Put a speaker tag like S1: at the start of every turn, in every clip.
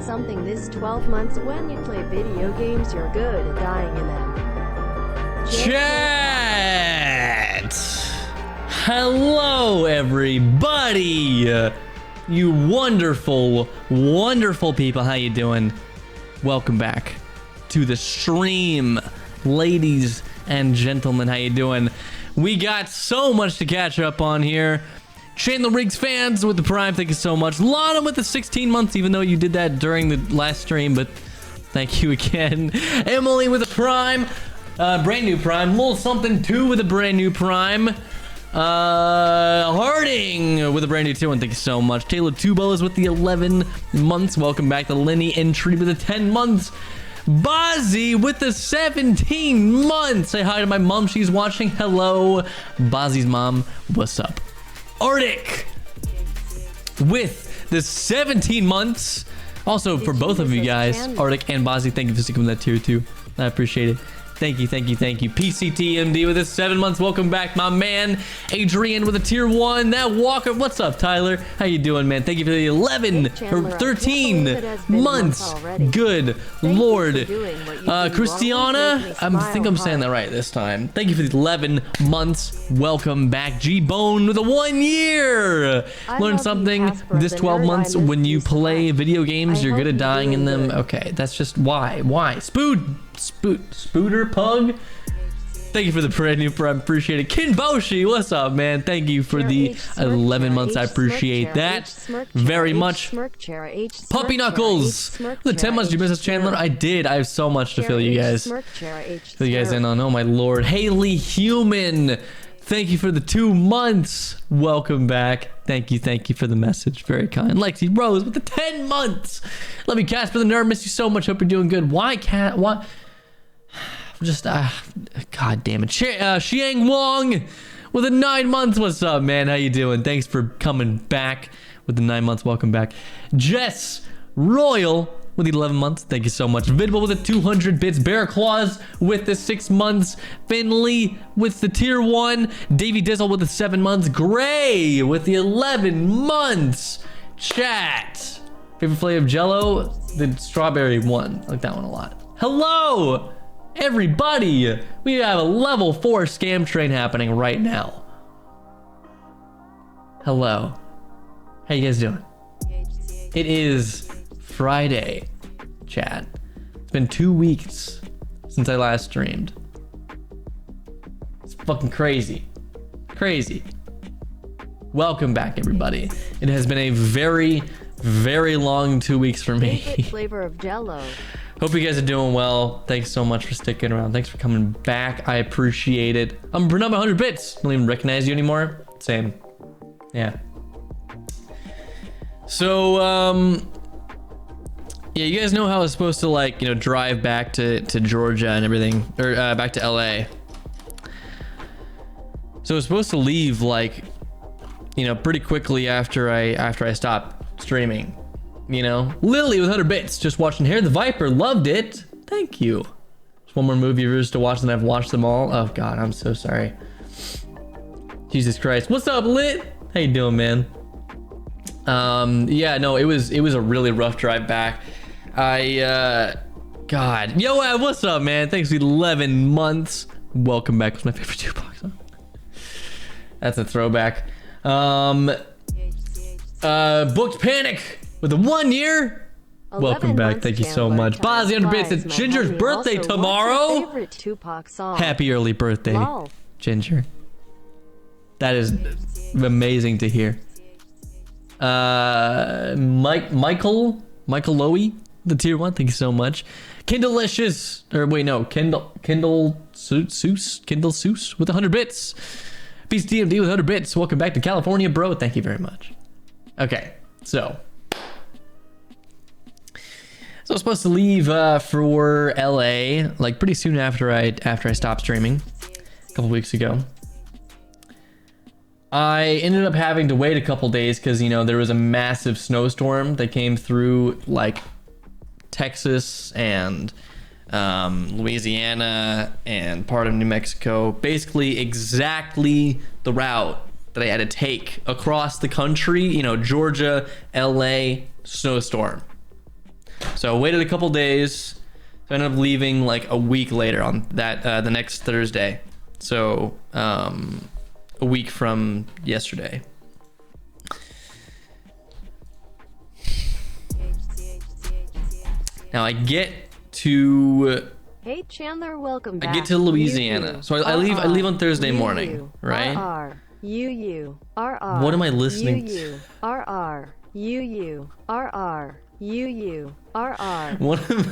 S1: something this 12 months when you play video games, you're good at dying in them.
S2: Chat! Hello, everybody! You wonderful, wonderful people. How you doing? Welcome back to the stream, ladies and gentlemen. How you doing? We got so much to catch up on here. Chandler Riggs fans with the Prime, thank you so much. Lana with the 16 months, even though you did that during the last stream, but thank you again. Emily with the Prime, brand new Prime. Little something 2 with a brand new Prime. Harding with a brand new 2 one, thank you so much. Taylor Tubos with the 11 months. Welcome back to Lenny Entry with the 10 months. Bozzy with the 17 months. Say hi to my mom, she's watching. Hello, Bozzy's mom. What's up? Arctic with the 17 months. Also, for both of you guys, Arctic and Bozzy, thank you for sticking with that tier 2. I appreciate it. Thank you, thank you, thank you. PCTMD with the 7 months. Welcome back, my man. Adrian with a tier 1. That Walker. What's up, Tyler? How you doing, man? Thank you for the 11 or 13 months. Good Lord. Christiana, I think I'm saying that right this time. Thank you for the 11 months. Welcome back. G-Bone with a 1 year. Learn something this 12 months. When you play video games, you're good at dying in them. Okay, that's just why. Why? Spooter Pug, thank you for the brand new Prime. Appreciate it. Kinboshi, what's up, man? Thank you for the 11 months. I appreciate that very much. Puppy Knuckles, the 10 months. Did you miss us, Chandler? I did. I have so much to fill you guys. Fill you guys in on. Oh my lord. Haley Human, thank you for the 2 months. Welcome back. Thank you for the message. Very kind. Lexi Rose with the 10 months. Love you, Casper the Nerd. Miss you so much. Hope you're doing good. Why cat? Why? Just god damn it. Xiang Wong with the 9 months. What's up, man? How you doing? Thanks for coming back with the 9 months. Welcome back. Jess Royal with the 11 months. Thank you so much. Vidable with the 200 bits. Bear Claws with the 6 months. Finley with the tier 1. Davey Dizzle with the 7 months. Gray with the 11 months. Chat. Favorite flavor of Jello? The strawberry one. I like that one a lot. Hello, everybody. We have a level 4 scam train happening right now. Hello. How you guys doing? It is Friday, chat. It's been 2 weeks since I last streamed. It's fucking crazy. Crazy. Welcome back, everybody. It has been a very, very long 2 weeks for me.
S1: Flavor of Jello.
S2: Hope you guys are doing well. Thanks so much for sticking around. Thanks for coming back. I appreciate it. I'm Bruno 100 bits. Don't even recognize you anymore. Same. Yeah. So, yeah, you guys know how I was supposed to, like, you know, drive back to Georgia and everything, or back to LA. So I was supposed to leave, like, you know, pretty quickly after I stopped streaming. You know, Lily with 100 bits, just watching here. The Viper loved it. Thank you. Just one more movie of yours to watch, and I've watched them all. Oh God, I'm so sorry. Jesus Christ. What's up, Lit? How you doing, man? Yeah, no, it was a really rough drive back. God, yo, what's up, man? Thanks for 11 months. Welcome back. Was my favorite Tupac song. That's a throwback. Booked Panic with a 1 year. Welcome back. Thank you so much. Bozzy 100 bits. It's Ginger's birthday tomorrow. Happy early birthday, Ginger. That is amazing to hear. Michael Lowy, the tier 1. Thank you so much. Kindlelicious, or wait, no, Kindle Seuss with 100 bits. Beast DMD with 100 bits. Welcome back to California, bro. Thank you very much. Okay, so I was supposed to leave for LA like pretty soon after I stopped streaming a couple weeks ago. I ended up having to wait a couple days because, you know, there was a massive snowstorm that came through like Texas and Louisiana and part of New Mexico. Basically exactly the route that I had to take across the country, you know, Georgia, LA, snowstorm. So waited a couple days. So I ended up leaving like a week later on that the next Thursday. So a week from yesterday. Now I get to
S1: Hey Chandler, welcome back.
S2: I get to Louisiana. So I leave on Thursday morning, right? What am I listening to? What am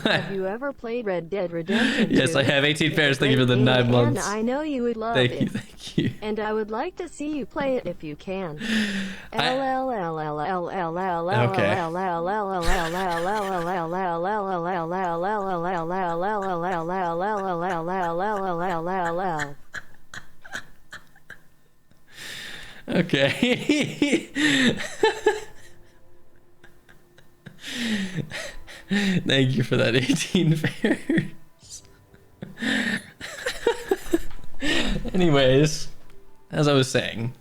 S2: I?
S1: Have you ever played Red Dead Redemption 2?
S2: Yes, I have. 18 pairs. Thank you for the 9 months.
S1: And I know you would love
S2: Thank
S1: it.
S2: you, thank you.
S1: And I would like to see you play it if you can.
S2: Okay. Thank you for that 18 pairs. Anyways, as I was saying,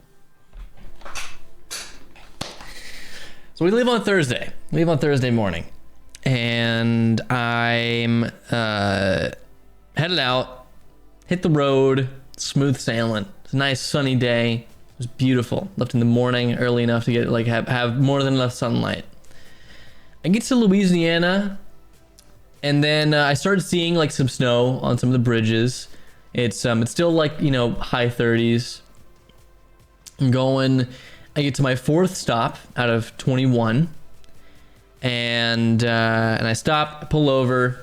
S2: so we leave on Thursday. Leave on Thursday morning, and I'm headed out, hit the road, smooth sailing. It's a nice sunny day. It was beautiful. Left in the morning, early enough to get like have more than enough sunlight. I get to Louisiana, and then I started seeing like some snow on some of the bridges. It's still like, you know, high 30s. I get to my 4th stop out of 21, and I stop, I pull over,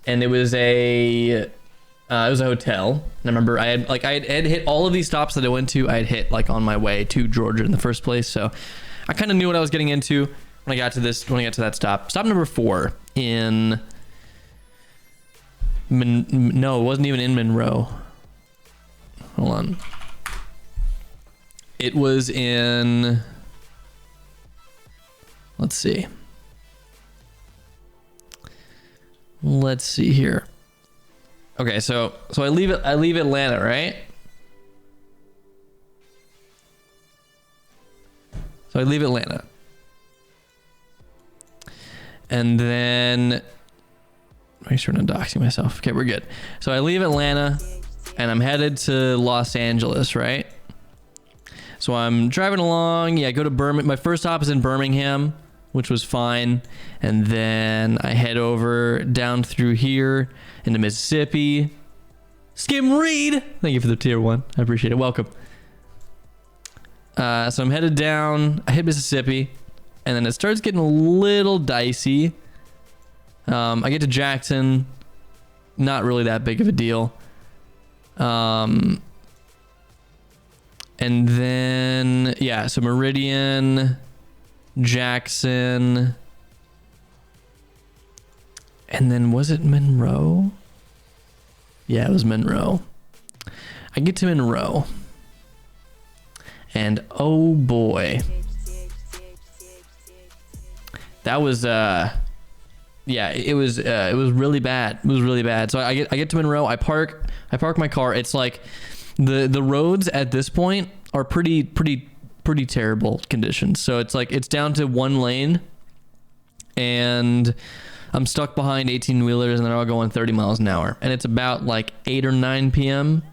S2: and it was a hotel. And I remember I had hit all of these stops that I went to. I had hit like on my way to Georgia in the first place, so I kind of knew what I was getting into when I got to that stop. Stop number 4 in no, it wasn't even in Monroe. Hold on. It was in, let's see here. Okay, so I leave Atlanta, right? So I leave Atlanta. And then, make sure I'm not doxing myself. Okay, we're good. So I leave Atlanta and I'm headed to Los Angeles, right? So I'm driving along. Yeah, I go to Birmingham. My first stop is in Birmingham, which was fine. And then I head over down through here into Mississippi. Skim Reed, thank you for the tier 1. I appreciate it. Welcome. So I'm headed down. I hit Mississippi, and then it starts getting a little dicey. I get to Jackson, not really that big of a deal. And then, yeah, so Meridian, Jackson, and then was it Monroe? Yeah, it was Monroe. I get to Monroe, and oh boy, that was yeah, it was really bad. It was really bad. So I get to Monroe. I park my car. It's like the roads at this point are pretty terrible conditions. So it's like it's down to 1 lane, and I'm stuck behind 18-wheelers, and they're all going 30 miles an hour. And it's about like 8 or 9 p.m.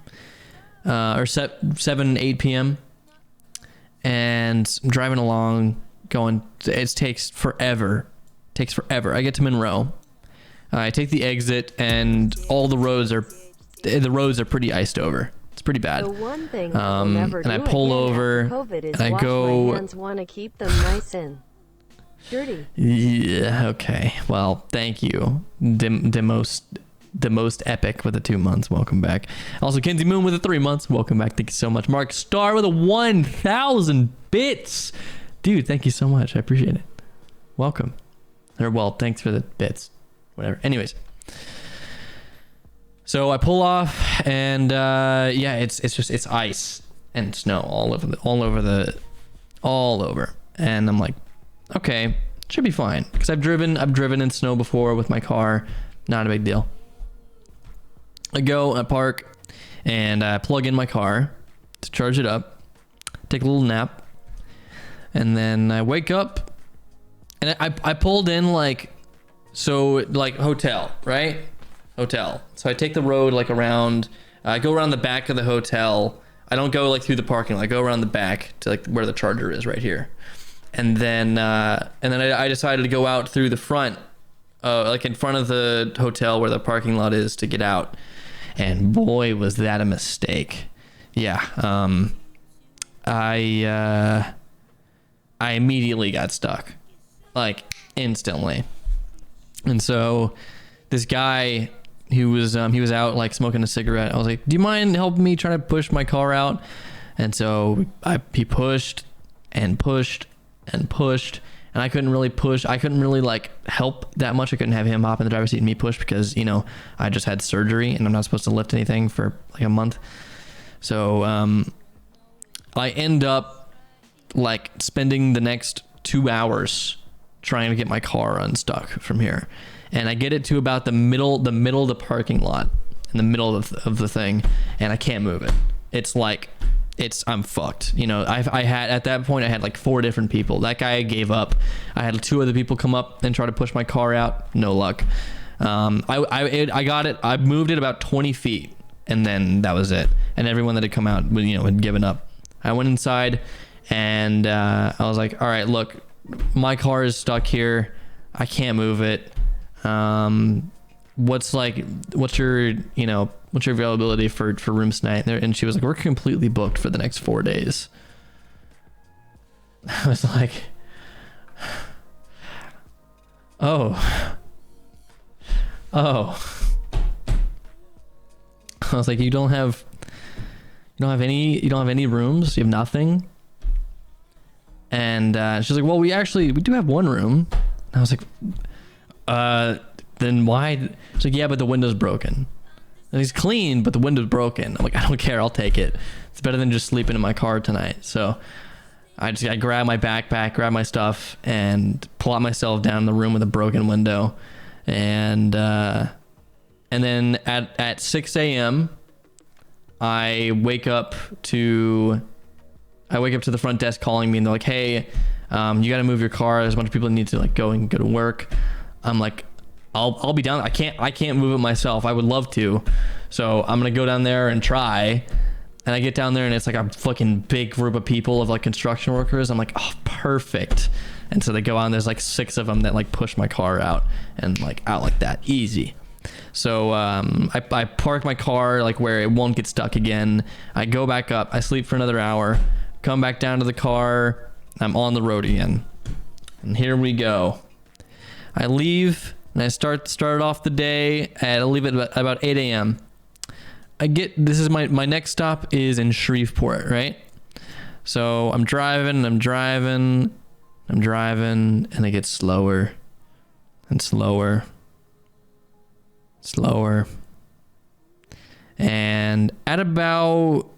S2: Or 7, 8 p.m. And I'm driving along, going. It takes forever. I get to Monroe. I take the exit, and all the roads are pretty iced over. It's pretty bad.
S1: The one thing I will never
S2: and
S1: do
S2: I pull
S1: again
S2: over,
S1: after COVID is
S2: and I
S1: wash
S2: go.
S1: My hands want to keep them nice and dirty.
S2: Yeah. Okay. Well, thank you. The most epic with the 2 months. Welcome back. Also, Kenzie Moon with the 3 months. Welcome back. Thank you so much. Mark Starr with a 1,000 bits. Dude, thank you so much. I appreciate it. Welcome. Or, well, thanks for the bits. Whatever. Anyways. So I pull off, and yeah, it's ice and snow all over. And I'm like, okay, should be fine, because I've driven in snow before with my car. Not a big deal. I go, I park, and I plug in my car to charge it up, take a little nap, and then I wake up, And I pulled in like, so like hotel, right? Hotel. So I take the road like around, I go around the back of the hotel. I don't go like through the parking lot. I go around the back to like where the charger is right here. And then I decided to go out through the front, like in front of the hotel where the parking lot is to get out. And boy, was that a mistake. Yeah. I immediately got stuck, like instantly. And so this guy he was out like smoking a cigarette. I was like, do you mind helping me try to push my car out? And so he pushed and pushed and pushed, and I couldn't really push. I couldn't really like help that much. I couldn't have him hop in the driver's seat and me push because, you know, I just had surgery and I'm not supposed to lift anything for like a month. So I end up like spending the next 2 hours trying to get my car unstuck from here. And I get it to about the middle of the parking lot, in the middle of the thing, and I can't move it. It's like, I'm fucked. You know, I had, at that point, I had like 4 different people. That guy gave up. I had 2 other people come up and try to push my car out. No luck. I got it. I moved it about 20 feet, and then that was it. And everyone that had come out, you know, had given up. I went inside, and I was like, all right, look, my car is stuck here. I can't move it. What's your availability for rooms tonight? And she was like, we're completely booked for the next 4 days. I was like, oh. I was like, you don't have any rooms? You have nothing? And she's like, well, we do have one room. And I was like, then why? She's like, yeah, but the window's broken. And he's clean, but the window's broken. I'm like, I don't care, I'll take it. It's better than just sleeping in my car tonight. So I grab my backpack, grab my stuff, and plop myself down in the room with a broken window. And then at 6 a.m. I wake up to the front desk calling me, and they're like, hey, you got to move your car. There's a bunch of people that need to like go to work. I'm like, I'll be down. I can't move it myself. I would love to. So I'm going to go down there and try. And I get down there and it's like a fucking big group of people of like construction workers. I'm like, oh, perfect. And so they go on, there's like 6 of them that like push my car out and like out like that. Easy. So I park my car like where it won't get stuck again. I go back up. I sleep for another hour. Come back down to the car. I'm on the road again. And here we go. I leave and I started off the day I leave at about 8 a.m. This is my next stop is in Shreveport, right? So I'm driving, and I get slower and slower. And at about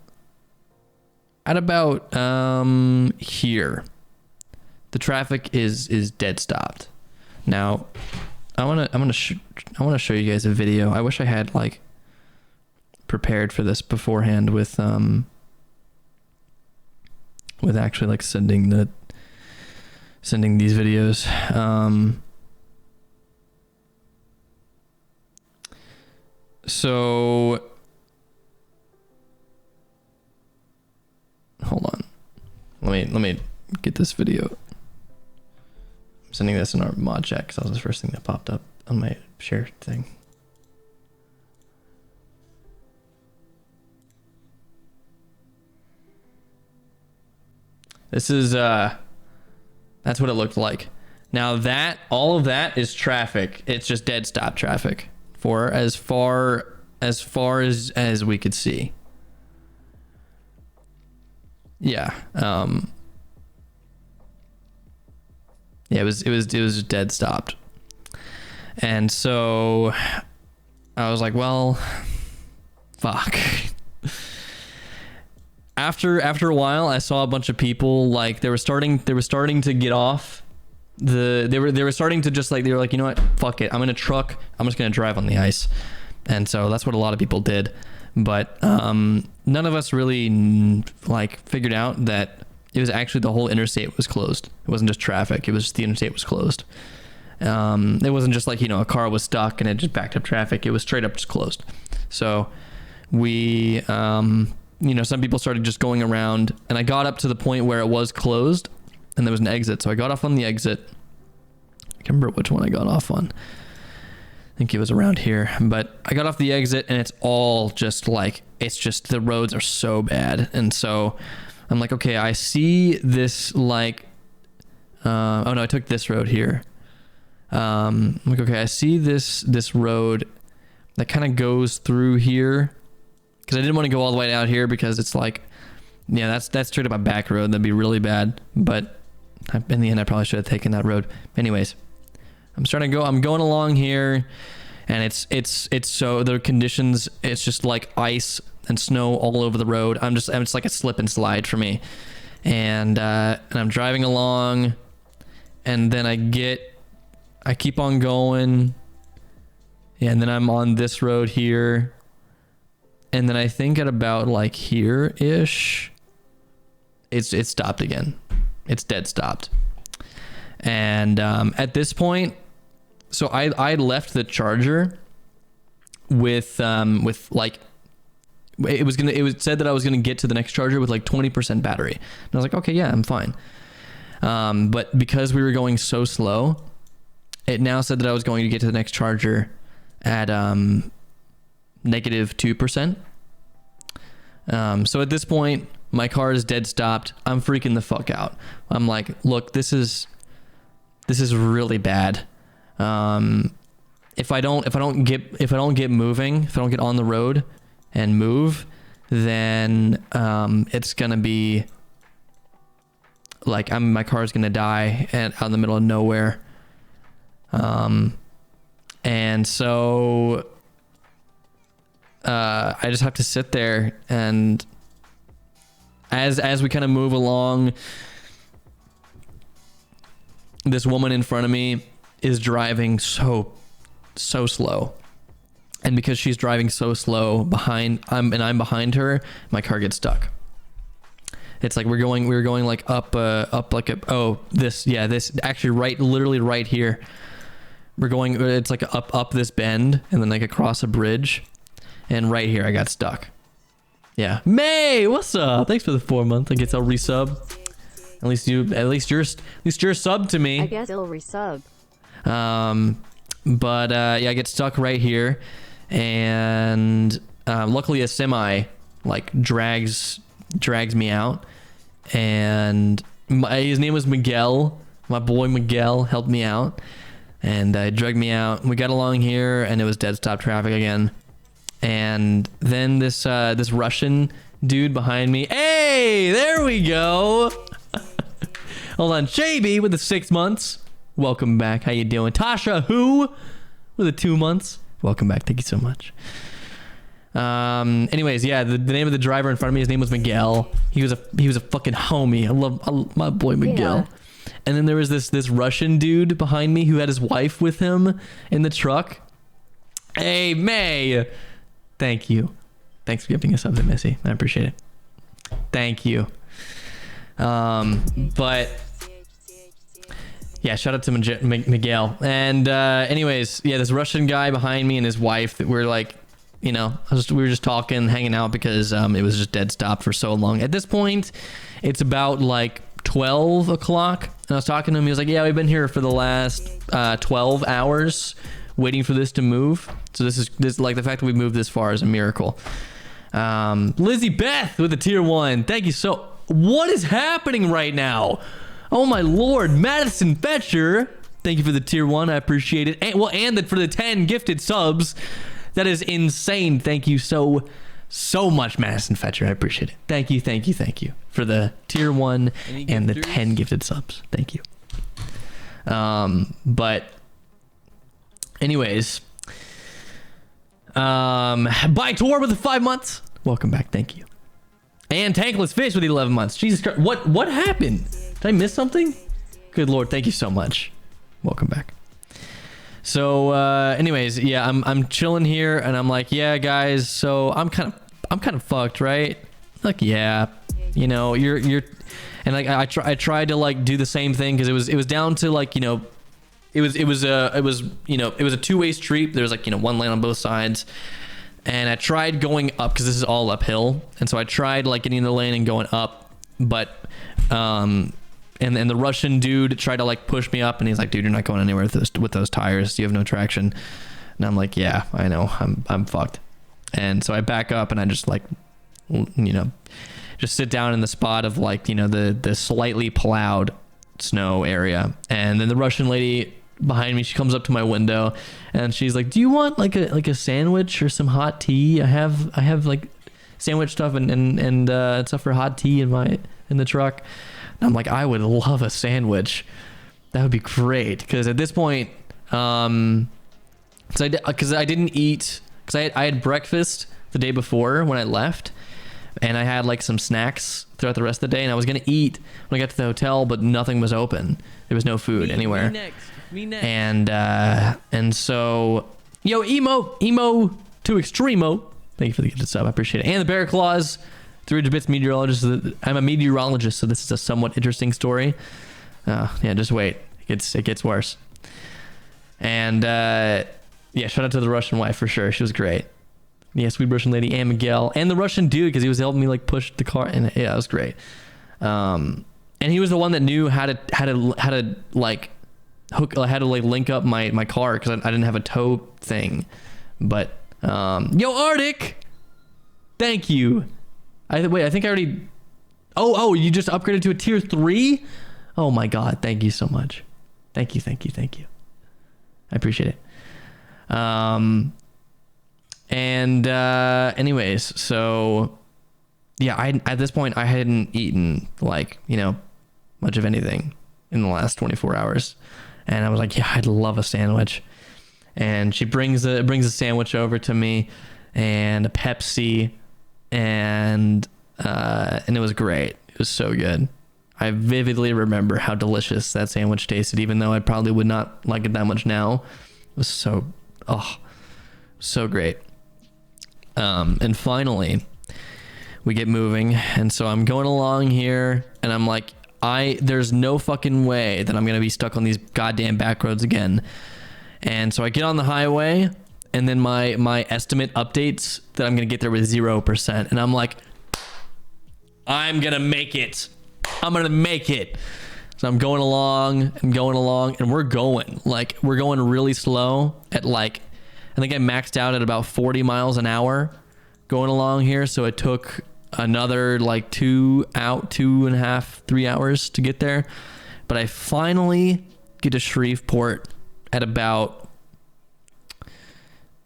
S2: here, the traffic is dead stopped. Now, I want to show you guys a video. I wish I had like prepared for this beforehand with actually like sending these videos. So hold on. Let me get this video. I'm sending this in our mod chat because that was the first thing that popped up on my share thing. This is that's what it looked like. Now all of that is traffic. It's just dead stop traffic for as far as we could see. Yeah. Yeah, it was dead stopped. And so I was like, well, fuck. After a while, I saw a bunch of people like they were starting to get off. They were starting to just like, they were like, you know what, fuck it, I'm in a truck, I'm just gonna drive on the ice. And so that's what a lot of people did. But none of us really like figured out that It was actually the whole interstate was closed. It wasn't just traffic. It was just the interstate was closed. It wasn't just like, you know, a car was stuck and it just backed up traffic. It was straight up just closed. So we, you know, some people started just going around, and I got up to the point where it was closed and there was an exit. So I got off on the exit. I can't remember which one I got off on. I think it was around here, but I got off the exit and it's all just like, it's just, the roads are so bad. And so I'm like, okay, I see this like, oh no, I took this road here. I'm like, okay, I see this road that kind of goes through here, because I didn't want to go all the way out here because it's like, yeah, that's straight up a back road. That'd be really bad. But in the end, I probably should have taken that road. Anyways, I'm going along here, and it's so the conditions, it's just like ice and snow all over the road. It's like a slip and slide for me. And I'm driving along, and then I keep on going. Yeah, and then I'm on this road here. And then I think at about like here-ish, it stopped again. It's dead stopped. And at this point, so I left the charger with like, it said that I was gonna get to the next charger with like 20% battery. And I was like, okay, yeah, I'm fine. But because we were going so slow, it now said that I was going to get to the next charger at -2%. So at this point, my car is dead stopped. I'm freaking the fuck out. I'm like, look, this is really bad. If I don't get moving, if I don't get on the road and move, then it's gonna be like my car's gonna die out in the middle of nowhere. And so I just have to sit there, and as we kind of move along, this woman in front of me is driving so slow, and because she's driving so slow I'm behind her, my car gets stuck. It's like we were going like up like this actually literally right here. We're going, it's like up this bend and then like across a bridge, and right here I got stuck. Yeah, May, what's up? Thanks for the 4 month. I guess I'll resub. At least you're sub to me.
S1: I guess it'll resub.
S2: But yeah, I get stuck right here, and luckily a semi like drags me out, and his name was Miguel. My boy Miguel helped me out, and dragged me out. We got along here, and it was dead stop traffic again. And then this Russian dude behind me. Hey, there we go. Hold on, JB with the 6 months. Welcome back. How you doing? Tasha who with the 2 months. Welcome back. Thank you so much. Anyways, yeah, the name of the driver in front of me, his name was Miguel. He was a fucking homie. I love my boy Miguel. Yeah. And then there was this Russian dude behind me who had his wife with him in the truck. Hey, May. Thank you. Thanks for giving us something, Missy. I appreciate it. Thank you. But yeah, shout out to Miguel. And anyways, yeah, this Russian guy behind me and his wife, we're like, you know, we were just talking, hanging out, because it was just dead stop for so long. At this point, it's about like 12 o'clock, and I was talking to him. He was like, yeah, we've been here for the last 12 hours waiting for this to move. So this like, the fact that we moved this far is a miracle. Lizzie Beth with the tier 1. Thank you so. What is happening right now? Oh my lord. Madison Fetcher, thank you for the tier 1. I appreciate it. And for the 10 gifted subs. That is insane. Thank you so much, Madison Fetcher. I appreciate it. Thank you for the tier 1 and the 10 gifted subs. Thank you. But anyways, by Tor with the 5 months. Welcome back. Thank you. And Tankless Fish with the 11 months. Jesus Christ. What happened? Did I miss something? Good lord. Thank you so much. Welcome back. So anyways, yeah, I'm chilling here, and I'm like, yeah, guys, so I'm kind of fucked, right? Like, yeah, you know, you're and And like I tried to like do the same thing because it was down to like, you know, it was a two-way street. There was like, you know, one lane on both sides. And I tried going up because this is all uphill. And so I tried like getting in the lane and going up, but and the Russian dude tried to like push me up, and he's like, dude, you're not going anywhere with those tires. You have no traction. And I'm like, yeah, I know, I'm fucked. And so I back up and I just like, you know, just sit down in the spot of like, you know, the slightly plowed snow area. And then the Russian lady behind me, she comes up to my window and she's like, do you want like a sandwich or some hot tea? I have like sandwich stuff and stuff for hot tea in the truck. And I'm like, I would love a sandwich. That would be great. Because at this point, because I didn't eat, because I had breakfast the day before when I left, and I had like some snacks throughout the rest of the day, and I was gonna eat when I got to the hotel, but nothing was open. There was no food anywhere. Me next. And so, yo, emo to extremo. Thank you for the gifted sub. I appreciate it. And the Bear Claws, 300 bits meteorologist. I'm a meteorologist, so this is a somewhat interesting story. Yeah, just wait. It gets worse. And yeah, shout out to the Russian wife for sure. She was great. Yeah, sweet Russian lady and Miguel and the Russian dude, because he was helping me like push the car, and yeah, it was great. And he was the one that knew how to like hook, how to like link up my car, because I didn't have a tow thing. But yo, Arctic, thank you. I think I already. Oh, you just upgraded to a tier 3. Oh my god, thank you so much. Thank you. I appreciate it. Anyways, so yeah, at this point I hadn't eaten like, you know, much of anything in the last 24 hours. And I was like, yeah, I'd love a sandwich. And she brings a sandwich over to me and a Pepsi, and it was great. It was so good. I vividly remember how delicious that sandwich tasted, even though I probably would not like it that much now. It was so great. And finally we get moving, and so I'm going along here, and I'm like, there's no fucking way that I'm gonna be stuck on these goddamn back roads again. And so I get on the highway, and then my estimate updates that I'm gonna get there with 0%, and I'm like, I'm gonna make it. So I'm going along, and we're going really slow at like, I think I maxed out at about 40 miles an hour going along here. So it took another like 2.5, 3 hours to get there. But I finally get to Shreveport at about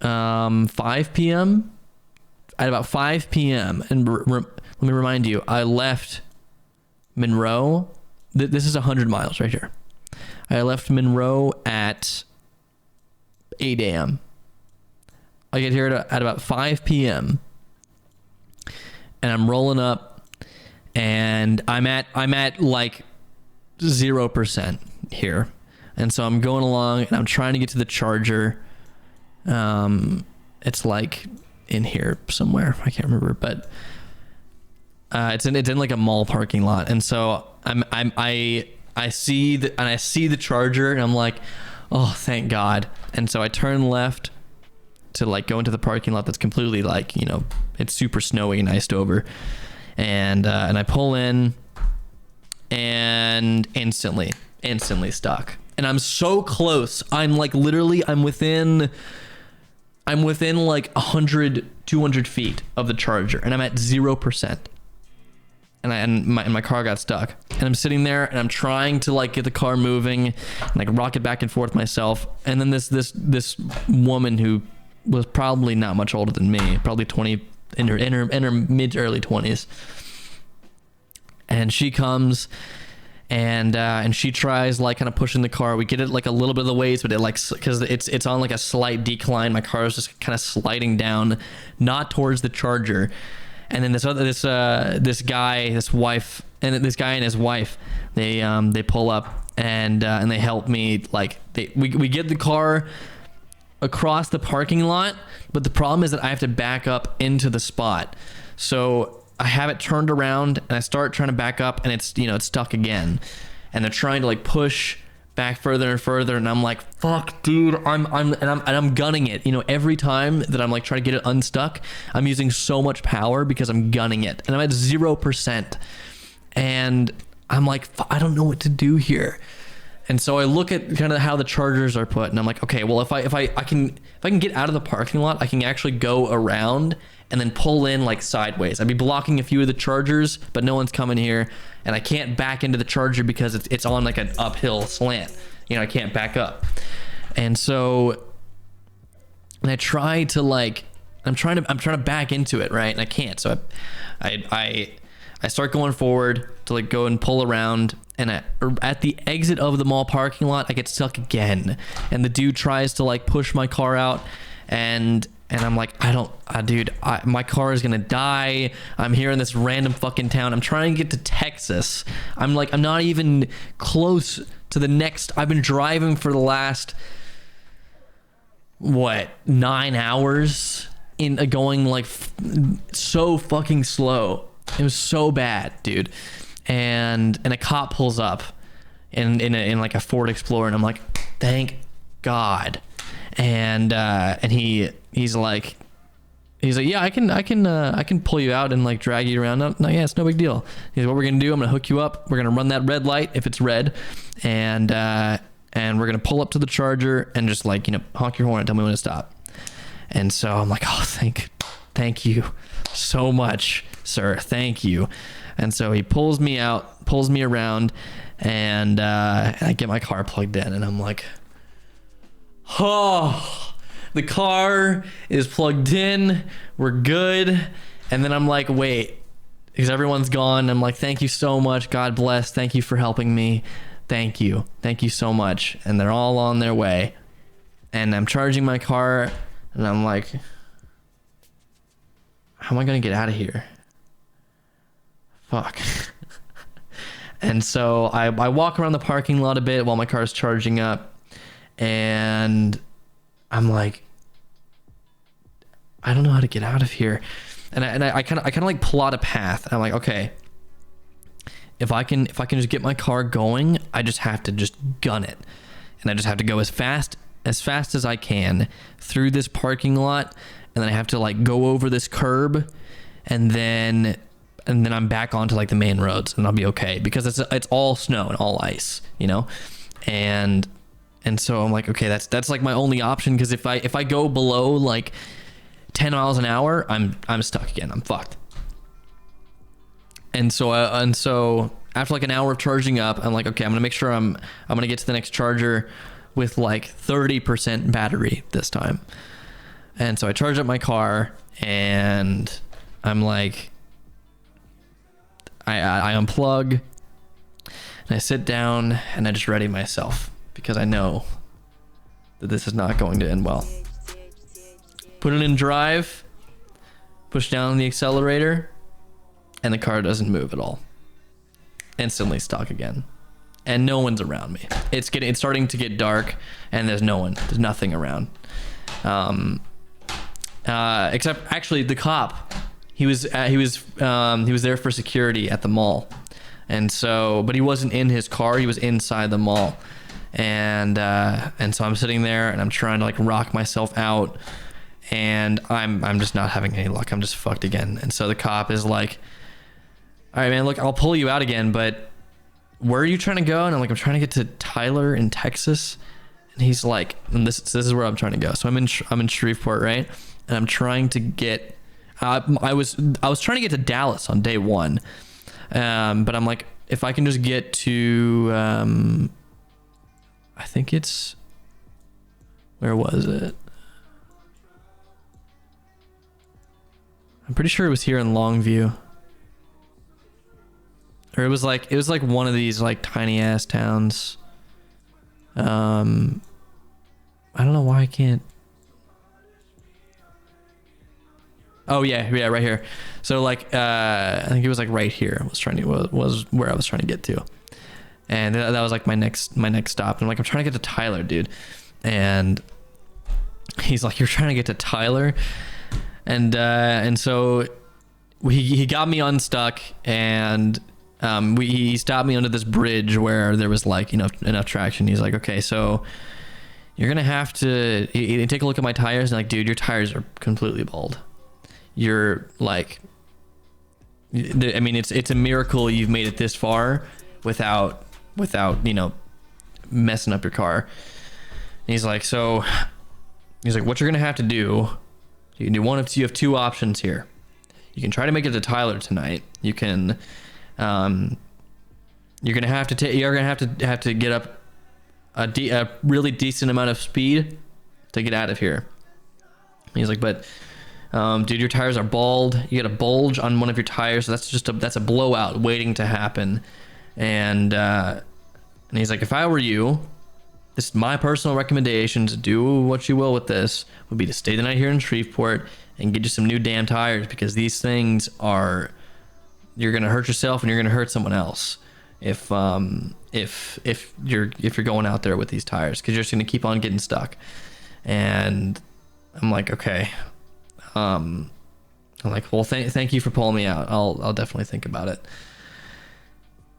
S2: 5 p.m. At about 5 p.m. And let me remind you, I left Monroe. This is 100 miles right here. I left Monroe at 8 a.m. I get here at about 5 p.m. and I'm rolling up, and I'm at like 0% here. And so I'm going along, and I'm trying to get to the charger. It's like in here somewhere. I can't remember, but it's in like a mall parking lot. And so I see the charger, and I'm like, oh, thank God. And so I turn left to like go into the parking lot that's completely like, you know, it's super snowy and iced over. And I pull in, and instantly stuck. And I'm so close. I'm like I'm within like 100, 200 feet of the charger, and I'm at 0%. And my car got stuck, and I'm sitting there, and I'm trying to like get the car moving, and like rock it back and forth myself. And then this woman who was probably not much older than me, probably 20, in her mid to early 20s, and she comes, and she tries like kind of pushing the car. We get it like a little bit of the ways, but it like, because it's on like a slight decline, my car is just kind of sliding down, not towards the charger. And then this guy and his wife, they pull up, and they help me. Like we get the car across the parking lot, but the problem is that I have to back up into the spot. So I have it turned around and I start trying to back up and it's, you know, it's stuck again. And they're trying to like push back further and further, and I'm like, fuck, dude, I'm gunning it. You know, every time that I'm like trying to get it unstuck, I'm using so much power because I'm gunning it, and I'm at 0%. And I'm like, I don't know what to do here. And so I look at kind of how the chargers are put, and I'm like, okay, well, if I can get out of the parking lot, I can actually go around and then pull in like sideways. I'd be blocking a few of the chargers, but no one's coming here, and I can't back into the charger because it's on like an uphill slant. You know, I can't back up. And so, and I try to like, I'm trying to back into it, right? And I can't. So I start going forward to like go and pull around, and at the exit of the mall parking lot, I get stuck again. And the dude tries to like push my car out, and I'm like, dude, my car is gonna die. I'm here in this random fucking town. I'm trying to get to Texas. I'm not even close to the next. I've been driving for the last, 9 hours in going like so fucking slow. It was so bad, dude. And a cop pulls up in like a Ford Explorer, and I'm like, thank God. And he's like, yeah, I can pull you out and like drag you around. No, yeah, it's no big deal. He's, what we're gonna do, I'm gonna hook you up. We're gonna run that red light if it's red, and we're gonna pull up to the charger and just like, you know, honk your horn and tell me when to stop. And so I'm like, oh, thank you so much, sir. Thank you. And so he pulls me out, pulls me around, and I get my car plugged in, and I'm like, oh, the car is plugged in, we're good. And then I'm like, wait, because everyone's gone. I'm like, thank you so much, God bless, thank you for helping me, thank you so much. And they're all on their way, and I'm charging my car, and I'm like, how am I gonna get out of here? Fuck. And so I walk around the parking lot a bit while my car's charging up, and I'm like, I don't know how to get out of here. And I kind of like plot a path. I'm like, okay, if I can just get my car going, I just have to just gun it, and I just have to go as fast as I can through this parking lot, and then I have to like go over this curb, and then I'm back onto like the main roads, and I'll be okay, because it's all snow and all ice, you know. And so I'm like, okay, that's like my only option, because if I go below like 10 miles an hour, I'm stuck again. I'm fucked. And so after like an hour of charging up, I'm like, okay, I'm gonna make sure I'm gonna get to the next charger with like 30% battery this time. And so I charge up my car, and I'm like, I unplug, and I sit down, and I just ready myself, because I know that this is not going to end well. Put it in drive, push down the accelerator, and the car doesn't move at all. Instantly stuck again, and no one's around me. It's starting to get dark, and there's nothing around, except actually the cop. He was there for security at the mall, and so, but he wasn't in his car. He was inside the mall, and so I'm sitting there, and I'm trying to like rock myself out, and I'm just not having any luck. I'm just fucked again. And so the cop is like, all right, man, look, I'll pull you out again, but where are you trying to go? And I'm like, I'm trying to get to Tyler in Texas. And he's like, and this is where I'm trying to go. So I'm in Shreveport, right? And I'm trying to get, I was trying to get to Dallas on day one, but I'm like, if I can just get to, I think it's, where was it? I'm pretty sure it was here in Longview, or it was like one of these like tiny ass towns. I don't know why I can't. Oh yeah, right here. So like, I think it was like right here. Was where I was trying to get to, and that was like my next stop. And I'm like, I'm trying to get to Tyler, dude. And he's like, you're trying to get to Tyler, and so he got me unstuck, and he stopped me under this bridge where there was like, you know, enough traction. He's like, okay, so you're gonna have to take a look at my tires, and like, dude, your tires are completely bald. You're like, I mean, it's a miracle you've made it this far without you know, messing up your car. And he's like, what you're gonna have to do, you can do one of two. You have two options here. You can try to make it to Tyler tonight. You can you're gonna have to get up a really decent amount of speed to get out of here. And he's like, but dude, your tires are bald. You got a bulge on one of your tires, so that's a blowout waiting to happen. And he's like, if I were you, this is my personal recommendation, to do what you will with this, would be to stay the night here in Shreveport and get you some new damn tires, because these things are, you're gonna hurt yourself and you're gonna hurt someone else if you're going out there with these tires, because you're just gonna keep on getting stuck. And I'm like, okay. I'm like, well, thank you for pulling me out. I'll definitely think about it.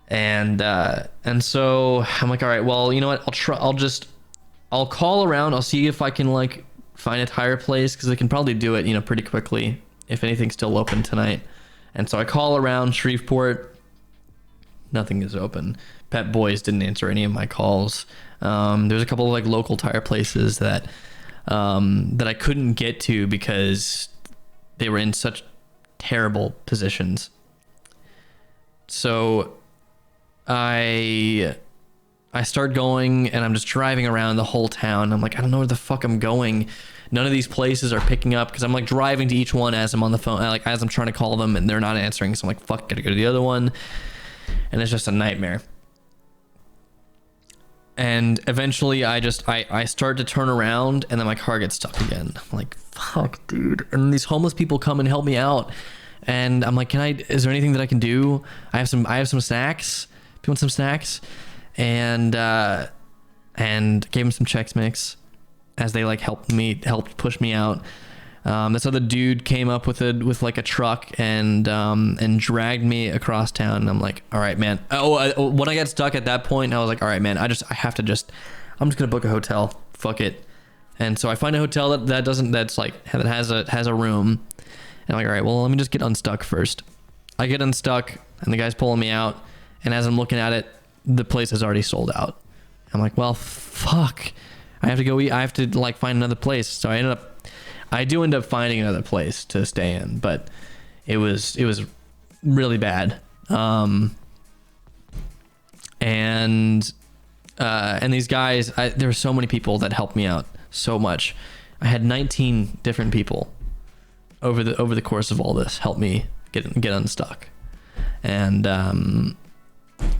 S2: And so I'm like, all right, well, you know what? I'll call around. I'll see if I can like find a tire place, because I can probably do it, you know, pretty quickly if anything's still open tonight. And so I call around Shreveport. Nothing is open. Pep Boys didn't answer any of my calls. There's a couple of like local tire places that I couldn't get to because they were in such terrible positions. So I start going, and I'm just driving around the whole town. I'm like, I don't know where the fuck I'm going. None of these places are picking up, because I'm like driving to each one as I'm on the phone, like as I'm trying to call them, and they're not answering. So I'm like, fuck, gotta go to the other one. And it's just a nightmare. And eventually I start to turn around, and then my car gets stuck again. I'm like, fuck, dude. And these homeless people come and help me out. And I'm like, is there anything that I can do? I have some snacks. Do you want some snacks? And gave him some Chex Mix as they like helped push me out. This other dude came up with like a truck and dragged me across town. And I'm like, all right, man. When I got stuck at that point, I was like, all right, man, I'm just gonna book a hotel. Fuck it. And so I find a hotel that has a room. And I'm like, all right, well, let me just get unstuck first. I get unstuck, and the guy's pulling me out. And as I'm looking at it, the place is already sold out. I'm like, well, fuck. I have to go eat. I have to like find another place. So I do end up finding another place to stay in, but it was really bad. And these guys, there were so many people that helped me out so much. I had 19 different people over the course of all this help me get unstuck. And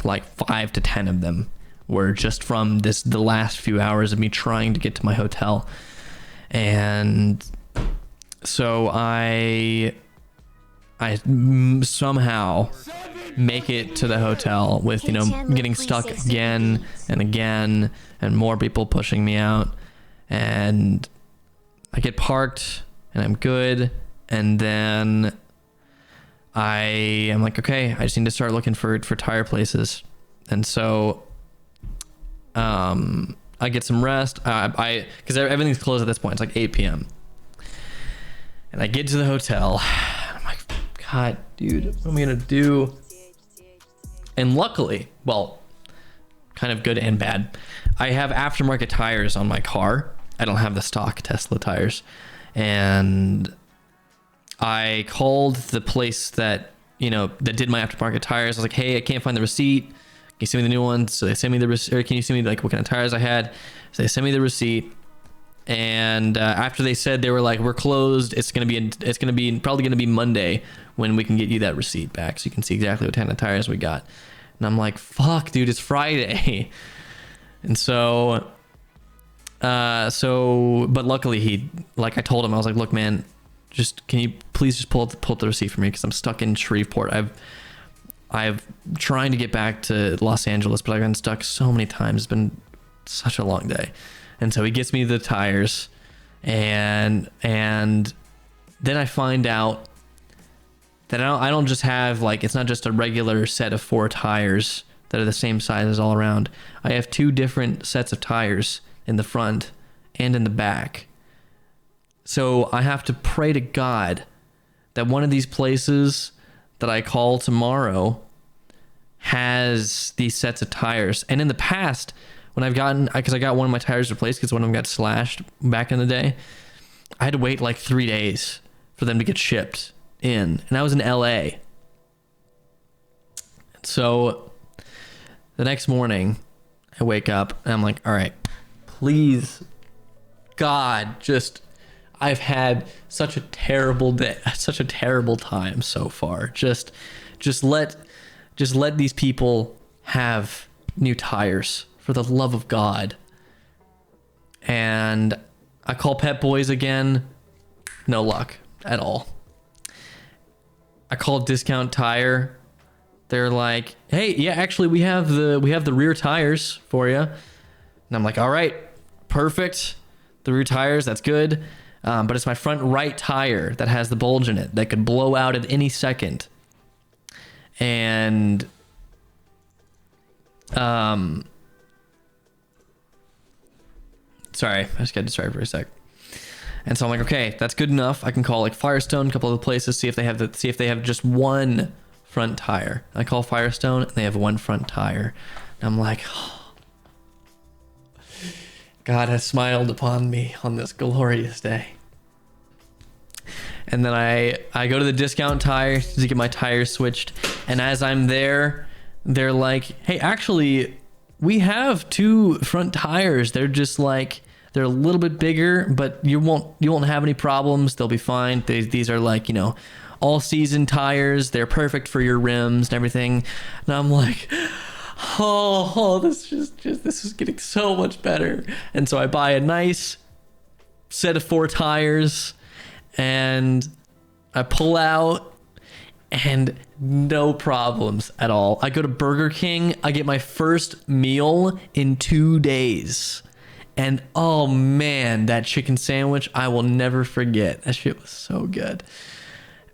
S2: like 5 to 10 of them were just from the last few hours of me trying to get to my hotel. And so I somehow make it to the hotel with, you know, getting stuck again and again, and more people pushing me out. And I get parked, and I'm good. And then I am like, okay, I just need to start looking for tire places. And so I get some rest. Because everything's closed at this point. It's like 8 p.m. And I get to the hotel. I'm like, God, dude, what am I gonna do? And luckily, well, kind of good and bad, I have aftermarket tires on my car. I don't have the stock Tesla tires. And I called the place that did my aftermarket tires. I was like, hey, I can't find the receipt. Can you send me the new ones? So they sent me the receipt. Or can you send me like what kind of tires I had? So they sent me the receipt. And after they said, they were like, we're closed. It's probably gonna be Monday when we can get you that receipt back, so you can see exactly what kind of tires we got. And I'm like, fuck, dude, it's Friday. And so but luckily I told him, I was like, look, man, can you please just pull up the receipt for me, because I'm stuck in Shreveport. I've trying to get back to Los Angeles, but I've been stuck so many times. It's been such a long day. And so he gets me the tires, and then I find out that I don't just have like, it's not just a regular set of 4 tires that are the same sizes all around. I have 2 different sets of tires in the front and in the back. So I have to pray to God that one of these places that I call tomorrow has these sets of tires. And in the past, when I've gotten, because I got one of my tires replaced because one of them got slashed back in the day, I had to wait like 3 days for them to get shipped in. And I was in LA. So the next morning, I wake up and I'm like, all right, please, God, just, I've had such a terrible day, such a terrible time so far. Just let these people have new tires for the love of God. And I call Pep Boys again. No luck at all. I call Discount Tire. They're like, hey, yeah, actually we have the rear tires for you. And I'm like, all right, perfect. The rear tires, that's good. But it's my front right tire that has the bulge in it that could blow out at any second. And sorry, I just got distracted for a sec. And so I'm like, okay, that's good enough. I can call like Firestone, a couple other places, see if they have just one front tire. I call Firestone and they have one front tire. And I'm like, oh, God has smiled upon me on this glorious day. And then I go to the Discount Tire to get my tires switched. And as I'm there, they're like, hey, actually, we have 2 front tires. They're just like, they're a little bit bigger, but you won't have any problems. They'll be fine. These are like, all season tires. They're perfect for your rims and everything. And I'm like, oh, this is getting so much better. And so I buy a nice set of 4 tires and I pull out and no problems at all. I go to Burger King. I get my first meal in 2 days. And oh man, that chicken sandwich, I will never forget. That shit was so good.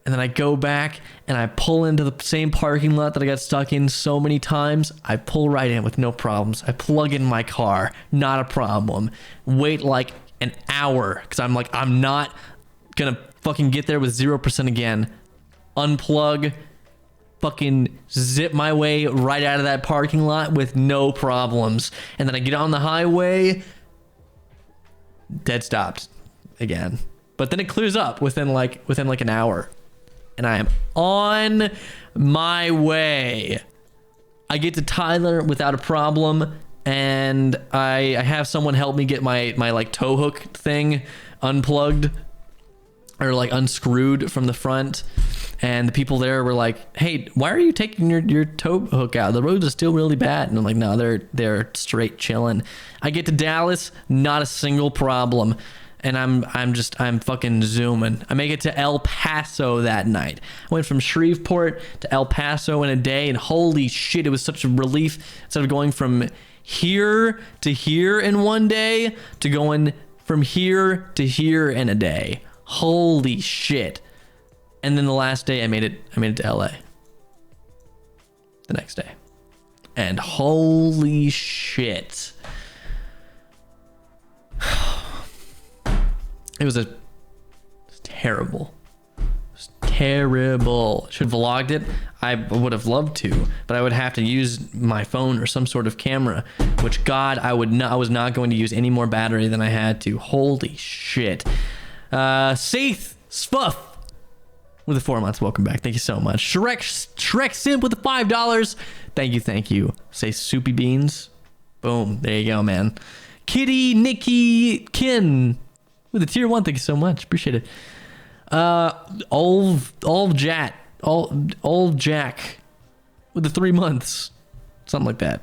S2: And then I go back and I pull into the same parking lot that I got stuck in so many times. I pull right in with no problems. I plug in my car, not a problem. Wait like an hour because I'm like, I'm not gonna fucking get there with 0% again. Unplug, fucking zip my way right out of that parking lot with no problems. And then I get on the highway, dead stopped again. But then it clears up within like an hour. And I am on my way. I get to Tyler without a problem, and I have someone help me get my like tow hook thing unplugged or like unscrewed from the front. And the people there were like, hey, why are you taking your tow hook out? The roads are still really bad. And I'm like, no, they're straight chilling. I get to Dallas, not a single problem. And I'm fucking zooming. I make it to El Paso that night. I went from Shreveport to El Paso in a day, and holy shit, it was such a relief. Instead of going from here to here in one day, to going from here to here in a day. Holy shit. And then the last day I made it to LA. The next day. And holy shit. It was terrible. It was terrible. Should have vlogged it. I would have loved to, but I would have to use my phone or some sort of camera, which God, I was not going to use any more battery than I had to. Holy shit. Saith Spuff with the 4 months. Welcome back. Thank you so much. Shrek Simp with the $5. Thank you. Say Soupy Beans. Boom. There you go, man. Kitty Nikki Kin with a tier 1, thank you so much. Appreciate it. Old Jack with the 3 months. Something like that.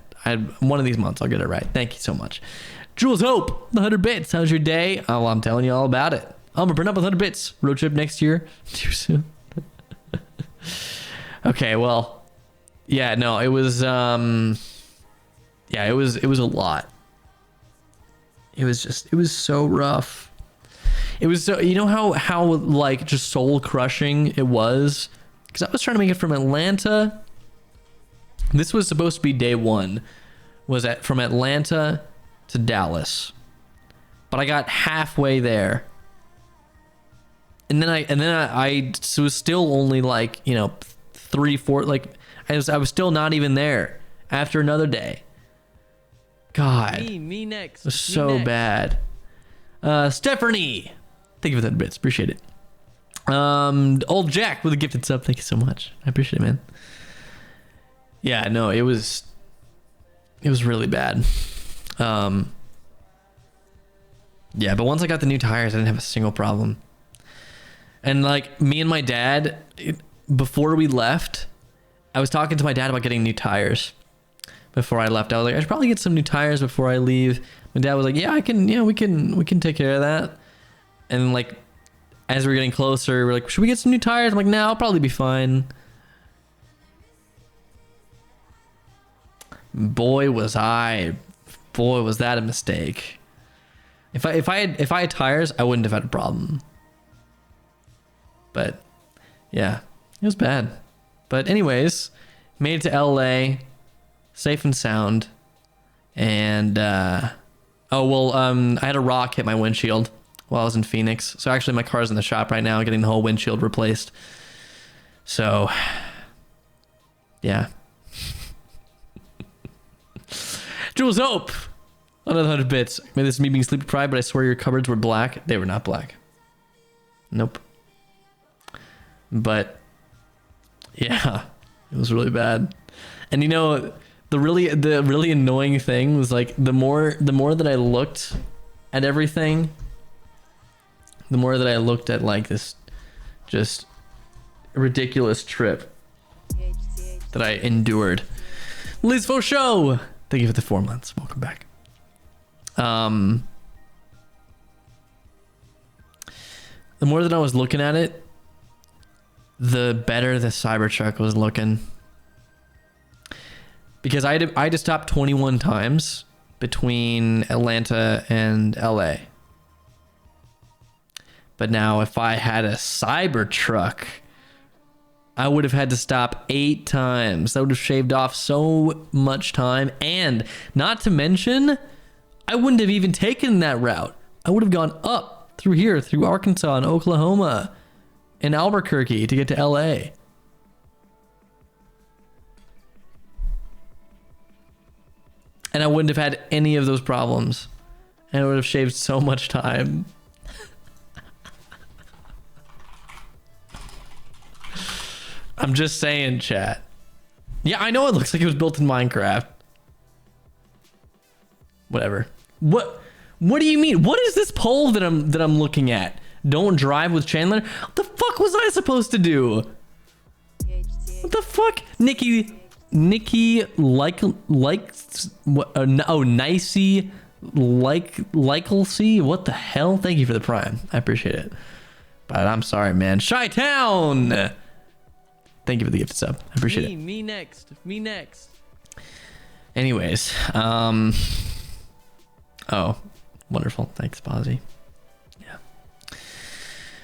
S2: One of these months I'll get it right. Thank you so much. Jules Hope, the 100 bits. How's your day? Oh, well, I'm telling you all about it. I'm gonna burn up with 100 bits. Road trip next year. Too soon. Okay, well. Yeah, no, it was it was a lot. It was so rough. It was so, how like just soul crushing it was because I was trying to make it from Atlanta. This was supposed to be day one, from Atlanta to Dallas, but I got halfway there, and then I was still only like, you know, 3-4, like I was still not even there after another day. God,
S3: Me next.
S2: it was so bad. Stephanie, thank you for that bits, appreciate it. Old Jack with a gifted sub, thank you so much, I appreciate it, man. Yeah, no, it was really bad. Yeah, but once I got the new tires, I didn't have a single problem. And like me and my dad, before we left, I was talking to my dad about getting new tires. Before I left, I was like, I should probably get some new tires before I leave. My dad was like, yeah, I can, we can take care of that. And like, as we were getting closer, we're like, should we get some new tires? I'm like, nah, I'll probably be fine. Boy, was that a mistake. If I had tires, I wouldn't have had a problem. But yeah, it was bad. But anyways, made it to LA, safe and sound. And I had a rock hit my windshield while I was in Phoenix. So actually my car's in the shop right now getting the whole windshield replaced. So yeah. Jules Hope, another 100 bits. Maybe this is me being sleepy deprived, but I swear your cupboards were black. They were not black. Nope. But yeah, it was really bad. And you know, the really annoying thing was like the more that I looked at everything, the more that I looked at like this just ridiculous trip that I endured. Liz Faux Show, thank you for the 4 months. Welcome back. The more that I was looking at it, the better the Cybertruck was looking. Because I had to stop 21 times between Atlanta and LA. But now if I had a Cybertruck, I would have had to stop 8 times. That would have shaved off so much time. And not to mention, I wouldn't have even taken that route. I would have gone up through here, through Arkansas and Oklahoma and Albuquerque to get to LA. And I wouldn't have had any of those problems. And it would have shaved so much time. I'm just saying, chat. Yeah, I know it looks like it was built in Minecraft. Whatever. What do you mean? What is this poll that I'm looking at? Don't drive with Chandler? What the fuck was I supposed to do? What the fuck? Nikki likes what? Nicey Likelsey? What the hell? Thank you for the prime. I appreciate it. But I'm sorry, man. Chi-Town! Thank you for the gift sub. I appreciate it.
S3: Me next.
S2: Anyways, oh, wonderful. Thanks, Bozzy. Yeah.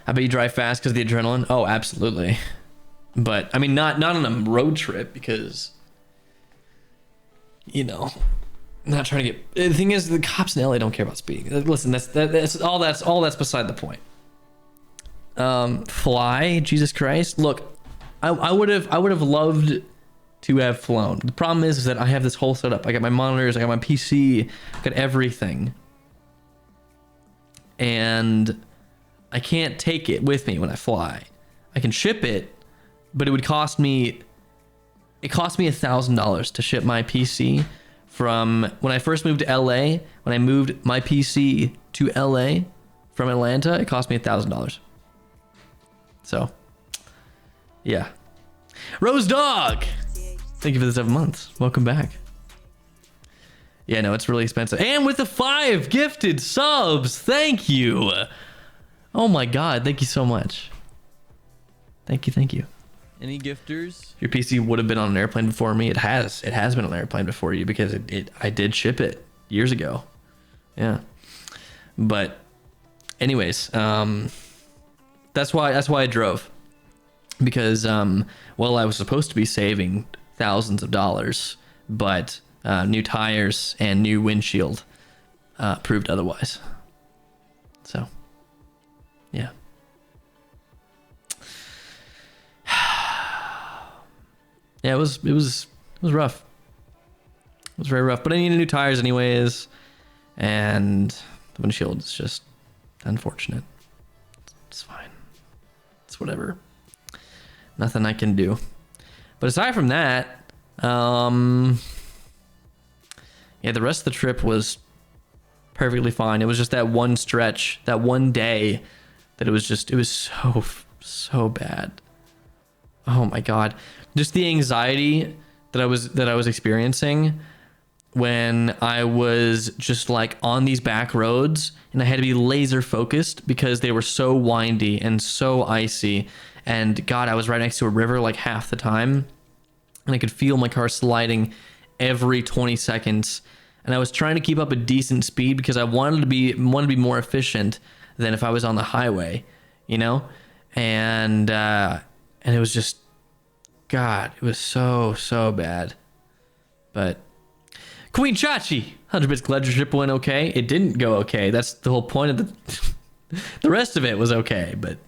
S2: I bet you drive fast because of the adrenaline. Oh, absolutely. But I mean, not on a road trip because, you know, I'm not trying to get. The thing is, the cops in LA don't care about speeding. Listen, that's all that's beside the point. Fly, Jesus Christ. Look, I would have loved to have flown. The problem is that I have this whole setup. I got my monitors, I got my PC, I got everything. And I can't take it with me when I fly. I can ship it, but it cost me $1,000 to ship my PC from when I first moved to LA. When I moved my PC to LA from Atlanta, it cost me $1,000. So, yeah. Rose Dog, thank you for the 7 months. Welcome back. Yeah, no, it's really expensive. And with the 5 gifted subs, thank you. Oh my God, thank you so much. Thank you.
S3: Any gifters?
S2: Your PC would have been on an airplane before me. It has been on an airplane before you because I did ship it years ago. Yeah. But anyways, that's why I drove. because well, I was supposed to be saving thousands of dollars, but new tires and new windshield proved otherwise. So yeah. Yeah, it was rough. It was very rough, but I needed new tires anyways, and the windshield is just unfortunate. It's fine. It's whatever. Nothing I can do. But aside from that, yeah, the rest of the trip was perfectly fine. It was just that one stretch, that one day, that it was so bad. Oh my god, just the anxiety that I was experiencing when I was just like on these back roads, and I had to be laser focused because they were so windy and so icy. And God, I was right next to a river like half the time, and I could feel my car sliding every 20 seconds. And I was trying to keep up a decent speed because I wanted to be more efficient than if I was on the highway, you know? And it was just, God, it was so bad. But Queen Chachi, 100 bits, glad your trip went okay. It didn't go okay. That's the whole point of the rest of it was okay, but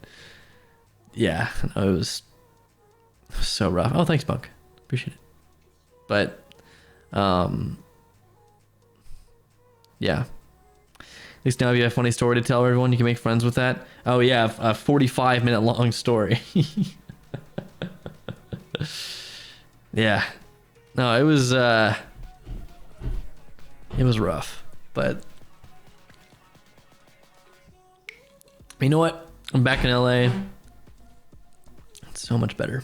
S2: yeah, it was so rough. Oh, thanks, Bunk. Appreciate it. But yeah. At least now if you have a funny story to tell everyone, you can make friends with that. Oh yeah, a 45-minute long story. Yeah. No, it was rough, but you know what? I'm back in LA. It's so much better.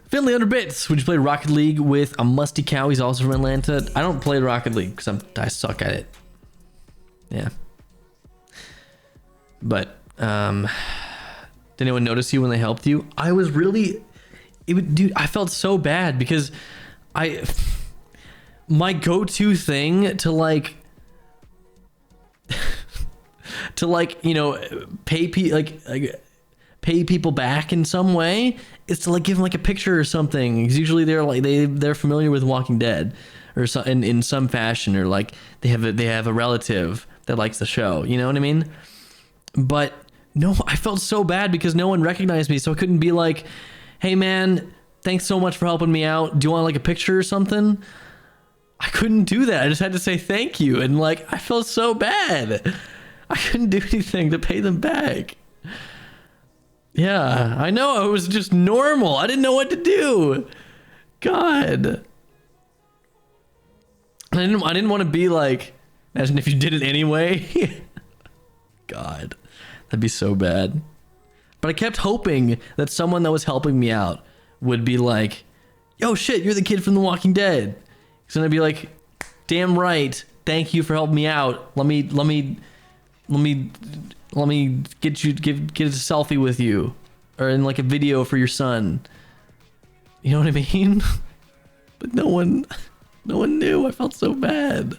S2: Finley under bits. Would you play Rocket League with a musty cow? He's also from Atlanta. I don't play Rocket League because I suck at it. Yeah. But did anyone notice you when they helped you? I was really, dude. I felt so bad because my go-to thing to like you know pay people back in some way is to like give them like a picture or something, because usually they're like they're familiar with Walking Dead or so in some fashion, or like they have a relative that likes the show, you know what I mean? But no, I felt so bad because no one recognized me, so I couldn't be like, hey man, thanks so much for helping me out, do you want like a picture or something? I couldn't do that. I just had to say thank you, and like I felt so bad. I couldn't do anything to pay them back. Yeah, I know. It was just normal. I didn't know what to do. God. I didn't want to be like, imagine if you did it anyway. God, that'd be so bad. But I kept hoping that someone that was helping me out would be like, yo, shit, you're the kid from The Walking Dead. So I'd be like, damn right. Thank you for helping me out. Let me get a selfie with you, or in like a video for your son. You know what I mean? But no one knew. I felt so bad.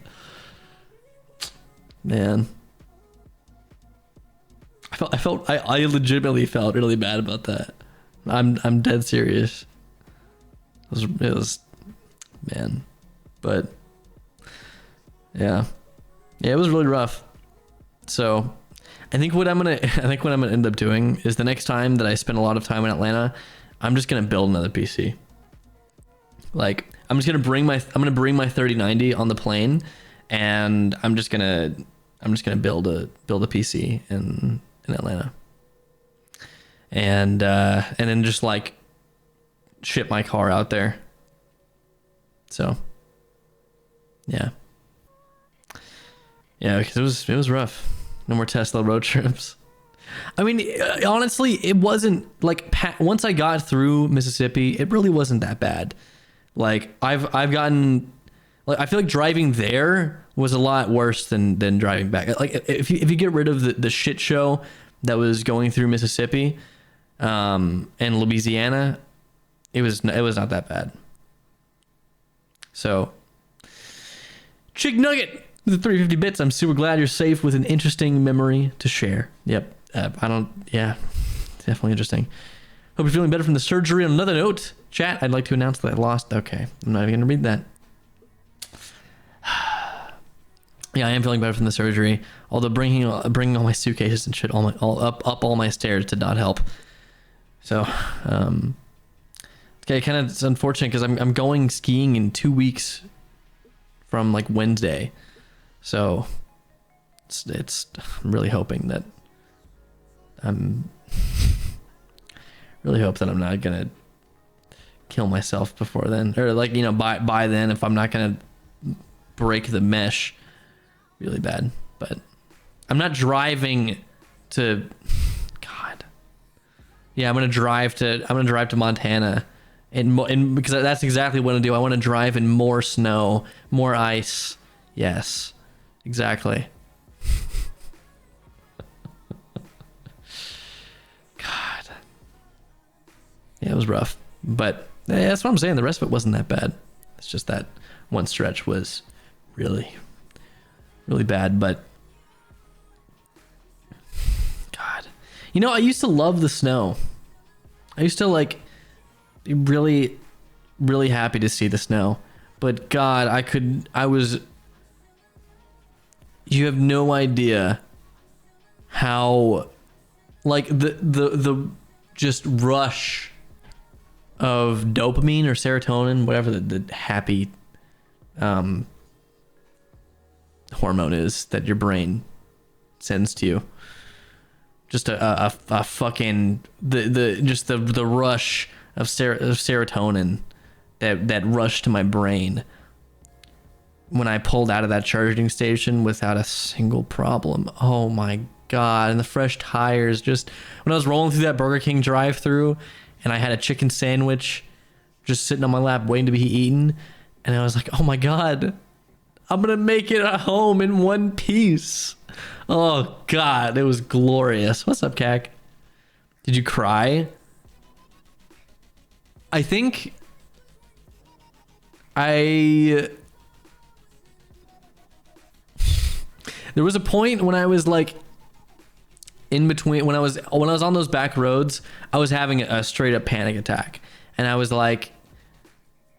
S2: Man. I legitimately felt really bad about that. I'm dead serious. It was man. But yeah, it was really rough. So I think what I'm gonna end up doing is the next time that I spend a lot of time in Atlanta, I'm just gonna build another PC. Like I'm gonna bring my 3090 on the plane, and I'm just gonna build a PC in Atlanta, and then just like ship my car out there. So yeah, because it was rough. No more Tesla road trips. I mean, honestly, it wasn't like once I got through Mississippi, it really wasn't that bad. Like I've gotten, like I feel like driving there was a lot worse than driving back. Like if you get rid of the shit show that was going through Mississippi and Louisiana, it was not that bad. So, Chick Nugget with the 350 bits. I'm super glad you're safe with an interesting memory to share. Yep. Yeah, definitely interesting. Hope you're feeling better from the surgery. On another note, chat, I'd like to announce that I lost. Okay, I'm not even gonna read that. Yeah, I am feeling better from the surgery. Although bringing all my suitcases and shit all up all my stairs did not help. So, okay, kind of it's unfortunate because I'm going skiing in 2 weeks from like Wednesday. So I'm really hoping that really hope that I'm not gonna kill myself before then, or like, you know, by then, if I'm not gonna break the mesh really bad. But I'm not driving to God. Yeah, I'm gonna drive to Montana, and because that's exactly what I do. I want to drive in more snow, more ice. Yes, exactly. God. Yeah, it was rough, but that's what I'm saying. The rest of it wasn't that bad. It's just that one stretch was really, really bad. But God, you know, I used to love the snow. I used to like be really, really happy to see the snow. But God, you have no idea how, like, the just rush of dopamine or serotonin, whatever the happy hormone is that your brain sends to you. Just a fucking the rush of serotonin that rushed to my brain when I pulled out of that charging station without a single problem. Oh my God. And the fresh tires, just when I was rolling through that Burger King drive-through and I had a chicken sandwich just sitting on my lap waiting to be eaten, and I was like, oh my God, I'm gonna make it at home in one piece. Oh God, it was glorious. What's up, Cac? Did you cry? I think there was a point when I was like in between, when I was on those back roads, I was having a straight up panic attack, and I was like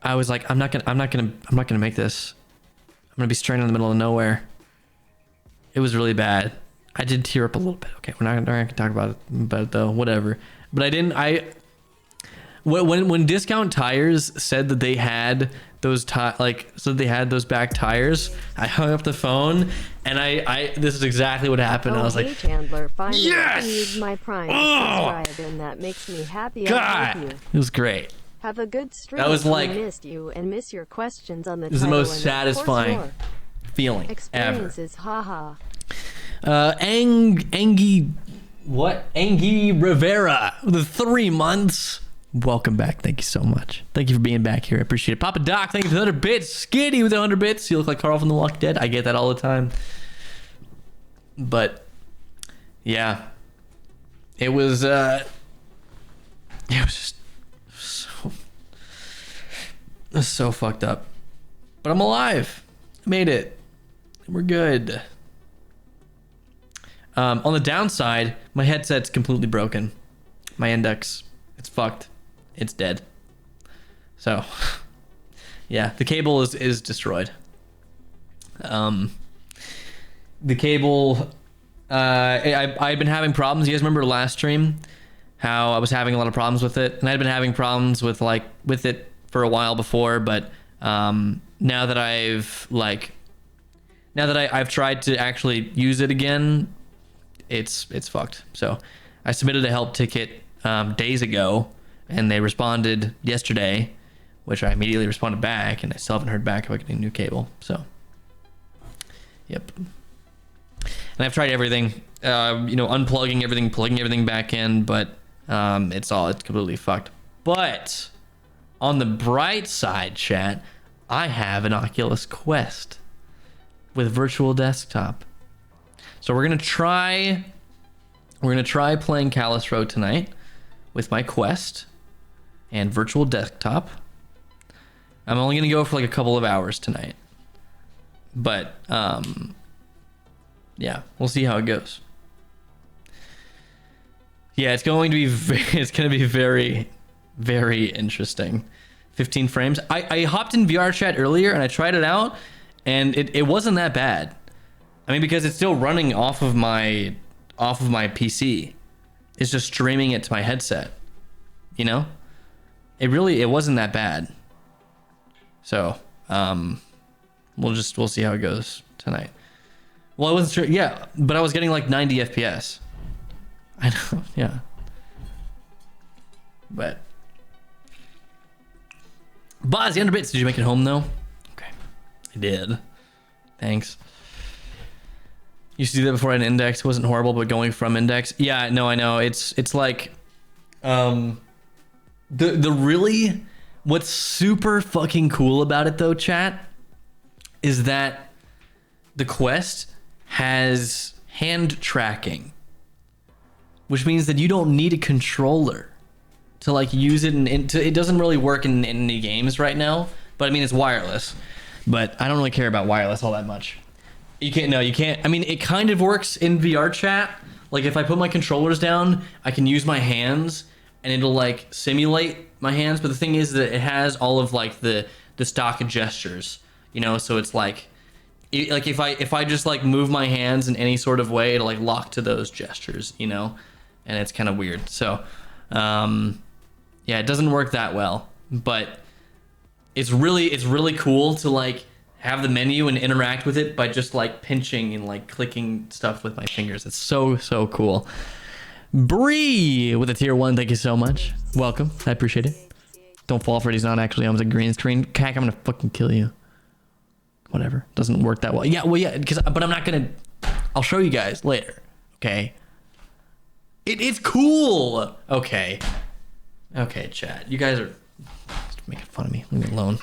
S2: I'm not gonna make this. I'm gonna be stranded in the middle of nowhere. It was really bad. I did tear up a little bit. Okay, we're not gonna talk about it though. Whatever. But I didn't. When Discount Tires said that they had those they had those back tires, I hung up the phone, and this is exactly what happened.
S1: Oh,
S2: I was
S1: hey,
S2: like,
S1: Chandler, finally
S2: yes!
S1: used my Prime
S2: Oh!
S1: subscribe, and that makes me happy.
S2: God,
S1: I love you.
S2: it was great.
S1: Have a good stream.
S2: That was like,
S1: I missed you and miss your questions on the
S2: it was the
S1: title
S2: most
S1: and, of
S2: satisfying
S1: course, your
S2: feeling ever.
S1: experiences. Haha.
S2: Angie Rivera, the 3 months. Welcome back. Thank you so much. Thank you for being back here. I appreciate it. Papa Doc, thank you for the 100 bits. Skitty with the 100 bits. You look like Carl from The Walking Dead. I get that all the time. But yeah, it was just so fucked up. But I'm alive. I made it. We're good. On the downside, my headset's completely broken. My index, it's fucked. It's dead. So, yeah, the cable is destroyed. The cable, I've been having problems. You guys remember last stream how I was having a lot of problems with it, and I'd been having problems with it for a while before, but now that I've tried to actually use it again, it's fucked. So I submitted a help ticket days ago, and they responded yesterday, which I immediately responded back, and I still haven't heard back about getting a new cable. So, yep. And I've tried everything, unplugging everything, plugging everything back in, but it's completely fucked. But on the bright side, chat, I have an Oculus Quest with virtual desktop. So we're gonna try playing Callus Road tonight with my Quest and virtual desktop. I'm only gonna go for like a couple of hours tonight, but yeah, we'll see how it goes. Yeah, it's going to be it's going to be very, very interesting. 15 frames. I hopped in VR chat earlier and I tried it out, and it wasn't that bad. I mean, because it's still running off of my PC. It's just streaming it to my headset. You know? It wasn't that bad. So, we'll see how it goes tonight. Well, I wasn't sure. Yeah, but I was getting like 90 FPS. I know, yeah. But Boz, the underbits, did you make it home though? Okay. I did. Thanks. Used to do that before I had an index. It wasn't horrible, but going from index. Yeah, no, I know. It's like the really what's super fucking cool about it though, chat, is that the Quest has hand tracking, which means that you don't need a controller to like use it, it doesn't really work in any games right now, but I mean it's wireless, but I don't really care about wireless all that much. You can't. I mean, it kind of works in VR chat. Like if I put my controllers down, I can use my hands and it'll like simulate my hands, but the thing is that it has all of like the stock gestures, you know, so it's like if I just like move my hands in any sort of way, it'll like lock to those gestures, you know, and it's kind of weird. So yeah, it doesn't work that well, but it's really cool to like have the menu and interact with it by just like pinching and like clicking stuff with my fingers. It's so cool. Bree with a tier 1, thank you so much. Welcome, I appreciate it. Don't fall for it, he's not actually on the green screen. Cack, I'm gonna fucking kill you. Whatever, doesn't work that well. Yeah, well, yeah, but I'm not gonna. I'll show you guys later. Okay. It's cool. Okay, chat. You guys are making fun of me. Leave me alone.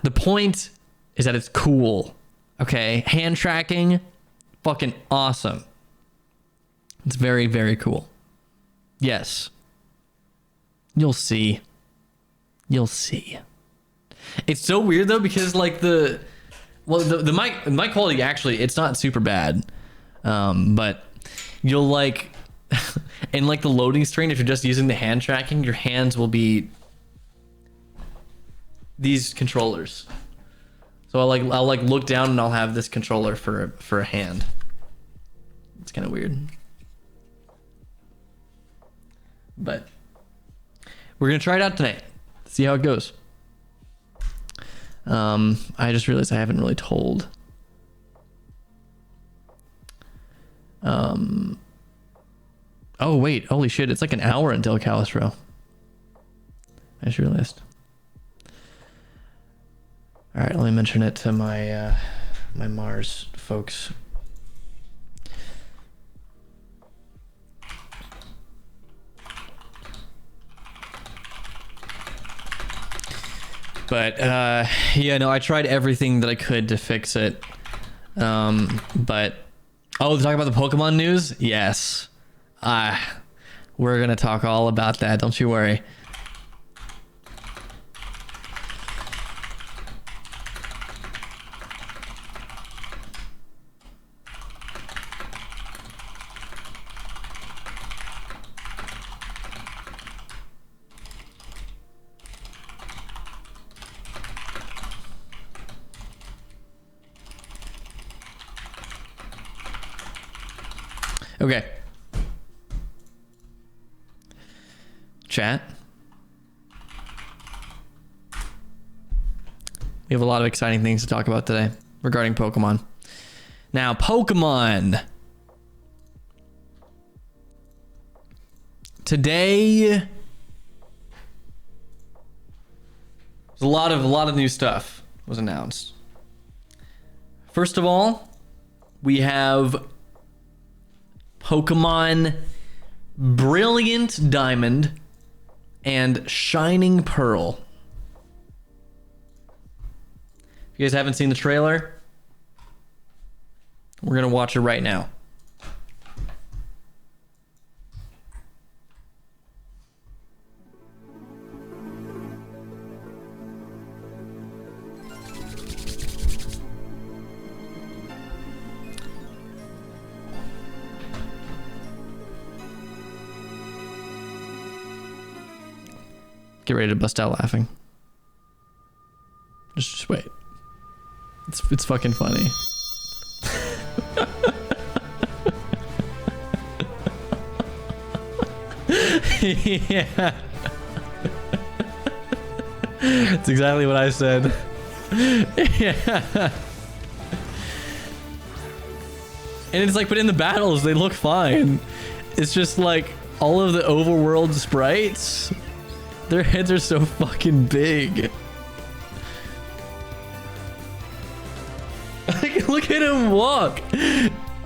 S2: The point is that it's cool. Okay, hand tracking, fucking awesome. It's very, very cool. Yes. You'll see. It's so weird though, because like the mic quality, actually it's not super bad, but you'll like in like the loading screen, if you're just using the hand tracking, your hands will be these controllers. So I'll like look down and I'll have this controller for a hand. It's kind of weird, but we're gonna try it out tonight, see how it goes. I just realized I haven't really told. Oh wait, holy shit, it's like an hour until Calistro. I just realized. All right, let me mention it to my my Mars folks. But yeah, no, I tried everything that I could to fix it. But oh, talk about the Pokemon news? Yes. We're gonna talk all about that, don't you worry. Okay. Chat. We have a lot of exciting things to talk about today regarding Pokemon. Now, Pokemon. Today, there's a lot of new stuff was announced. First of all, we have Pokemon Brilliant Diamond and Shining Pearl. If you guys haven't seen the trailer, we're gonna watch it right now. Get ready to bust out laughing. Just wait. It's fucking funny. Yeah. That's exactly what I said. Yeah. And it's like, but in the battles, they look fine. It's just like all of the overworld sprites, their heads are so fucking big. Like, look at him walk.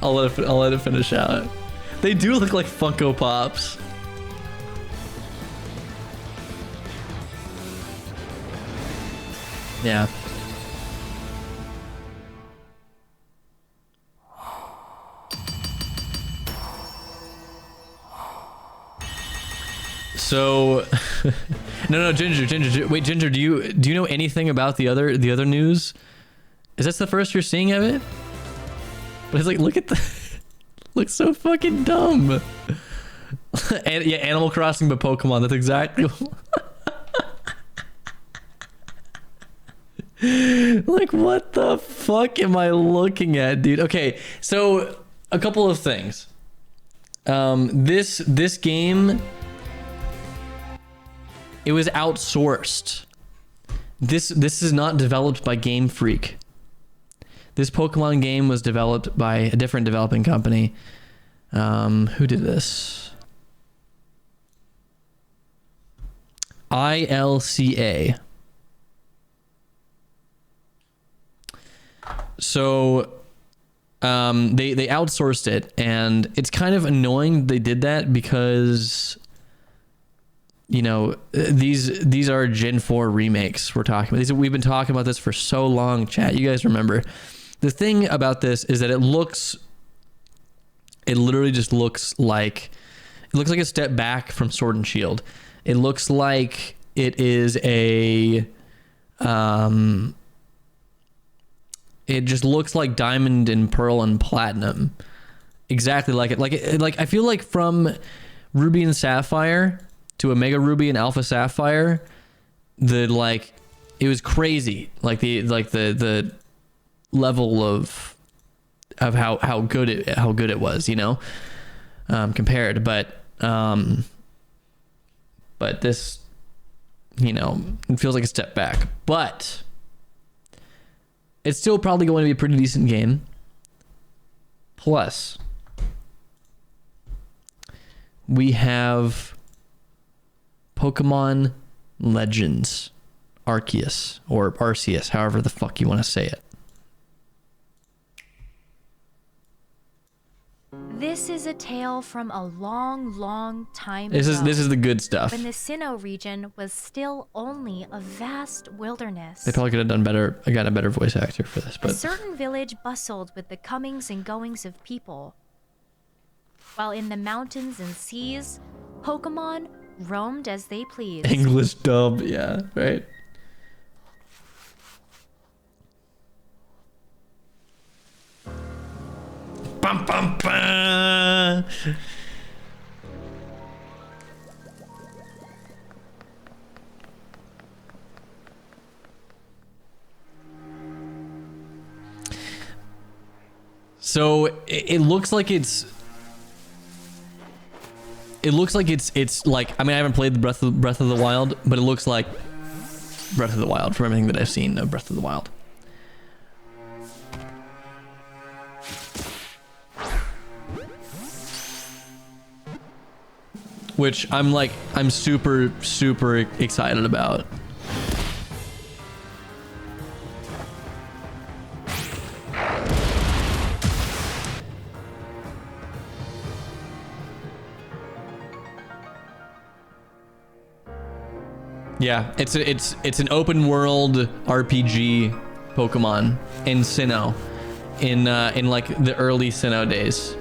S2: I'll let it finish out. They do look like Funko Pops. Yeah. So, no, Ginger. Wait, Ginger, do you know anything about the other news? Is this the first you're seeing of it? But it's like, look at the, looks so fucking dumb. And yeah, Animal Crossing, but Pokemon. That's exactly. Like, what the fuck am I looking at, dude? Okay, so a couple of things. This game, it was outsourced. This is not developed by Game Freak. This Pokemon game was developed by a different developing company. Who did this? ILCA. So they outsourced it, and it's kind of annoying they did that because, you know, these are Gen 4 remakes we're talking about. We've been talking about this for so long, chat. You guys remember. The thing about this is that it literally just looks like a step back from Sword and Shield. It looks like it is a it just looks like Diamond and Pearl and Platinum. Exactly like it. Like I feel like from Ruby and Sapphire to Omega Ruby and Alpha Sapphire, it was crazy. Like the level of how good it was, you know, compared. But this, you know, it feels like a step back. But it's still probably going to be a pretty decent game. Plus, we have Pokemon Legends Arceus, or Arceus, however the fuck you want to say it.
S4: This is a tale from a long, long time
S2: This
S4: ago.
S2: is the good stuff.
S4: When the Sinnoh region was still only a vast wilderness.
S2: They probably could have done better. I got a better voice actor for this,
S4: A
S2: but
S4: certain village bustled with the comings and goings of people. While in the mountains and seas, Pokemon roamed as they pleased.
S2: English dub, yeah, right. Bum, bum, bum. So it looks like it's like, I mean, I haven't played the Breath of the Wild, but it looks like Breath of the Wild from everything that I've seen of Breath of the Wild. Which I'm super, super excited about. Yeah, it's an open world RPG Pokemon in Sinnoh, in like the early Sinnoh days.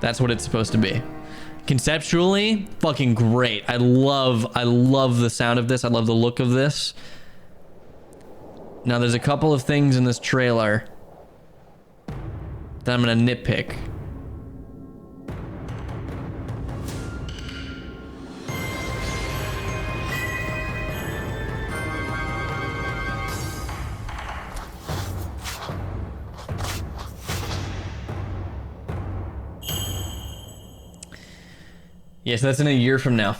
S2: That's what it's supposed to be. Conceptually, fucking great. I love the sound of this. I love the look of this. Now, there's a couple of things in this trailer that I'm gonna nitpick. Yes, that's in a year from now.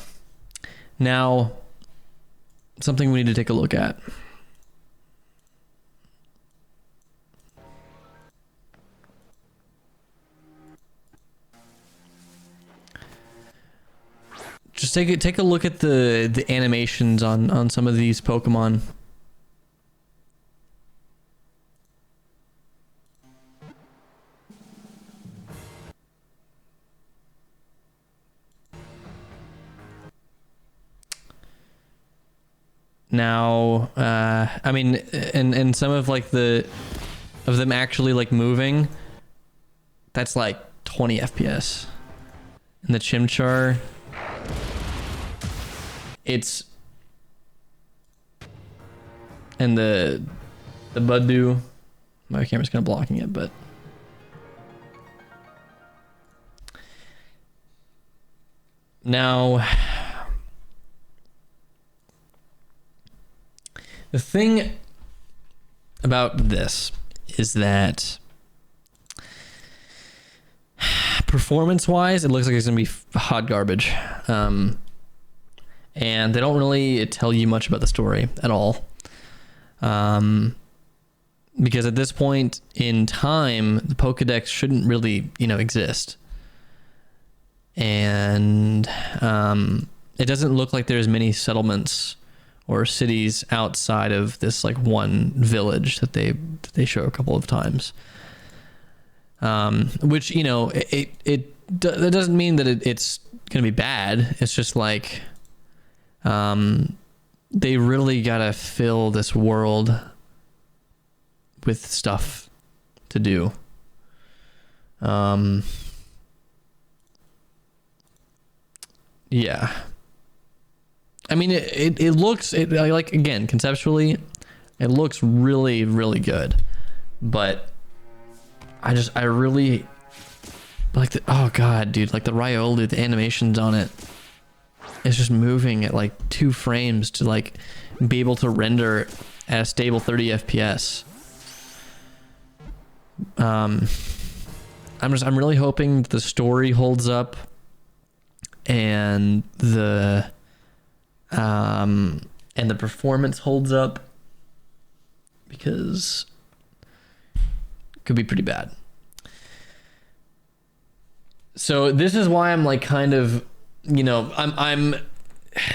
S2: Now, something we need to take a look at. Just take a look at the animations on some of these Pokemon. Now, I mean, and some of like of them actually like moving, that's like 20 FPS. And the Chimchar, it's, and the Budew, my camera's kind of blocking it, but now the thing about this is that performance-wise, it looks like it's gonna be hot garbage. And they don't really tell you much about the story at all. Because at this point in time, the Pokedex shouldn't really, exist. And it doesn't look like there's many settlements or cities outside of this like one village that they show a couple of times. Which, that doesn't mean that it's gonna be bad. It's just like they really gotta fill this world with stuff to do. Yeah. I mean, it looks, like, again, conceptually, it looks really, really good. But I really like oh god, dude, like the Riolu, the animations on it, it's just moving at like 2 frames to like be able to render at a stable 30 FPS. I'm really hoping the story holds up and the performance holds up, because it could be pretty bad. So this is why I'm like kind of, I'm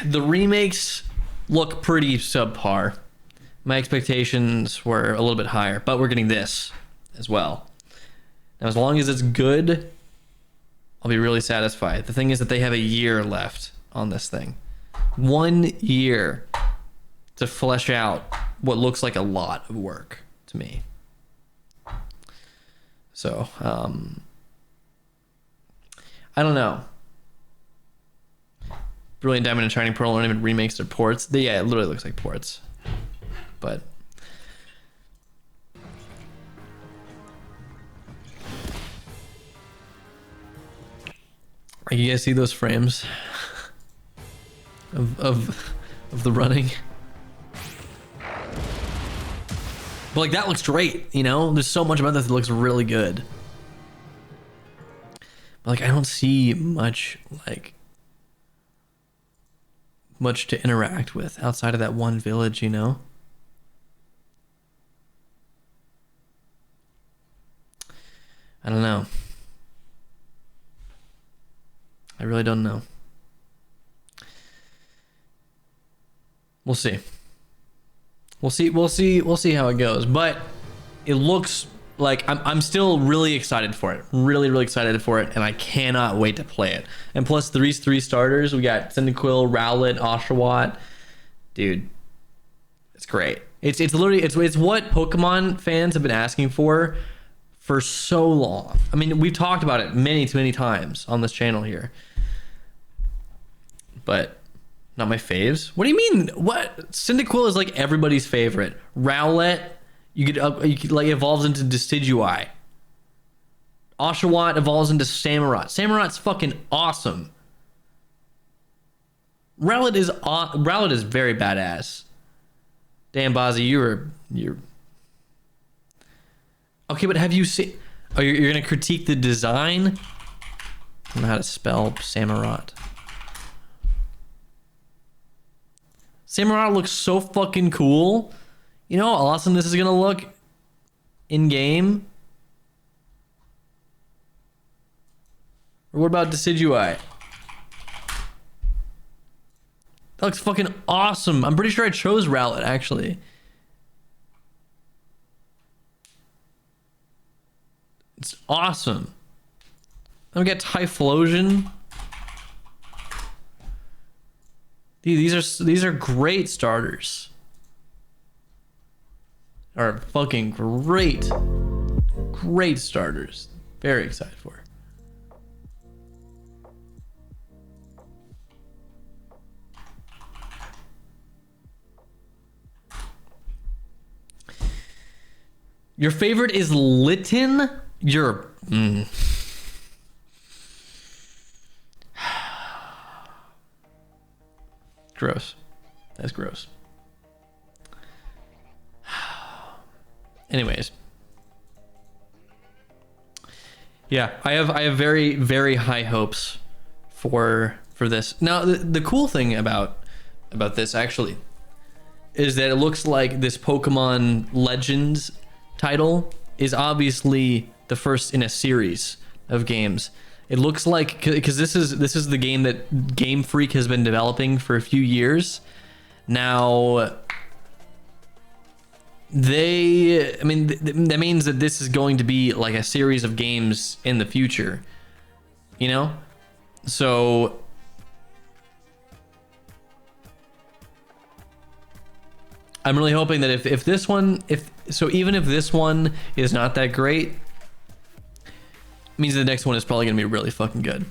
S2: the remakes look pretty subpar. My expectations were a little bit higher, but we're getting this as well. Now, as long as it's good, I'll be really satisfied. The thing is that they have a year left on this thing. 1 year to flesh out what looks like a lot of work to me. So, I don't know. Brilliant Diamond and Shining Pearl aren't even remakes, they're ports. Yeah, it literally looks like ports. But you guys see those frames of the running? But like that looks great, There's so much about this that looks really good. But like I don't see much to interact with outside of that one village, I don't know. I really don't know. We'll see. We'll see how it goes. But it looks like I'm still really excited for it. Really, really excited for it, and I cannot wait to play it. And plus these 3 starters, we got Cyndaquil, Rowlet, Oshawott. Dude, it's great. It's literally it's what Pokemon fans have been asking for so long. I mean, we've talked about it many times on this channel here. But not my faves. What do you mean? What? Cyndaquil is like everybody's favorite. Rowlet, you could like evolves into Decidueye. Oshawott evolves into Samurott. Samurot's fucking awesome. Rowlet is very badass. Damn, Bozzy, you're okay, but have you seen? Oh, you're gonna critique the design? I don't know how to spell Samurott. Samurai looks so fucking cool. You know how awesome this is gonna look in game? Or what about Decidueye? That looks fucking awesome. I'm pretty sure I chose Rowlet, actually. It's awesome. Then we got Typhlosion. Dude, these are great starters. Are fucking great. Great starters. Very excited for it. Your favorite is Litten? You're... Gross. That's gross. Anyways. Yeah, I have very, very high hopes for this. Now, the cool thing about this, actually, is that it looks like this Pokemon Legends title is obviously the first in a series of games. It looks like, because this is the game that Game Freak has been developing for a few years now. That means that this is going to be like a series of games in the future, you know? So I'm really hoping that if this one, even if this one is not that great, it means the next one is probably gonna be really fucking good.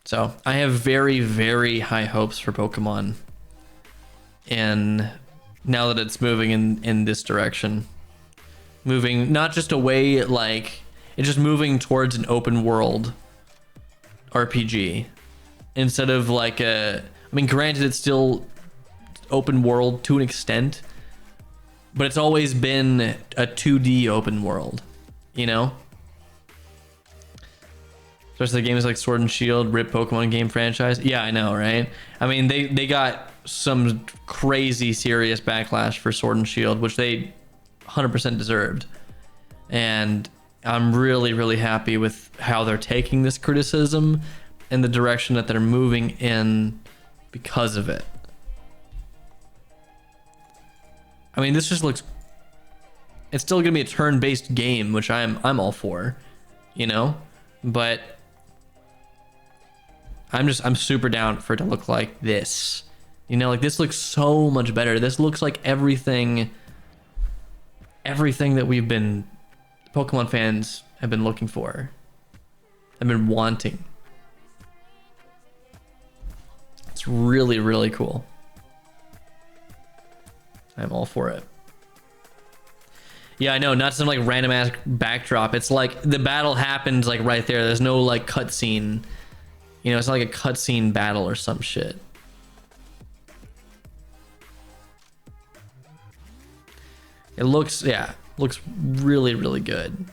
S2: So I have very, very high hopes for Pokemon, and now that it's moving in this direction, moving not just away, like it's just moving towards an open world RPG instead of like I mean, granted, it's still open world to an extent, but it's always been a 2D open world, you know? Especially the games like Sword and Shield, RIP Pokemon game franchise. Yeah, I know, right? I mean, they got some crazy serious backlash for Sword and Shield, which they 100% deserved. And I'm really, really happy with how they're taking this criticism and the direction that they're moving in because of it. I mean, this just looks... It's still gonna be a turn-based game, which I'm all for, you know? But I'm super down for it to look like this. You know, like this looks so much better. This looks like everything that we've been, Pokemon fans have been looking for, have been wanting. It's really, really cool. I'm all for it. Yeah, I know, not some like random ass backdrop. It's like the battle happens like right there. There's no like cutscene. You know, it's not like a cutscene battle or some shit. It looks, yeah, looks really, really good.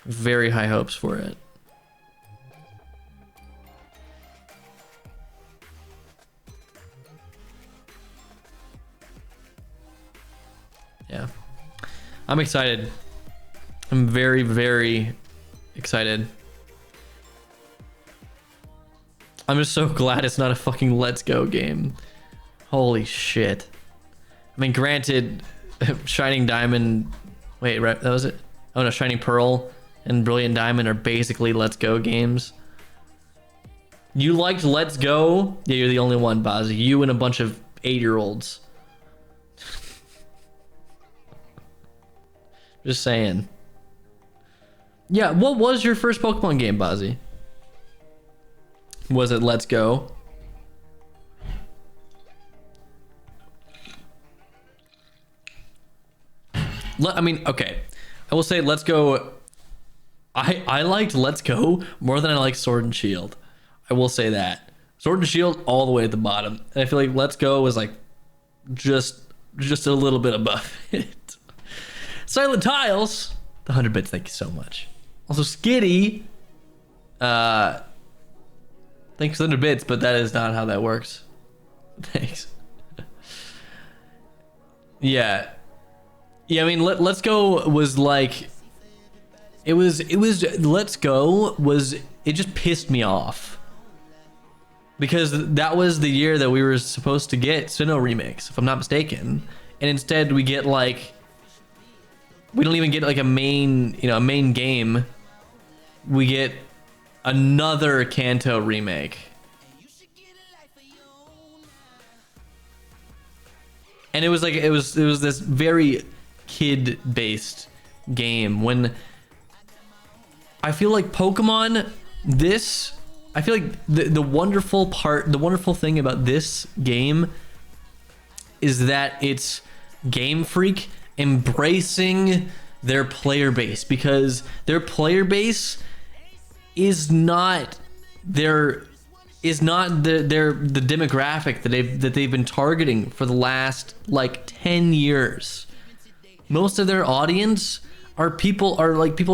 S2: Very high hopes for it. Yeah, I'm excited. I'm very, very excited. I'm just so glad it's not a fucking Let's Go game. Holy shit. I mean, granted, Shining Diamond... Wait, right, that was it? Oh no, Shining Pearl and Brilliant Diamond are basically Let's Go games. You liked Let's Go? Yeah, you're the only one, Bozzy. You and a bunch of 8-year-olds. Just saying. Yeah, what was your first Pokemon game, Bozzy? Was it Let's Go? I mean, okay. I will say Let's Go. I liked Let's Go more than I liked Sword and Shield. I will say that. Sword and Shield all the way at the bottom. And I feel like Let's Go was like just a little bit above it. Silent Tiles, the 100 bits, thank you so much. Also Skitty, Thanks for the bits, but that is not how that works. Thanks. Yeah. Yeah, I mean, Let's Go was like... It was... Let's Go was... It just pissed me off. Because that was the year that we were supposed to get Sinnoh Remix, if I'm not mistaken. And instead we get like... We don't even get like a main, a main game. We get another Kanto remake. And it was like, it was this very kid-based game when I feel like Pokemon, I feel like the wonderful thing about this game is that it's Game Freak embracing their player base, because their player base is not the demographic that they've been targeting for the last like 10 years. Most of their audience are people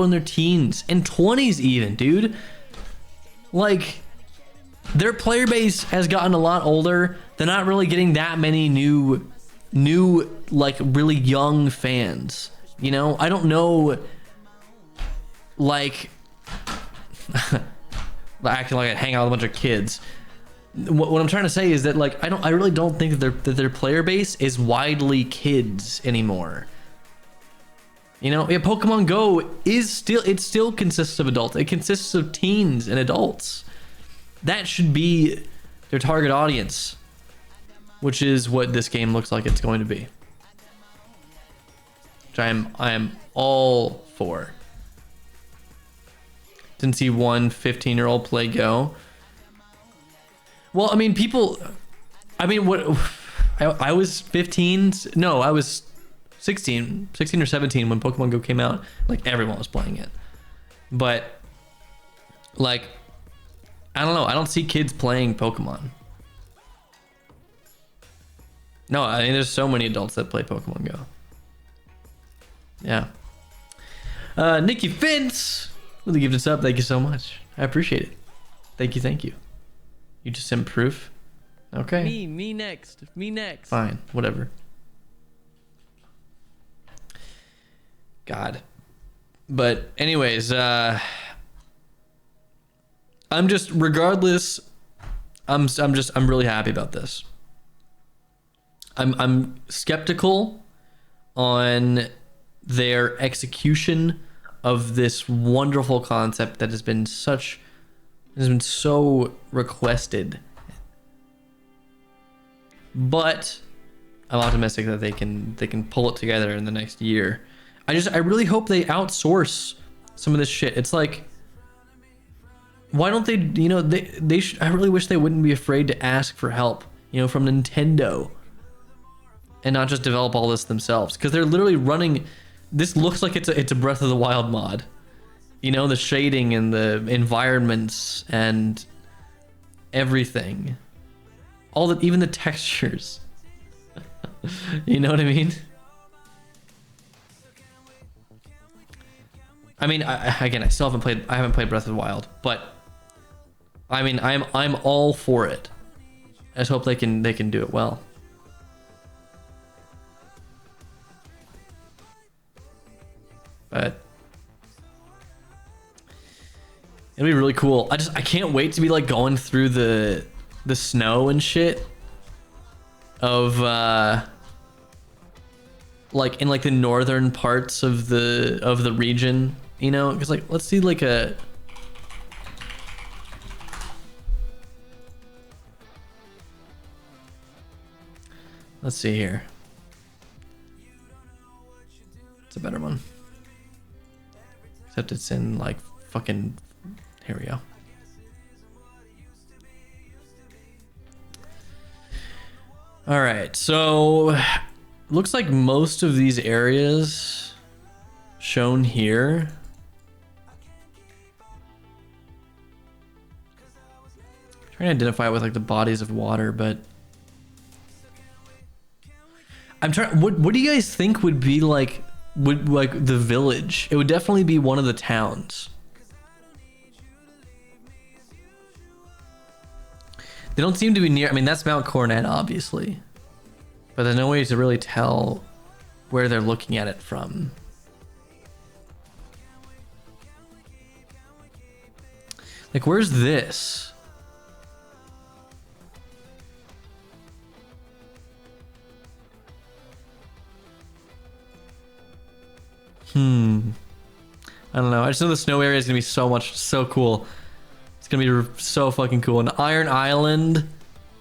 S2: in their teens and 20s even, dude. Like, their player base has gotten a lot older. They're not really getting that many new like really young fans. You know, I don't know, like acting like I hang out with a bunch of kids. What I'm trying to say is that like I really don't think that their player base is widely kids anymore. You know, yeah, Pokemon Go still consists of adults. It consists of teens and adults. That should be their target audience, which is what this game looks like it's going to be. Which I am all for. Didn't see one 15-year-old play Go. Well, I mean, what? I was 15. No, I was 16 or 17 when Pokemon Go came out. Like, everyone was playing it. But like, I don't know. I don't see kids playing Pokemon. No, I mean, there's so many adults that play Pokemon Go. Yeah. Nikki Finch really giving us up. Thank you so much. I appreciate it. Thank you. You just sent proof? Okay.
S3: Me next.
S2: Fine, whatever. God. But anyways, I'm really happy about this. I'm skeptical on their execution of this wonderful concept that has been so requested. But I'm optimistic that they can pull it together in the next year. I really hope they outsource some of this shit. It's like, why don't they, I really wish they wouldn't be afraid to ask for help, from Nintendo, and not just develop all this themselves, because they're literally running. This looks like it's a Breath of the Wild mod. The shading and the environments and everything. Even the textures. You know what I mean? I mean, I haven't played Breath of the Wild, but I mean, I'm all for it. I just hope they can do it well. But it'll be really cool. I can't wait to be like going through the snow and shit of like in like the northern parts of the region, because like, let's see like let's see here. It's a better one. Except it's in like fucking, here we go. All right, so looks like most of these areas shown here trying to identify with like the bodies of water, but I'm trying. What do you guys think would be like? Would like the village? It would definitely be one of the towns. They don't seem to be near. I mean, that's Mount Coronet, obviously. But there's no way to really tell where they're looking at it from. Like, where's this? I don't know. I just know the snow area is gonna be so cool. It's gonna be so fucking cool. An Iron Island.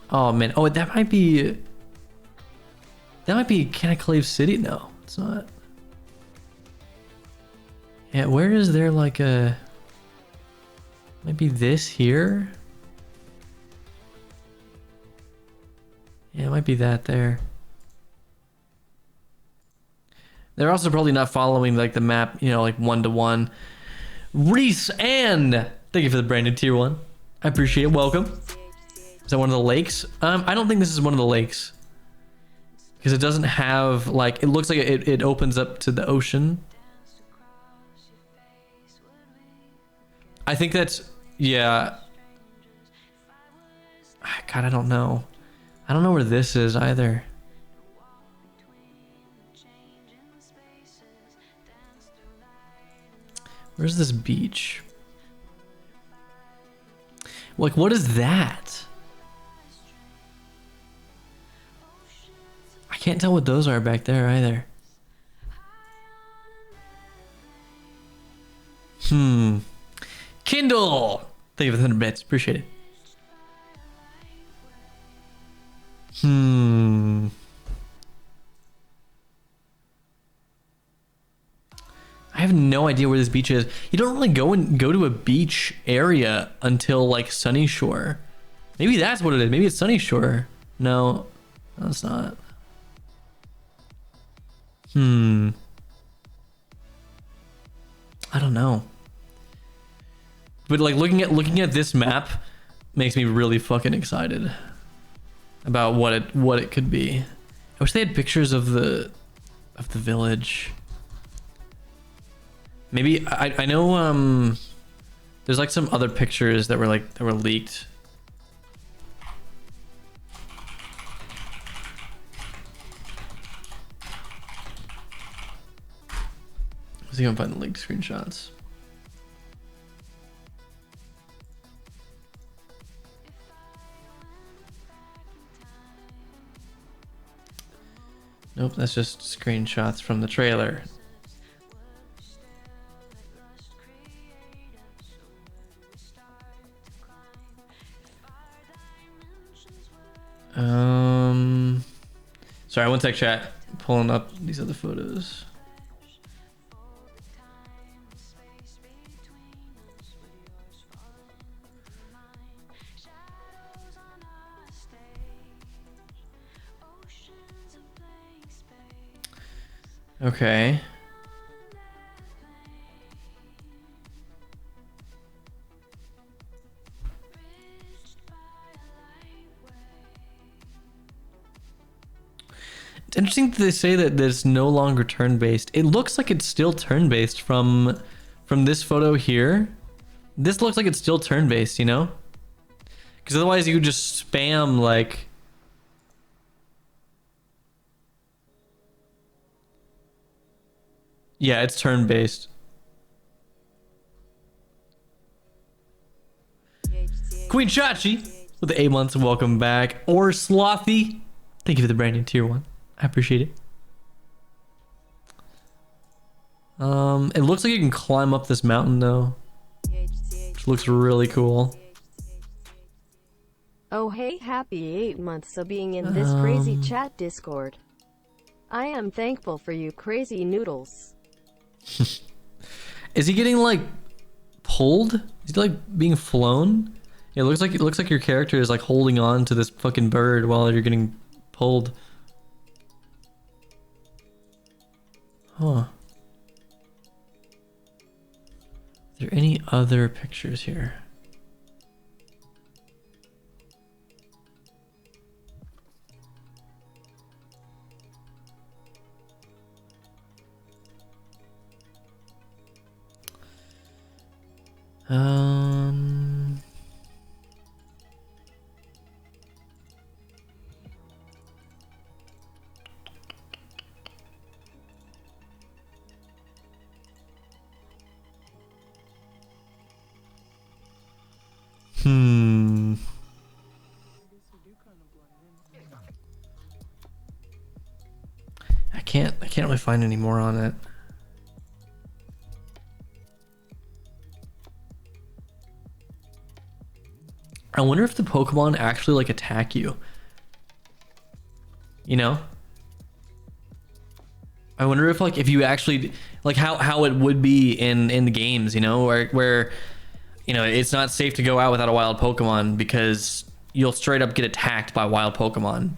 S2: Oh man. Oh, that might be Canaclave City. No, it's not. Yeah, where is there like a? Might be this here. Yeah, it might be that there. They're also probably not following like the map, you know, like 1-to-1. Reese and thank you for the brand new tier 1. I appreciate it. Welcome. Is that one of the lakes? I don't think this is one of the lakes. Because it doesn't have like, it looks like it opens up to the ocean. I think that's, yeah. God, I don't know. I don't know where this is either. Where's this beach? Like, what is that? I can't tell what those are back there either. Kindle! Thank you for the 100 bits. Appreciate it. I have no idea where this beach is. You don't really go to a beach area until like Sunny Shore. Maybe that's what it is. Maybe it's Sunny Shore. No, it's not. I don't know. But like looking at this map makes me really fucking excited about what it could be. I wish they had pictures of the village. Maybe I know there's like some other pictures that were leaked. Let's see if I can find the leaked screenshots. Nope, that's just screenshots from the trailer. Sorry, one sec, chat. Pulling up these other photos. Okay. It's interesting that they say that it's no longer turn-based. It looks like it's still turn-based from this photo here. This looks like it's still turn-based, you know? Because otherwise you would just spam like... Yeah, it's turn-based. Queen Chachi with the 8 months, welcome back. Or Slothy, thank you for the brand new tier 1. I appreciate it. It looks like you can climb up this mountain though, which looks really cool.
S1: Oh hey, happy 8 months of being in this crazy chat Discord. I am thankful for you crazy noodles.
S2: Is he getting like pulled? Is he like being flown? It looks like your character is like holding on to this fucking bird while you're getting pulled. Huh. Are there any other pictures here? Hmm. I can't really find any more on it. I wonder if the Pokemon actually like attack you. You know? I wonder if like if you actually like how it would be in the games, you know, where you know, it's not safe to go out without a wild Pokemon because you'll straight up get attacked by wild Pokemon.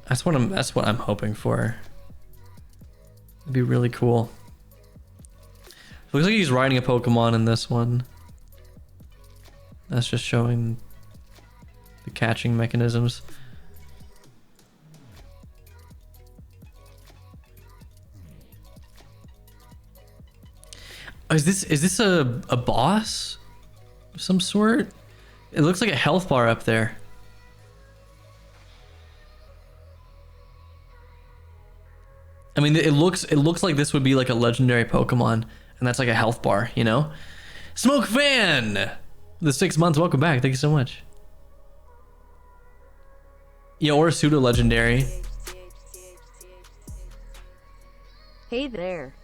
S2: That's what I'm hoping for. It'd be really cool. Looks like he's riding a Pokemon in this one. That's just showing the catching mechanisms. Is this a boss of some sort? It looks like a health bar up there. I mean, it looks like this would be like a legendary Pokemon, and that's like a health bar, you know? Smoke Fan! The 6 months, welcome back. Thank you so much. Yeah, or a pseudo legendary.
S1: Hey there.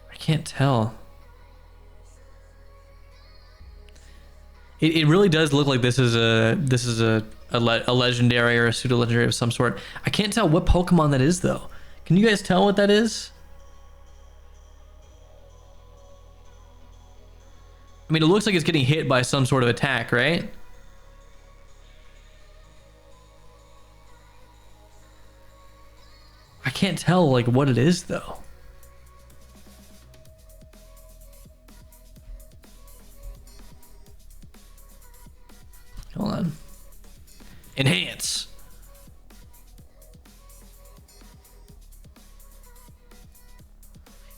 S2: I can't tell. It really does look like this is a legendary or a pseudo legendary of some sort. I can't tell what Pokemon that is though. Can you guys tell what that is? I mean, it looks like it's getting hit by some sort of attack, right? I can't tell like what it is though. Hold on. Enhance.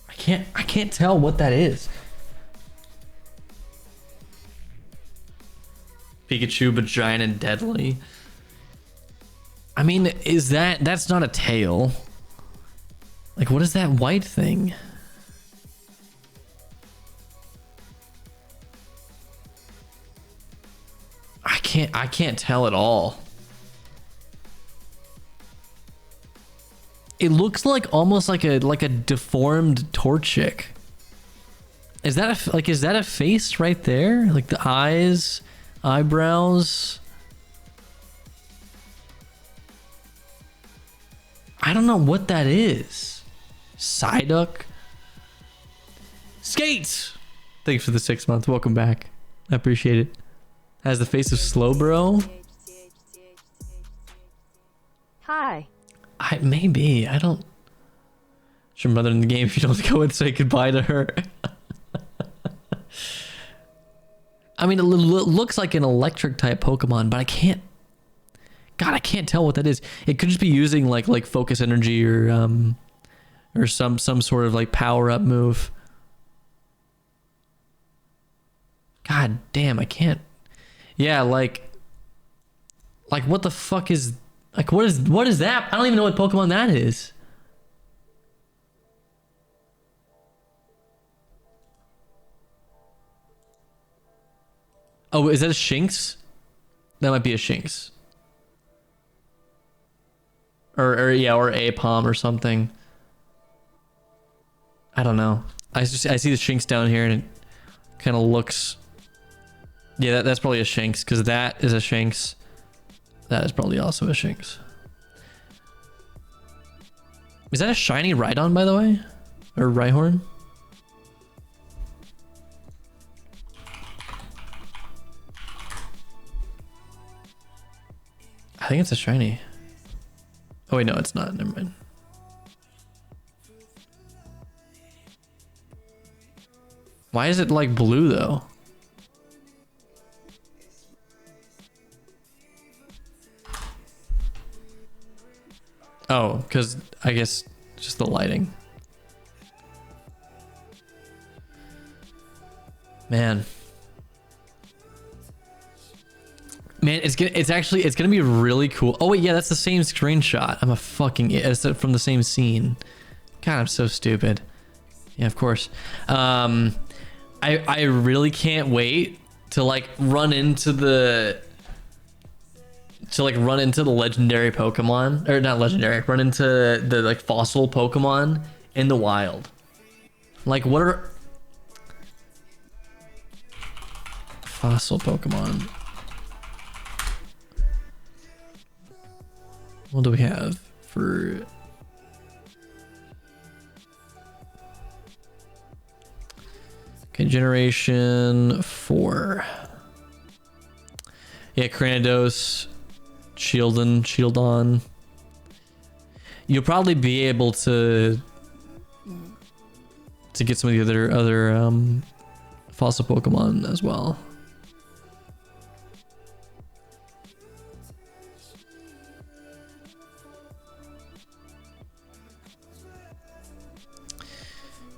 S2: I can't tell what that is. Pikachu, but giant and deadly. I mean, is that's not a tail? Like, what is that white thing? I can't tell at all. It looks like almost like a deformed Torchic. Is that a face right there? Like the eyes, eyebrows. I don't know what that is. Psyduck. Skates. Thanks for the 6 months. Welcome back. I appreciate it. Has the face of Slowbro.
S1: Hi.
S2: Maybe. I don't. It's your mother in the game if you don't go and say goodbye to her. I mean, it looks like an electric type Pokemon, but I can't. God, I can't tell what that is. It could just be using like focus energy or some sort of like power up move. God damn, I can't. Yeah, like what the fuck is like what is that? I don't even know what Pokemon that is. Oh, is that a Shinx? That might be a Shinx. Or yeah, or Apom or something. I don't know. I see the Shinx down here and it kind of looks. Yeah, that's probably a Shinx because that is a Shinx. That is probably also a Shinx. Is that a shiny Rhydon, by the way? Or Rhyhorn? I think it's a shiny. Oh wait, no, it's not. Never mind. Why is it like blue though? Oh, because I guess just the lighting. Man, it's gonna be really cool. Oh wait, yeah, that's the same screenshot. I'm a fucking it's from the same scene. God, I'm so stupid. Yeah, of course. I really can't wait to like run into the legendary Pokemon, or not legendary, run into the like fossil Pokemon in the wild. Like, what are fossil Pokemon? What do we have for? Okay, generation 4. Yeah, Cranidos, Shieldon. You'll probably be able to get some of the other fossil Pokemon as well.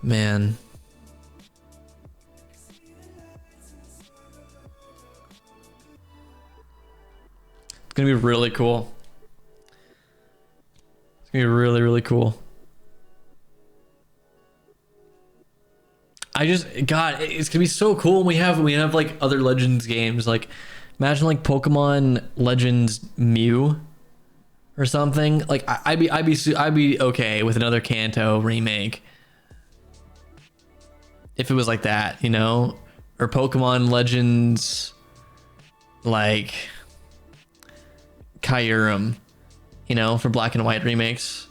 S2: Man. It's gonna be really cool. It's gonna be really, really cool. God, it's gonna be so cool when we have like other Legends games. Like, imagine like Pokemon Legends Mew or something. Like, I'd be okay with another Kanto remake if it was like that, you know, or Pokemon Legends like Kyurem, you know, for Black and White remakes.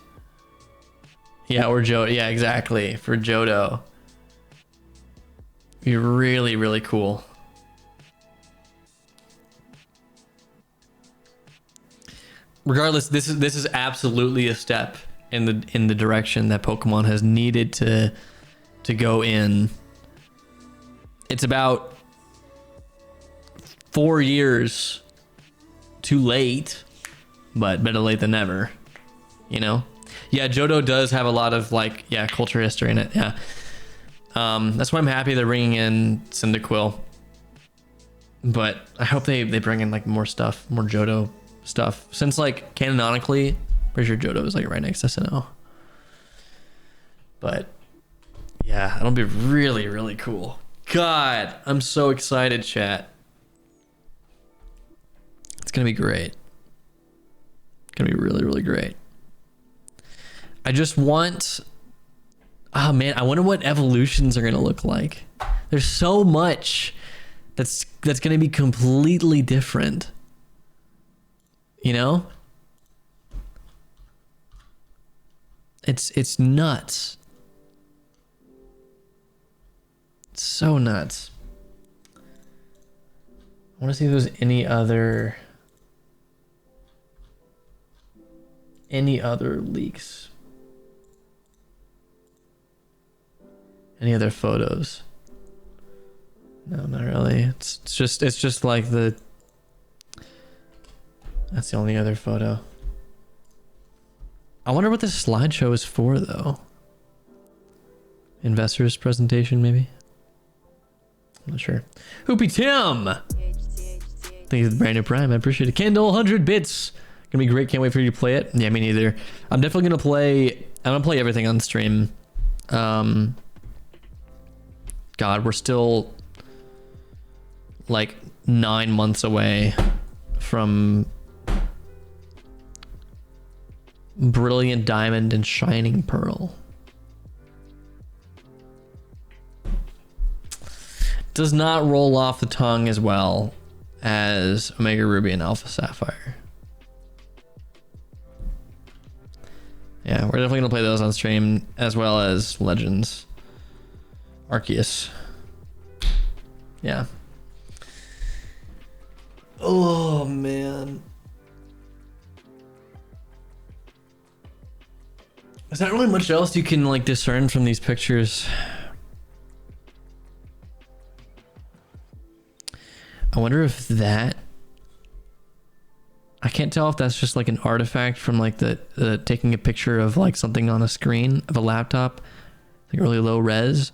S2: Yeah, or Johto. Yeah, exactly, for Johto. Be really, really cool. Regardless, this is absolutely a step in the direction that Pokemon has needed to go in. It's about 4 years too late, but better late than never, you know? Yeah, Johto does have a lot of like, yeah, culture history in it. Yeah. That's why I'm happy they're bringing in Cyndaquil, but I hope they bring in like more stuff, more Johto stuff, since like canonically, pretty sure Johto is like right next to Sinnoh. But yeah, it'll be really, really cool. God, I'm so excited, chat. It's gonna be great. It's gonna be really, really great. I just want, oh man, I wonder what evolutions are gonna look like. There's so much that's gonna be completely different, you know? It's nuts. It's so nuts. I want to see if there's any other leaks. Any other photos? No, not really. It's just like the, that's the only other photo. I wonder what this slideshow is for though. Investors presentation maybe? I'm not sure. Hoopy Tim! Thank you for the brand new Prime. I appreciate it. Kendall, 100 bits. Gonna be great. Can't wait for you to play it. Yeah, me neither. I'm definitely gonna play. I'm gonna play everything on stream. God, we're still like 9 months away from Brilliant Diamond and Shining Pearl. Does not roll off the tongue as well as Omega Ruby and Alpha Sapphire. Yeah, we're definitely gonna play those on stream, as well as Legends Arceus. Yeah. Oh man. Is that really much else you can like discern from these pictures? I wonder if that, I can't tell if that's just like an artifact from like the taking a picture of like something on a screen of a laptop, like really low res,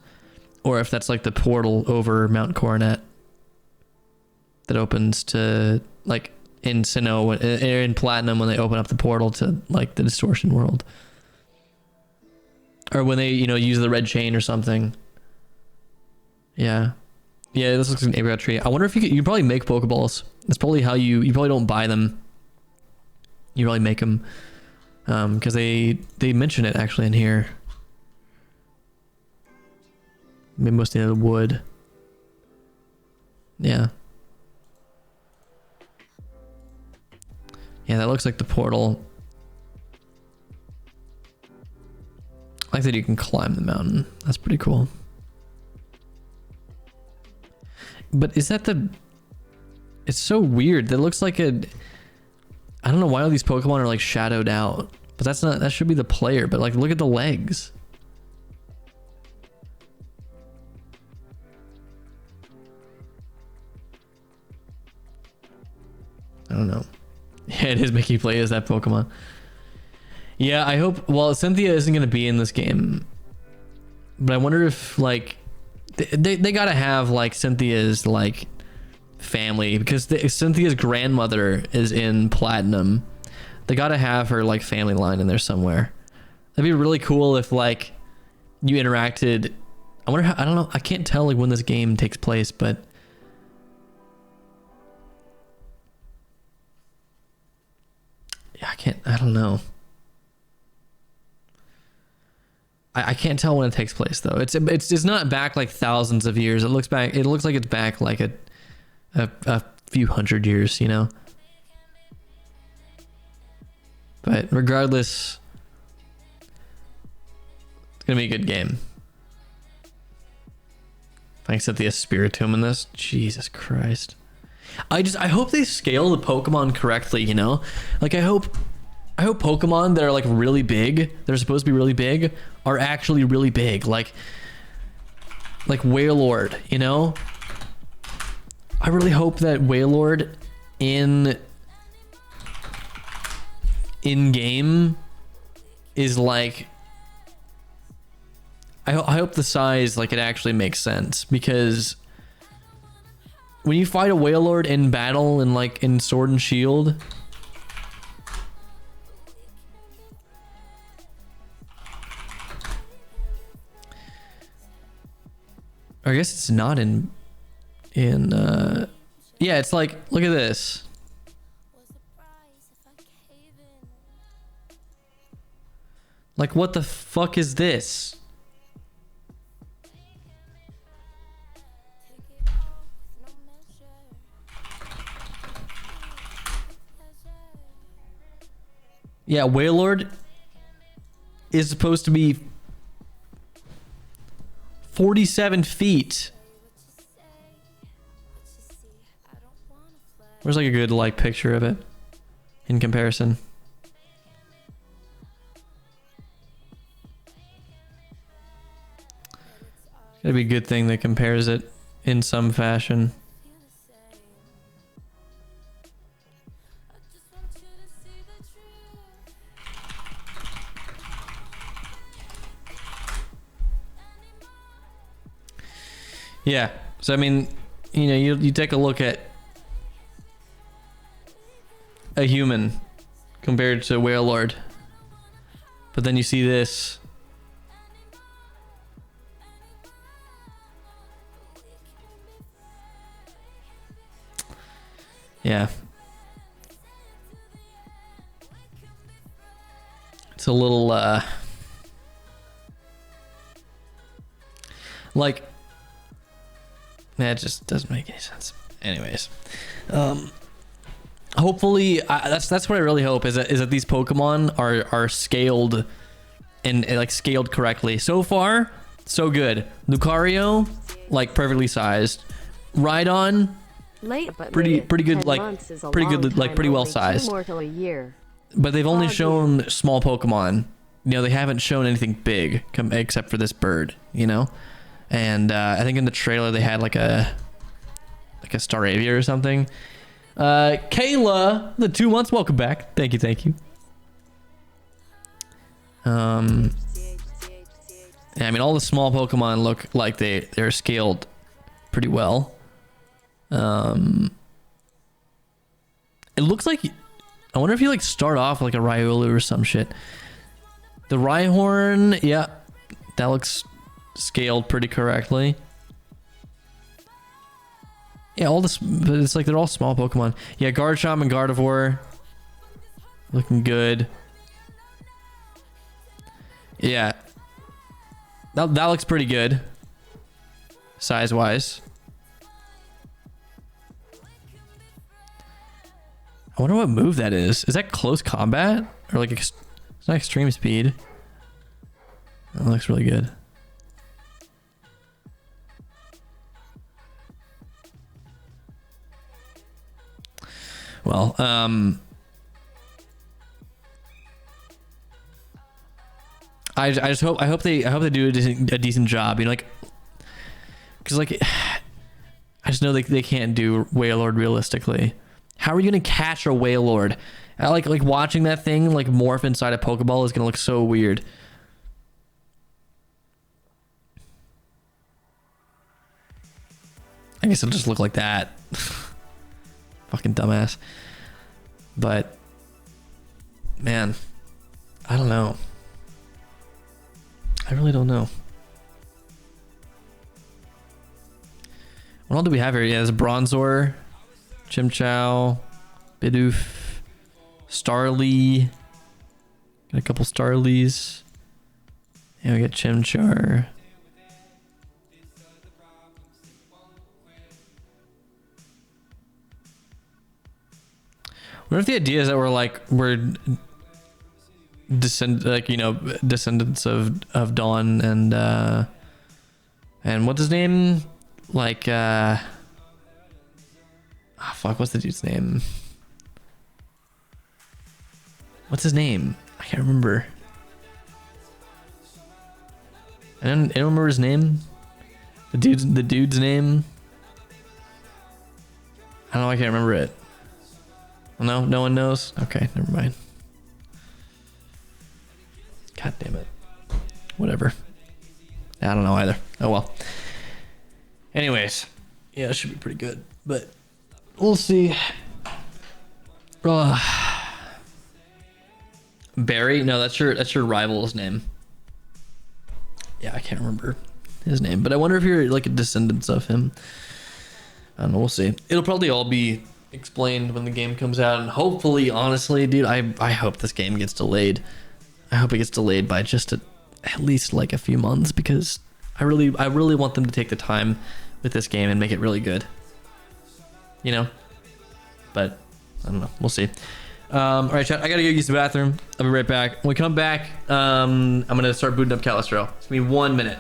S2: or if that's like the portal over Mount Coronet that opens to like in Sinnoh, in Platinum, when they open up the portal to like the distortion world, or when they, you know, use the red chain or something. Yeah. Yeah, this looks like an apricot tree. I wonder if you can probably make Pokeballs. That's probably how you probably don't buy them. You probably make them. Because they mention it actually in here. Maybe mostly out of wood. Yeah. Yeah, that looks like the portal. I like that you can climb the mountain. That's pretty cool. But is that the... It's so weird. That looks like a... I don't know why all these Pokemon are like shadowed out. But that's not... That should be the player. But like, look at the legs. I don't know. Yeah, it is making you play as that Pokemon. Yeah, I hope... Well, Cynthia isn't going to be in this game. But I wonder if, like... They gotta have, like, Cynthia's, like, family. Because Cynthia's grandmother is in Platinum. They gotta have her, like, family line in there somewhere. That'd be really cool if, like, you interacted... I wonder how... I don't know. I can't tell, like, when this game takes place, but... Yeah, I don't know. I can't tell when it takes place though. It's not back like thousands of years. It looks like it's back like a few hundred years, you know. But regardless, it's gonna be a good game. Thanks to the Spiritomb in this. Jesus Christ. I hope they scale the Pokemon correctly, you know? Like I hope Pokemon that are like really big, they're supposed to be really big, are actually really big. Like Wailord, you know? I really hope that Wailord in game is like... I hope the size, like, it actually makes sense, because when you fight a Wailord in battle in like in Sword and Shield, or I guess it's not in yeah, it's like, look at this. Like, what the fuck is this? Yeah, Wailord is supposed to be 47 feet. Where's like a good like picture of it in comparison? It's gotta be a good thing that compares it in some fashion. Yeah, so I mean, you know, you take a look at a human compared to Wailord, but then you see this. Yeah. It's a little, like, that just doesn't make any sense. Anyways, hopefully, that's what I really hope is that these Pokemon are scaled and like scaled correctly. So far, so good. Lucario, like perfectly sized. Rhydon,
S1: Late, but
S2: pretty
S1: late.
S2: good,
S1: 10
S2: like
S1: months is a
S2: pretty
S1: long
S2: good, like
S1: time,
S2: pretty well
S1: only 2
S2: sized.
S1: more till a year.
S2: But they've only
S1: Oh,
S2: shown small Pokemon. You know, they haven't shown anything big except for this bird, you know? And I think in the trailer they had like a Staravia or something. Kayla, the 2 months, welcome back. Thank you. Yeah, I mean, all the small Pokemon look like they're scaled pretty well. It looks like, I wonder if you like start off like a Riolu or some shit. The Rhyhorn, yeah, that looks scaled pretty correctly. Yeah, all this, but it's like they're all small Pokemon. Yeah, Garchomp and Gardevoir. Looking good. Yeah. That looks pretty good. Size-wise. I wonder what move that is. Is that close combat? Or like, it's not extreme speed. That looks really good. Well, I just hope they do a decent job. You know, like, because like, I just know they can't do Wailord realistically. How are you gonna catch a Wailord? Like watching that thing like morph inside a Pokeball is gonna look so weird. I guess it'll just look like that. Fucking dumbass. But man, I don't know. I really don't know. What all do we have here? Yeah, there's Bronzor, Chimchar, Bidoof, Starly. Got a couple Starlies. And we got Chimchar. What if the idea is that we're descendants of Dawn and what's his name? Like fuck, what's the dude's name? What's his name? I can't remember. I don't remember his name. The dude's name. I don't know, I can't remember it. No, no one knows? Okay, never mind. God damn it. Whatever. I don't know either. Oh well. Anyways. Yeah, it should be pretty good. But we'll see. Barry? No, that's your rival's name. Yeah, I can't remember his name. But I wonder if you're like a descendant of him. I don't know, we'll see. It'll probably all be explained when the game comes out, and hopefully, honestly, dude, I hope this game gets delayed. I hope it gets delayed by just at least like a few months, because I really want them to take the time with this game and make it really good, you know. But I don't know, we'll see. All right, chat, I gotta go use the bathroom. I'll be right back. When we come back, I'm gonna start booting up Calistro. It's gonna be 1 minute.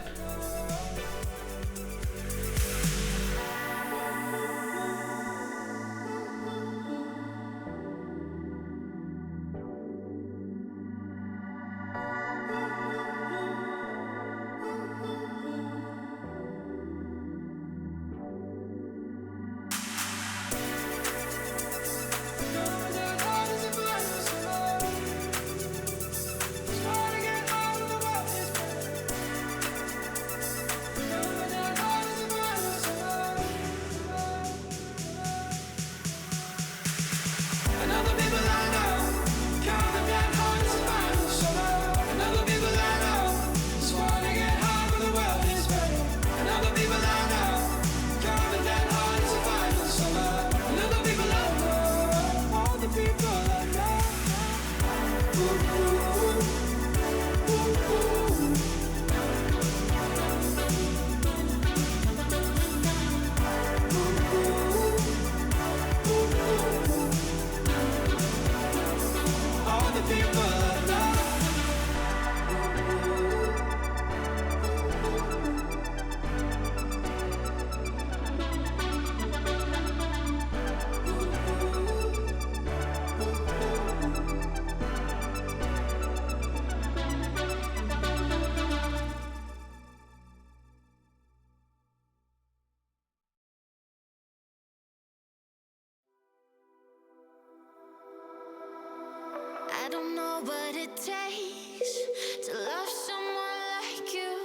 S5: I don't know what it takes to love someone like you.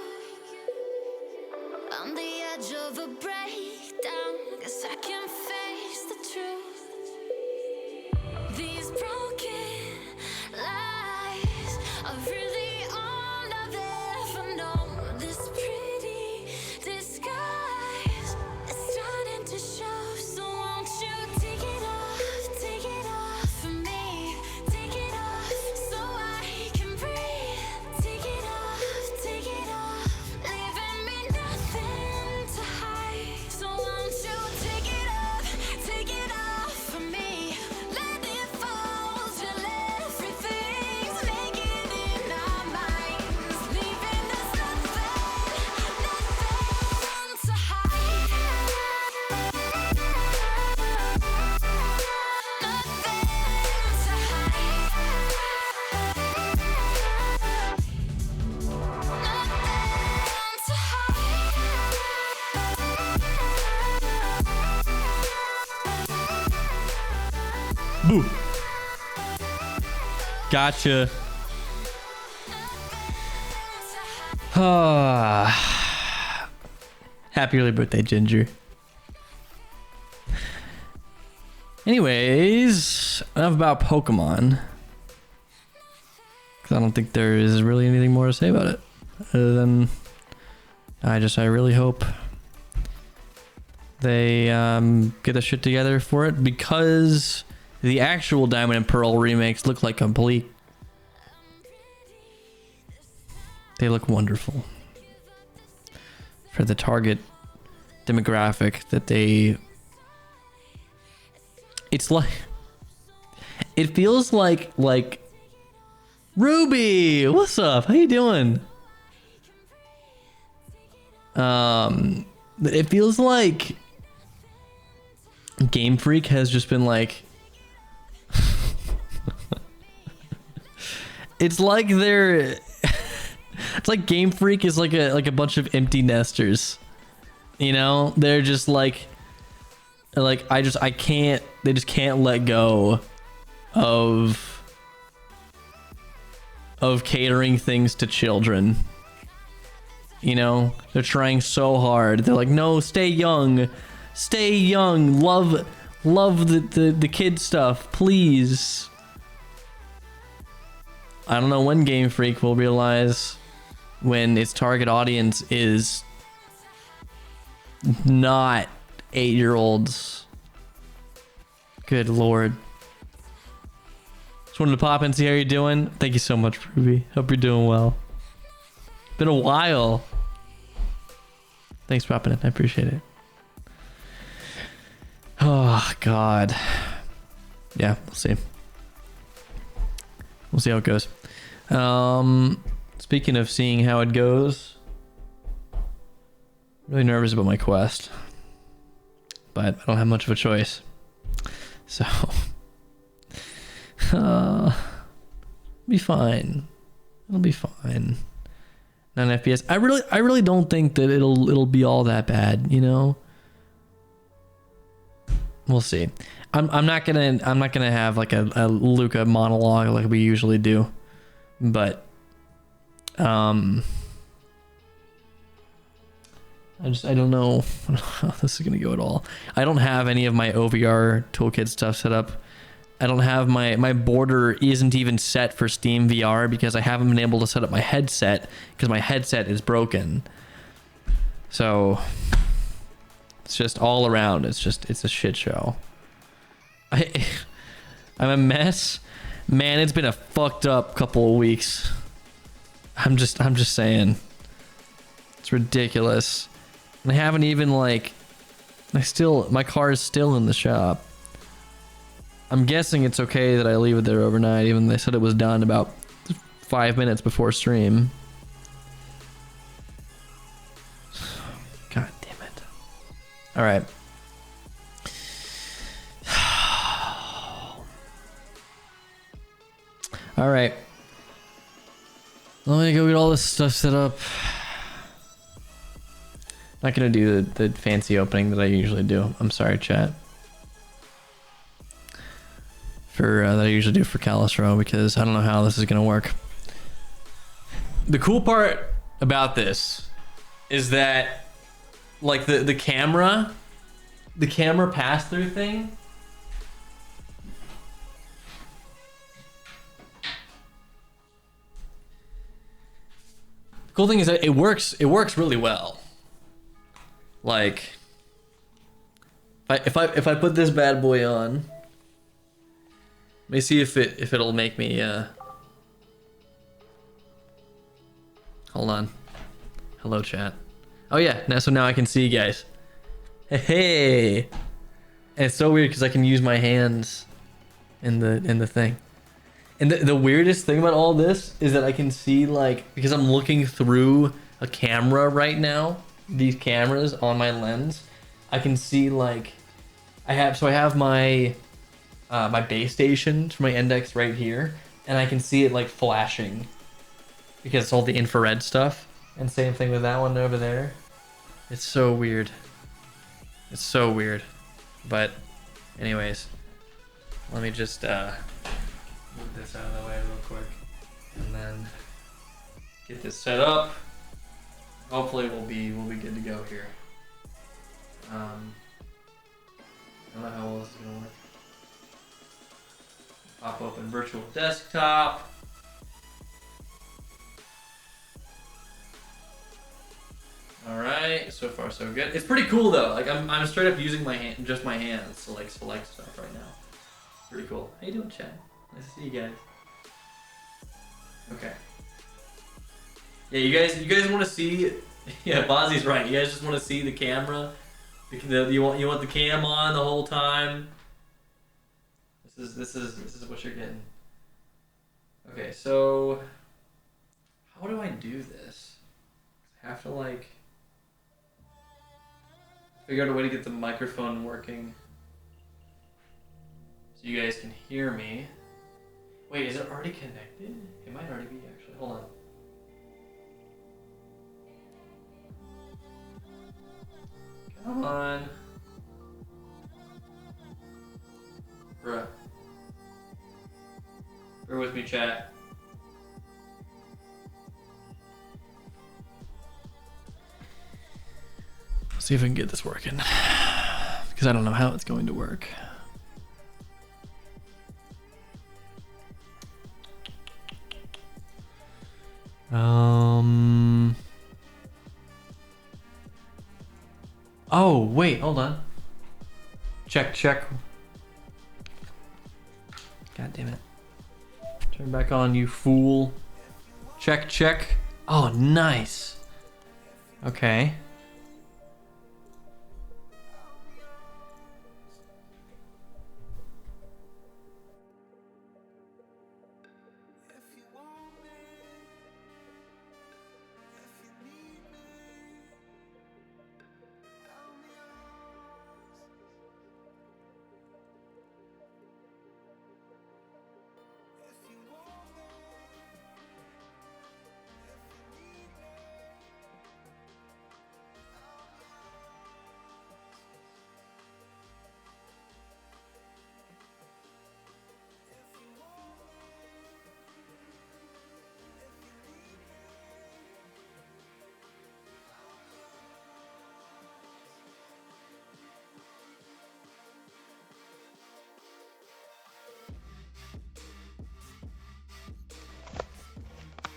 S5: On the edge of a breakdown, guess I can face the truth. These broken lies are really all I've ever known. This pretty disguise is starting to show
S2: Boo. Gotcha. Happy early birthday, Ginger. Anyways, enough about Pokemon. Because I don't think there is really anything more to say about it. Other than, I really hope they get the shit together for it. Because the actual Diamond and Pearl remakes look like complete. They look wonderful. For the target demographic that they... It's like... It feels like Ruby! What's up? How you doing? It feels like Game Freak has just been like... It's like they're... It's like Game Freak is like a bunch of empty nesters. You know? They're just like I can't, they just can't let go of catering things to children. You know? They're trying so hard. They're like, no, stay young. Stay young. Love the kid stuff, please. I don't know when Game Freak will realize when its target audience is not 8-year-olds. Good lord. Just wanted to pop in, see how you're doing. Thank you so much, Ruby. Hope you're doing well. Been a while. Thanks for popping in. I appreciate it. Oh, God. Yeah, we'll see. We'll see how it goes. Speaking of seeing how it goes, I'm really nervous about my quest, but I don't have much of a choice. So, be fine. It'll be fine. 9 FPS. I really don't think that it'll be all that bad. You know. We'll see. I'm not gonna have like a Luca monologue like we usually do, but I don't know how this is gonna go at all. I don't have any of my OVR toolkit stuff set up. I don't have my border isn't even set for Steam VR because I haven't been able to set up my headset because my headset is broken. So it's just all around. It's a shit show. I'm a mess. Man, it's been a fucked up couple of weeks. I'm just saying. It's ridiculous. And I haven't even my car is still in the shop. I'm guessing it's okay that I leave it there overnight, even though they said it was done about 5 minutes before stream. God damn it. All right. All right. Let me go get all this stuff set up. Not gonna do the fancy opening that I usually do. I'm sorry, chat. That I usually do for Calistro because I don't know how this is gonna work. The cool part about this is that like the camera pass-through thing. The cool thing is that it works really well. Like if I put this bad boy on, let me see if it'll make me hold on. Hello chat. Oh yeah, so now I can see you guys. Hey. And it's so weird because I can use my hands in the thing. And the weirdest thing about all this is that I can see because I'm looking through a camera right now, these cameras on my lens, I can see I have my my base station for my index right here, and I can see it flashing because it's all the infrared stuff. And same thing with that one over there. It's so weird. It's so weird. But anyways, Let me just move this out of the way real quick, and then get this set up. Hopefully we'll be good to go here. I don't know how well this is gonna work. Pop open virtual desktop. All right, so far so good. It's pretty cool though. Like I'm straight up using my hand, just my hands to like select stuff right now. Pretty cool. How you doing, Chad? Nice to see you guys. Okay. Yeah, you guys want to see? Yeah, Bozzy's right. You guys just want to see the camera. You want the cam on the whole time. This is what you're getting. Okay, so how do I do this? I have to like figure out a way to get the microphone working so you guys can hear me. Wait, is it already connected? It might already be actually. Hold on. Come on. Bruh. Bear with me, chat. See if I can get this working. Because I don't know how it's going to work. Oh, wait, hold on. Check. God damn it. Turn back on, you fool. Check. Oh, nice. Okay.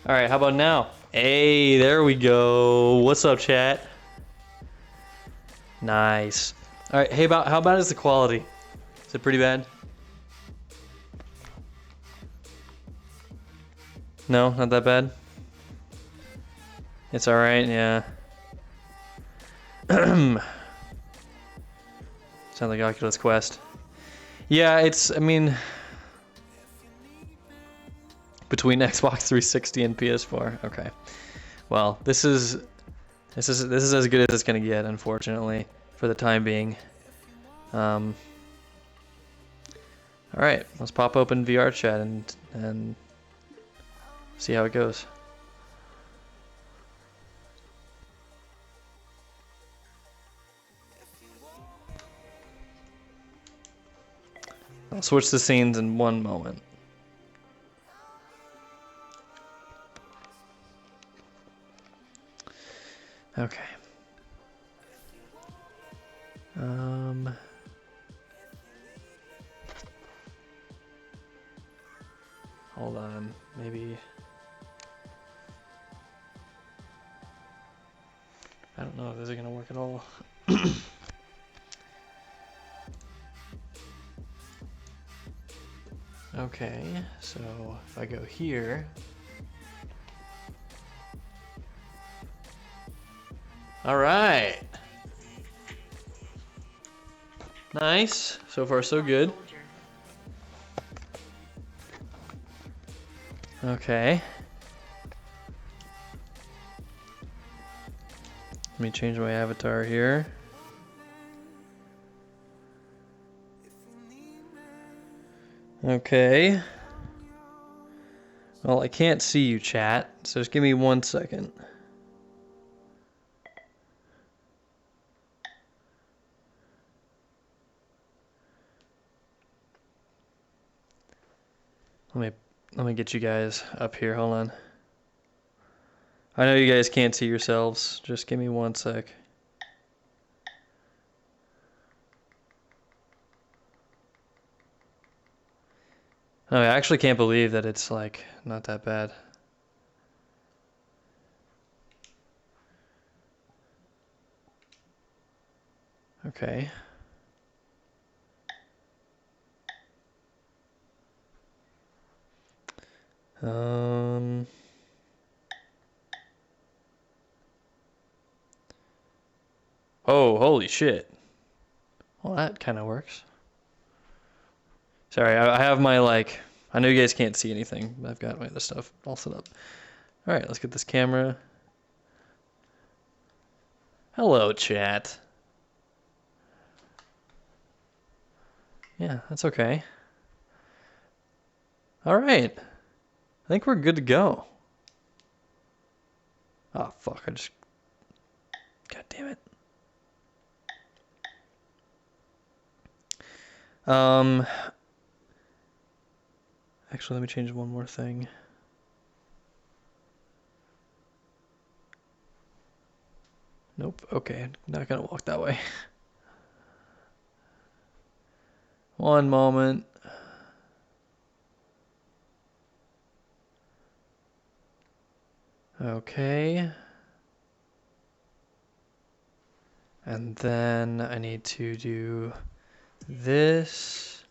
S2: All right, how about now? Hey, there we go. What's up, chat? Nice. All right, hey, how bad is the quality? Is it pretty bad? No, not that bad. It's all right, yeah. Sounds like Oculus Quest. Yeah, I mean, between Xbox 360 and PS4. Okay. Well, this is as good as it's gonna get, unfortunately, for the time being. All right, let's pop open VR chat and see how it goes. I'll switch the scenes in one moment. Okay. Hold on, maybe. I don't know if this is gonna work at all. Okay, so if I go here. All right. Nice. So far, so good. Okay. Let me change my avatar here. Okay. Well, I can't see you, chat, so just give me 1 second.
S6: Let me get you guys up here. Hold on. I know you guys can't see yourselves. Just give me 1 sec. No, I actually can't believe that it's like not that bad. Okay. Um. Oh, holy shit. Well, that kind of works. Sorry, I have my, like, I know you guys can't see anything. I've got my other stuff all set up. All right, let's get this camera. Hello, chat. Yeah, that's okay. All right. I think we're good to go. Oh, fuck, God damn it. Actually, let me change one more thing. Nope, okay, not gonna walk that way. One moment. Okay. And then I need to do this.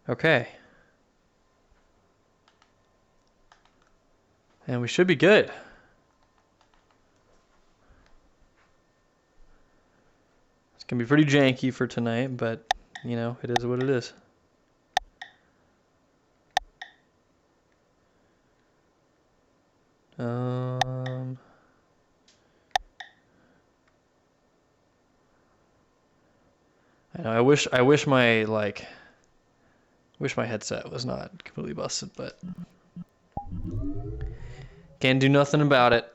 S6: Okay. And we should be good. It's gonna be pretty janky for tonight, but you know, it is what it is. I know, I wish my headset was not completely busted, but can't do nothing about it.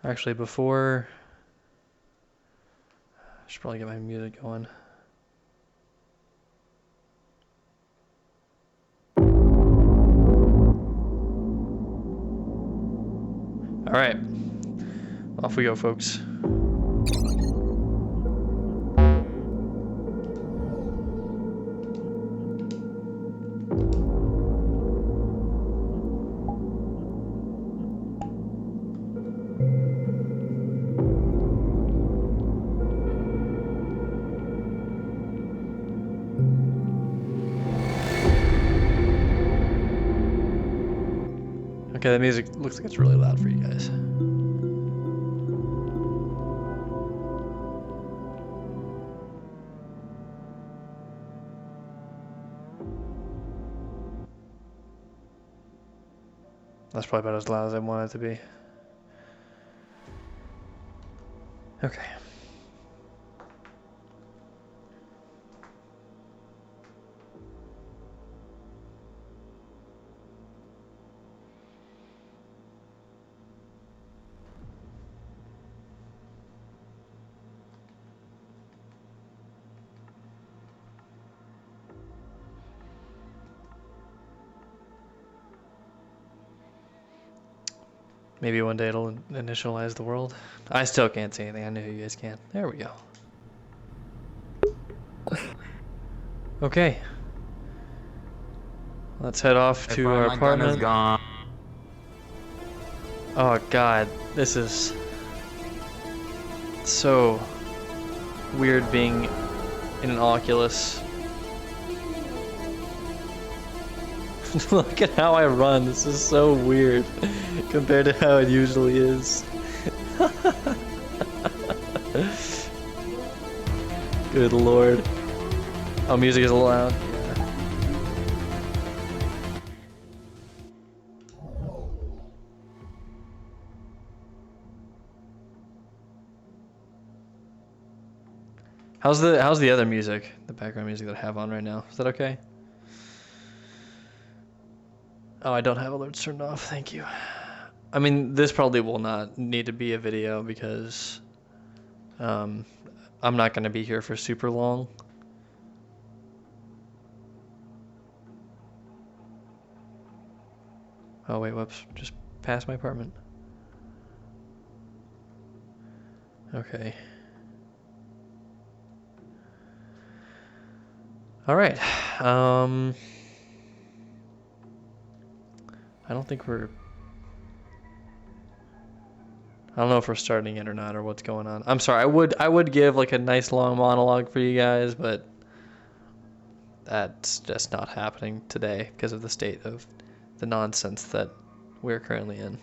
S6: Actually, before I should probably get my music going. All right, off we go, folks. Okay, the music looks like it's really loud for you guys. That's probably about as loud as I want it to be. Okay. Maybe one day it'll initialize the world. I still can't see anything. I know you guys can. There we go. Okay. Let's head off to our apartment.
S7: Gone.
S6: Oh god, this is so weird being in an Oculus. Look at how I run. This is so weird compared to how it usually is. Good lord. Oh, music is loud. Yeah. How's the other music? The background music that I have on right now. Is that okay? Oh, I don't have alerts turned off. Thank you. I mean, this probably will not need to be a video because I'm not going to be here for super long. Oh wait, whoops, just past my apartment. Okay. All right. I don't think we're... I don't know if we're starting it or not, or what's going on. I'm sorry. I would give like a nice long monologue for you guys, but that's just not happening today because of the state of the nonsense that we're currently in.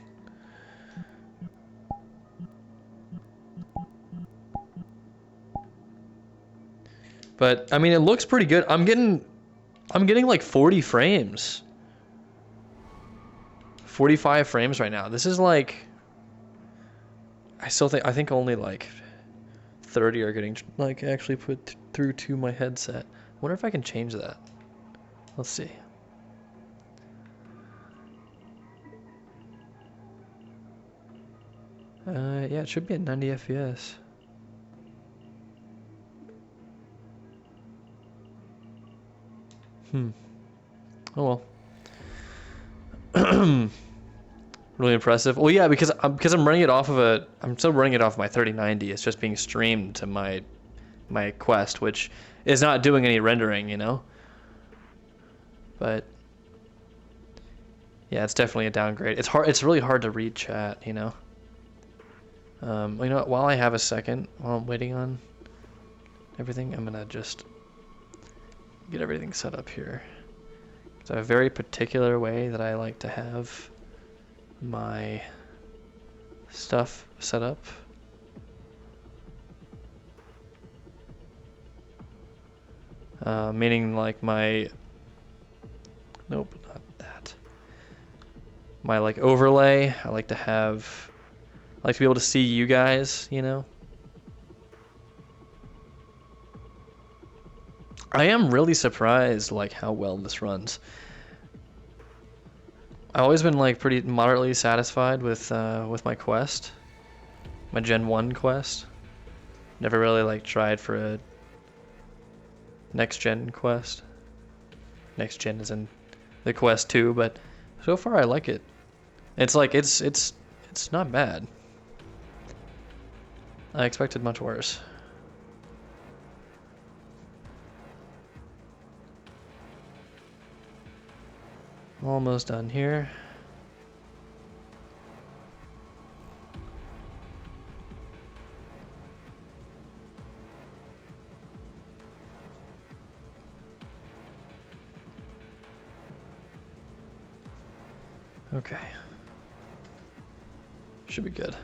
S6: But I mean, it looks pretty good. I'm getting like 40 frames. 45 frames right now. This is like, I think only like 30 are getting like actually put through to my headset. I wonder if I can change that. Let's see. Yeah, it should be at 90 FPS. Oh well. Really impressive. Well, yeah, because I'm running it off of I'm still running it off my 3090. It's just being streamed to my Quest, which is not doing any rendering, you know. But yeah, it's definitely a downgrade. It's hard. It's really hard to read chat, you know. Well, you know what? While I have a second, while I'm waiting on everything, I'm gonna just get everything set up here. It's a very particular way that I like to have my stuff set up. Meaning like nope, not that. My like overlay, I like to be able to see you guys, you know. I am really surprised like how well this runs. I've always been like pretty moderately satisfied with my Quest, my Gen 1 Quest. Never really like tried for a next gen Quest. Next gen is in the Quest 2, but so far I like it. It's like it's not bad. I expected much worse. Almost done here. Okay. Should be good.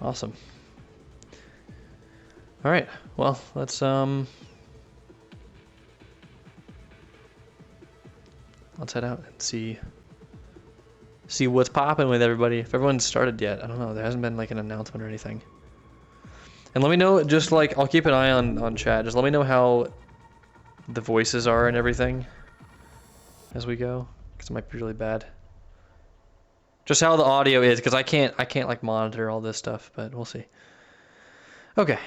S6: Awesome. All right. Well, let's head out and see what's popping with everybody. If everyone's started yet, I don't know. There hasn't been like an announcement or anything. And let me know, just like, I'll keep an eye on chat. Just let me know how the voices are and everything as we go, because it might be really bad. Just how the audio is, because I can't like monitor all this stuff, but we'll see. Okay.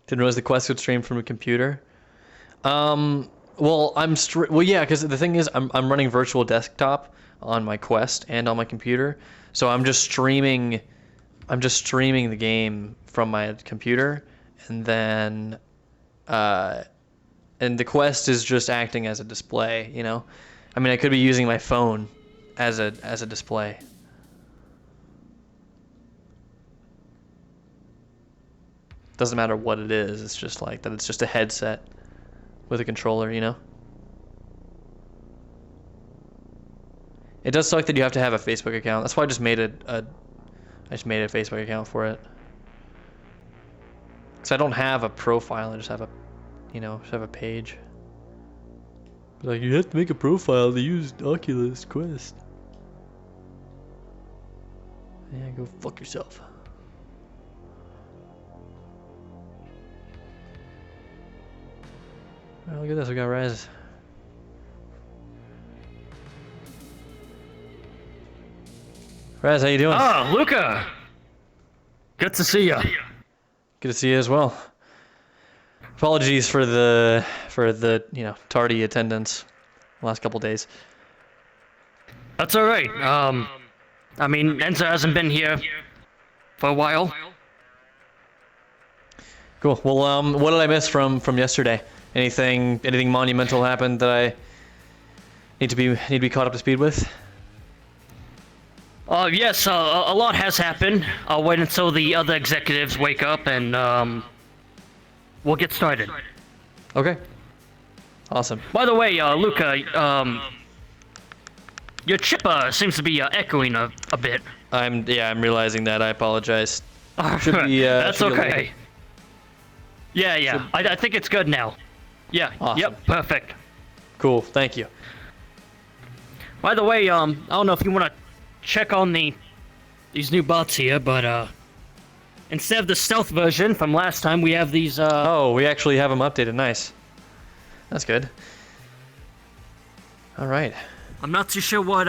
S6: Didn't realize the Quest would stream from a computer. Well, yeah, because the thing is, I'm running virtual desktop on my Quest and on my computer, so I'm just streaming the game from my computer, and then and the Quest is just acting as a display, you know. I mean, I could be using my phone as a display. Doesn't matter what it is. It's just like that. It's just a headset with a controller, you know? It does suck that you have to have a Facebook account. That's why I just made a Facebook account for it. Because I don't have a profile, I just have a page. Like, you have to make a profile to use Oculus Quest. Yeah, go fuck yourself. Oh, look at this, we got Rise. Raz, how you doing?
S7: Ah, Luca! Good to see you.
S6: Good to see you as well. Apologies for the tardy attendance last couple days.
S7: That's alright. I mean, Enzo hasn't been here for a while.
S6: Cool. Well, what did I miss from yesterday? Anything monumental happened that I need to be caught up to speed with?
S7: Yes, a lot has happened. I'll wait until the other executives wake up and, we'll get started.
S6: Okay. Awesome.
S7: By the way, Luca, your chip, seems to be, echoing a bit.
S6: I'm realizing that. I apologize. Should be,
S7: That's
S6: should be
S7: okay.
S6: okay.
S7: Yeah. I think it's good now. Yeah.
S6: Awesome.
S7: Yep. Perfect.
S6: Cool. Thank you.
S7: By the way, I don't know if you want to check on these new bots here, but instead of the stealth version from last time, we have these.
S6: Oh, we actually have them updated. Nice. That's good. All right.
S7: I'm not too sure what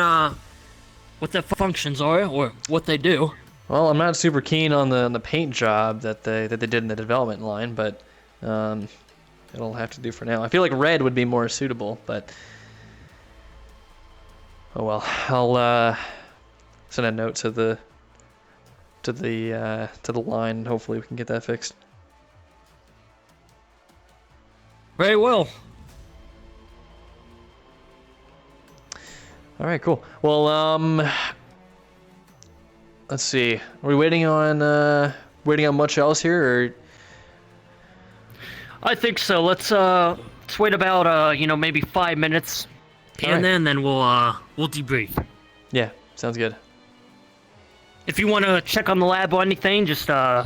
S7: their functions are or what they do.
S6: Well, I'm not super keen on the paint job that they did in the development line, but it'll have to do for now. I feel like red would be more suitable, but oh well. I'll send a note to the line. Hopefully, we can get that fixed.
S7: Very well.
S6: All right, cool. Well, let's see. Are we waiting on much else here, or?
S7: I think so. Let's wait about maybe 5 minutes,
S6: Alright.
S7: and then we'll debrief.
S6: Yeah, sounds good.
S7: If you want to check on the lab or anything, just
S6: Yeah,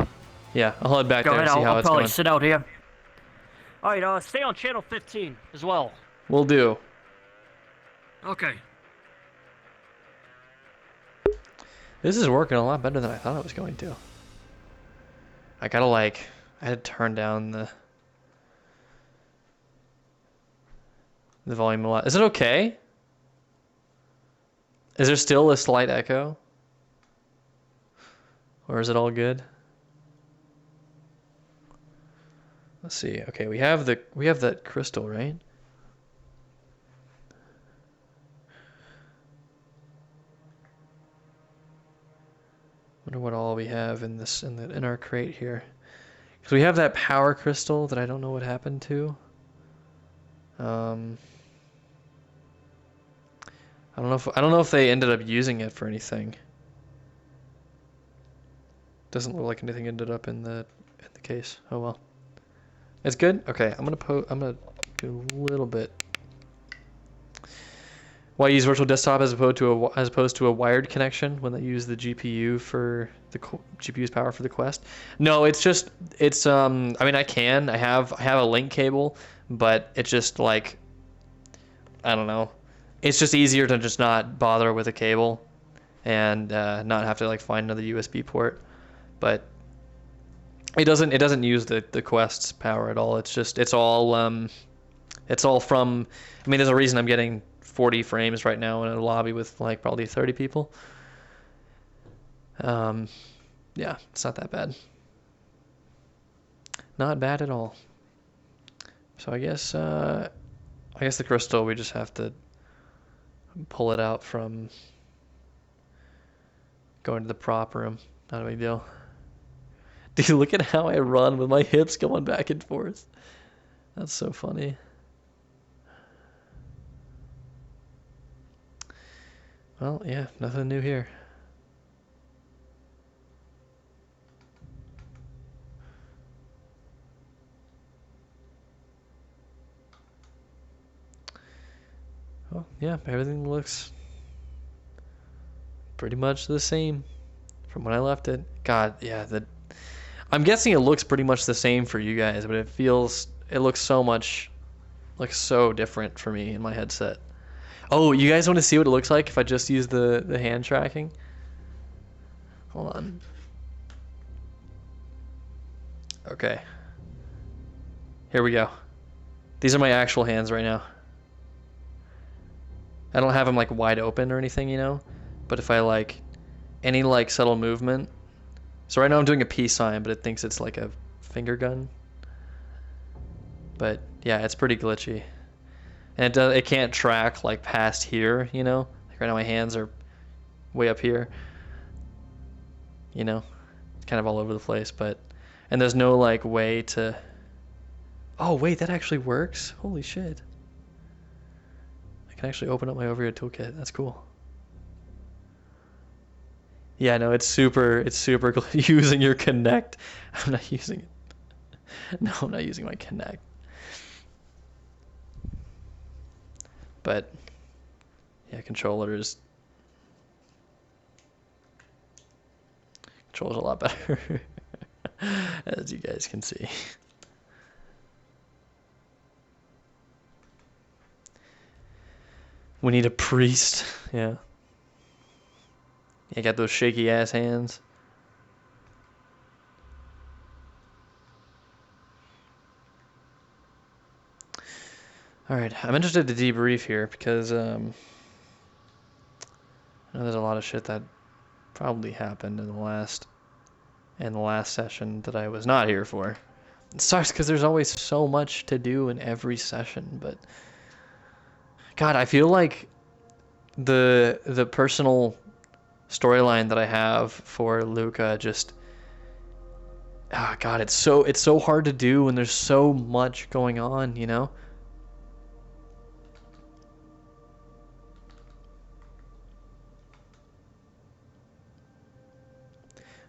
S6: I'll head back
S7: go
S6: there
S7: ahead.
S6: and see how
S7: I'll
S6: it's
S7: probably
S6: going.
S7: sit out here. All right. Stay on channel 15 as well.
S6: We'll do.
S7: Okay.
S6: This is working a lot better than I thought it was going to. I had to turn down the volume a lot. Is it okay? Is there still a slight echo? Or is it all good? Let's see. Okay, we have that crystal, right? Wonder what all we have in this in our crate here. Because we have that power crystal that I don't know what happened to. I don't know if they ended up using it for anything. Doesn't look like anything ended up in the case. Oh well. It's good? Okay, I'm gonna do a little bit. Why use virtual desktop as opposed to a wired connection when they use the GPU for the GPU's power for the Quest? No, it's I mean I have a link cable, but it's just like I don't know. It's just easier to just not bother with a cable and not have to like find another USB port. But it doesn't use the Quest's power at all. It's all from. I mean, there's a reason I'm getting 40 frames right now in a lobby with like probably 30 people. Yeah, it's not that bad. Not bad at all. So I guess the crystal, we just have to pull it out from going to the prop room. Not a big deal. Dude, look at how I run with my hips going back and forth. That's so funny. Well, yeah, nothing new here. Well, yeah, everything looks pretty much the same from when I left it. God, yeah, I'm guessing it looks pretty much the same for you guys, but it looks so different for me in my headset. Oh, you guys want to see what it looks like if I just use the hand tracking? Hold on. Okay. Here we go. These are my actual hands right now. I don't have them like wide open or anything, you know? But if I like any like subtle movement. So right now I'm doing a peace sign, but it thinks it's like a finger gun. But yeah, it's pretty glitchy. And it can't track like past here, you know? Like right now my hands are way up here. You know? It's kind of all over the place, but and there's no like way to. Oh wait, that actually works. Holy shit. I can actually open up my overhead toolkit. That's cool. Yeah, no, it's super using your Connect. I'm not using it. No, I'm not using my Connect. But yeah, controller's a lot better, as you guys can see. We need a priest. Yeah. You got those shaky ass hands. All right, I'm interested to debrief here because I know there's a lot of shit that probably happened in the last session that I was not here for. It sucks because there's always so much to do in every session, but God, I feel like the personal storyline that I have for Luca just God, it's so hard to do when there's so much going on, you know?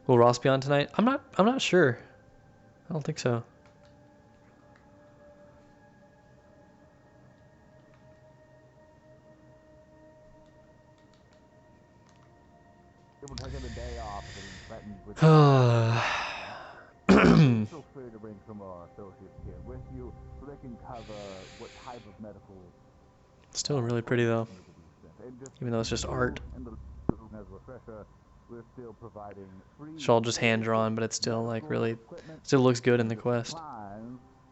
S6: Will Ross be on tonight? I'm not sure. I don't think so.
S8: Feel free to bring some more associates here with you so they can cover what type of medical.
S6: Still really pretty though, even though it's just art.
S8: We're still providing free
S6: It's all just hand drawn, but it's still like really, still looks good in the quest.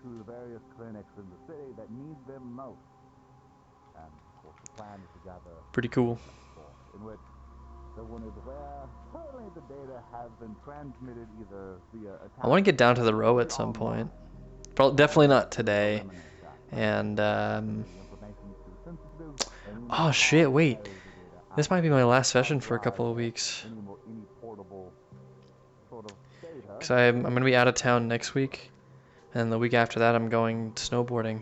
S8: to the various clinics in the city that need them most. And of course, the plan is to gather
S6: Pretty cool.
S8: in which everyone is aware. Currently, the data has been transmitted either via.
S6: I want to get down to the row at some point. Probably, definitely not today. And oh shit! Wait, this might be my last session for a couple of weeks. Cause I'm gonna be out of town next week, and the week after that I'm going snowboarding.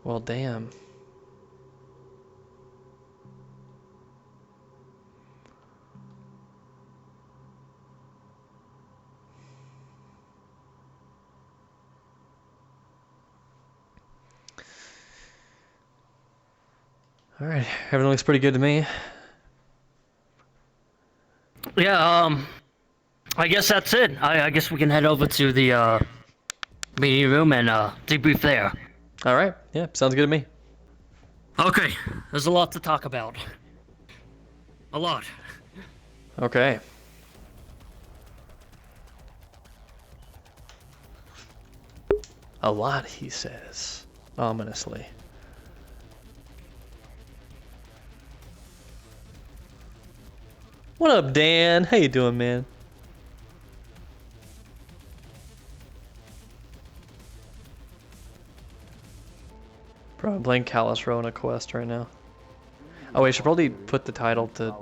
S6: Well, damn. All right, everything looks pretty good to me.
S7: Yeah, I guess that's it. I guess we can head over to the meeting room and debrief there.
S6: All right, yeah, sounds good to me.
S7: Okay, there's a lot to talk about. A lot.
S6: Okay. A lot, he says, ominously. What up, Dan? How you doing, man? Bro, I'm playing Callus Row in a quest right now. Oh, I should probably put the title to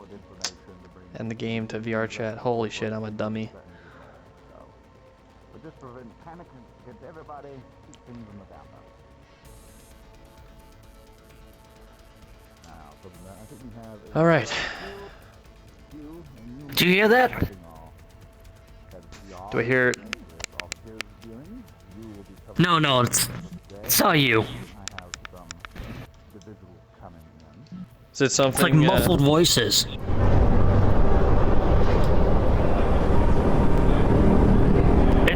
S6: and the game to VR chat. Holy shit, I'm a dummy.
S8: But just prevent panic against everybody, keep things in the background. Now, I think we have.
S6: All right.
S7: Do you hear that?
S6: Do I hear it?
S7: No, it's not you.
S6: Is it something?
S7: It's like muffled voices.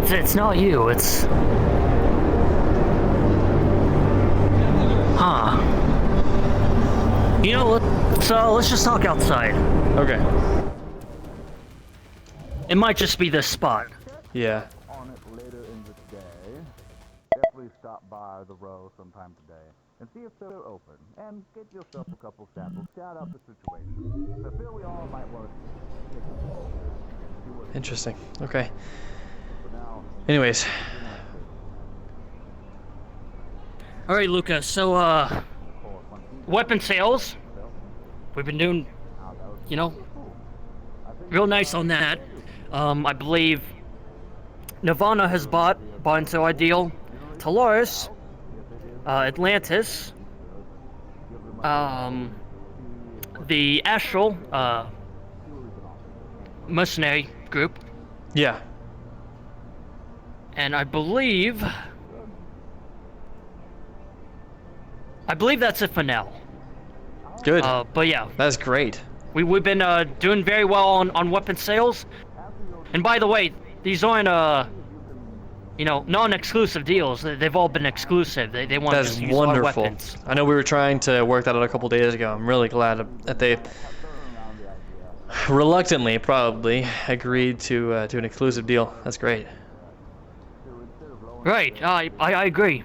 S7: It's not you. It's huh. You know what? Let's just talk outside.
S6: Okay.
S7: It might just be this spot.
S6: Yeah.
S8: On it later in the day. Definitely stop stop by the row sometime today and see if they're open, and get yourself a couple samples, scout out the situation. I feel we all might want to.
S6: Interesting. Okay.
S8: For now,
S6: Anyways,
S7: All right, Luca. So, weapon sales. We've been doing, you know, real nice on that. I believe Nirvana has bought into our deal. Talaris, Atlantis, the Astral, mercenary group,
S6: yeah.
S7: and I believe that's it for now.
S6: Good.
S7: But yeah,
S6: That's great.
S7: we've been doing very well on weapon sales. And by the way, these aren't you know, non-exclusive deals. They've all been exclusive. They want
S6: That's
S7: to use
S6: wonderful.
S7: our weapons.
S6: I know we were trying to work that out a couple days ago. I'm really glad that they reluctantly probably agreed to an exclusive deal. That's great.
S7: Right. I agree.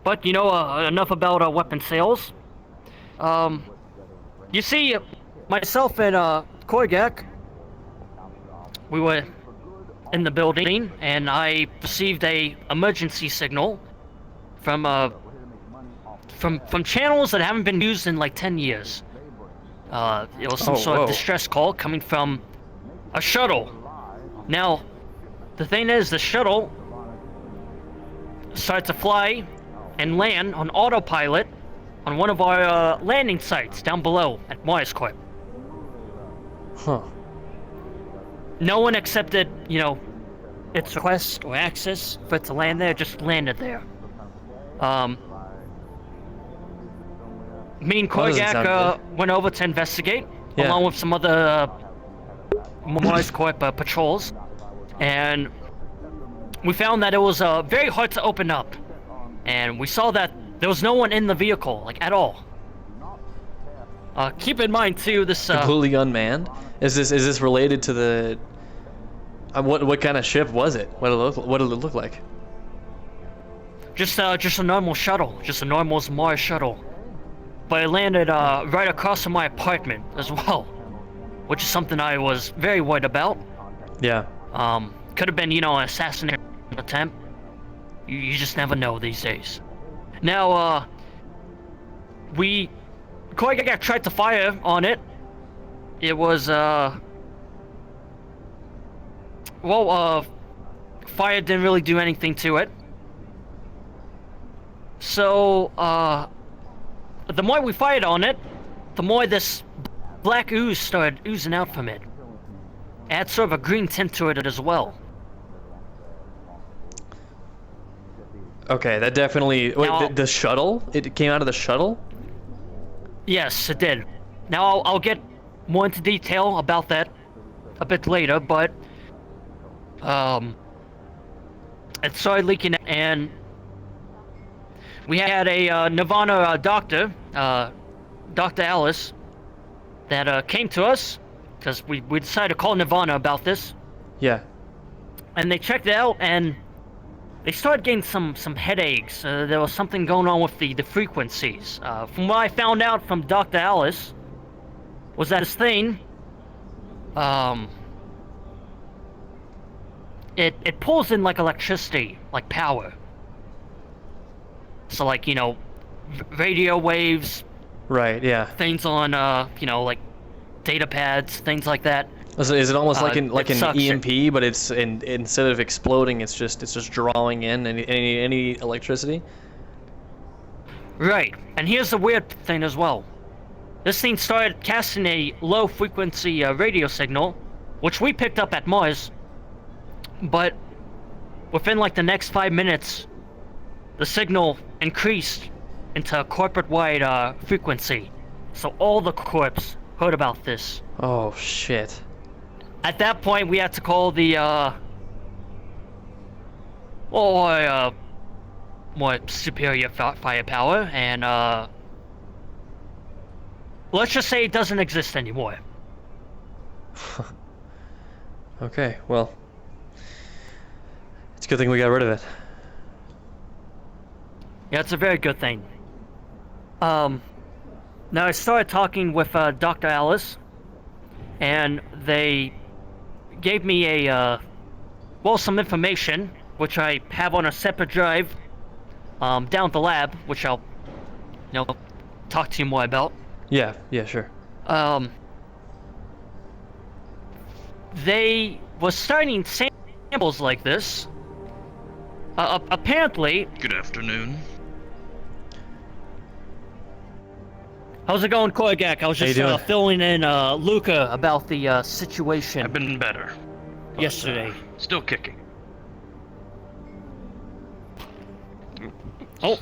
S7: But you know, enough about weapon sales. You see, myself and Korgak, we were in the building, and I received a emergency signal from channels that haven't been used in like 10 years. It was some sort of distress call coming from a shuttle. Now, the thing is, the shuttle started to fly and land on autopilot on one of our landing sites down below at Mars Corp.
S6: Huh.
S7: No one accepted, you know, its request or access for it to land there, just landed there. Me and
S6: Well, that doesn't
S7: Korgak
S6: sound
S7: went over to investigate,
S6: Yeah.
S7: along with some other Mars Corp patrols, and we found that it was very hard to open up. And we saw that there was no one in the vehicle, like, at all. Keep in mind, too, this...
S6: Completely unmanned? Is this related to the... what kind of ship was it? What did it look like?
S7: Just a normal shuttle. Just a normal Mars shuttle. But it landed right across from my apartment as well. Which is something I was very worried about.
S6: Yeah.
S7: Could have been, you know, an assassination attempt. You just never know these days. Now, Korgak tried to fire on it. It was, fire didn't really do anything to it. So, the more we fired on it, the more this black ooze started oozing out from it. It had sort of a green tint to it as well.
S6: Okay, that definitely... Wait,
S7: Now-
S6: the shuttle? It came out of the shuttle?
S7: Yes, it did. Now, I'll get more into detail about that a bit later, but... it started leaking, and... we had a Nirvana doctor, Dr. Alice, that came to us, because we decided to call Nirvana about this,
S6: Yeah.
S7: and they checked it out, and they started getting some headaches. There was something going on with the frequencies. From what I found out from Dr. Alice, was that this thing, it pulls in like electricity, like power. So like, you know, radio waves,
S6: Right, yeah.
S7: things on, you know, like data pads, things like that.
S6: So is it almost like
S7: it
S6: an
S7: sucks.
S6: EMP, but it's instead of exploding, it's just drawing in any electricity?
S7: Right, and here's the weird thing as well. This thing started casting a low frequency radio signal, which we picked up at Mars, but within like the next 5 minutes, the signal increased into a corporate-wide frequency. So all the corps heard about this.
S6: Oh, shit.
S7: At that point, we had to call the, more superior firepower, and, let's just say it doesn't exist anymore.
S6: Okay, well... It's a good thing we got rid of it.
S7: Yeah, it's a very good thing. Now I started talking with Dr. Alice, and they gave me some information, which I have on a separate drive, down at the lab, which I'll, talk to you more about.
S6: Yeah, sure.
S7: They were starting samples like this. Apparently.
S9: Good afternoon.
S7: How's it going, Koigak? I was just filling in Luca about the situation.
S9: I've been better. But,
S7: yesterday.
S9: Still kicking.
S7: Oh.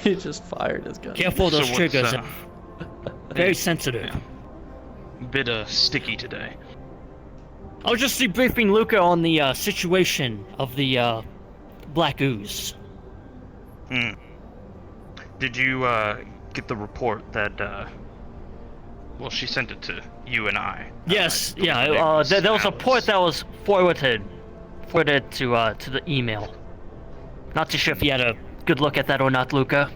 S6: He just fired his gun.
S7: Careful those
S9: So
S7: triggers. Very sensitive.
S9: Yeah. Bit sticky today.
S7: I was just debriefing Luca on the situation of the black ooze.
S9: Did you get the report that well, she sent it to you and I.
S7: Yes,
S9: I believe
S7: yeah.
S9: her name was
S7: There was a
S9: Alice.
S7: report that was forwarded to the email. Not too sure if you had a good look at that or not, Luca.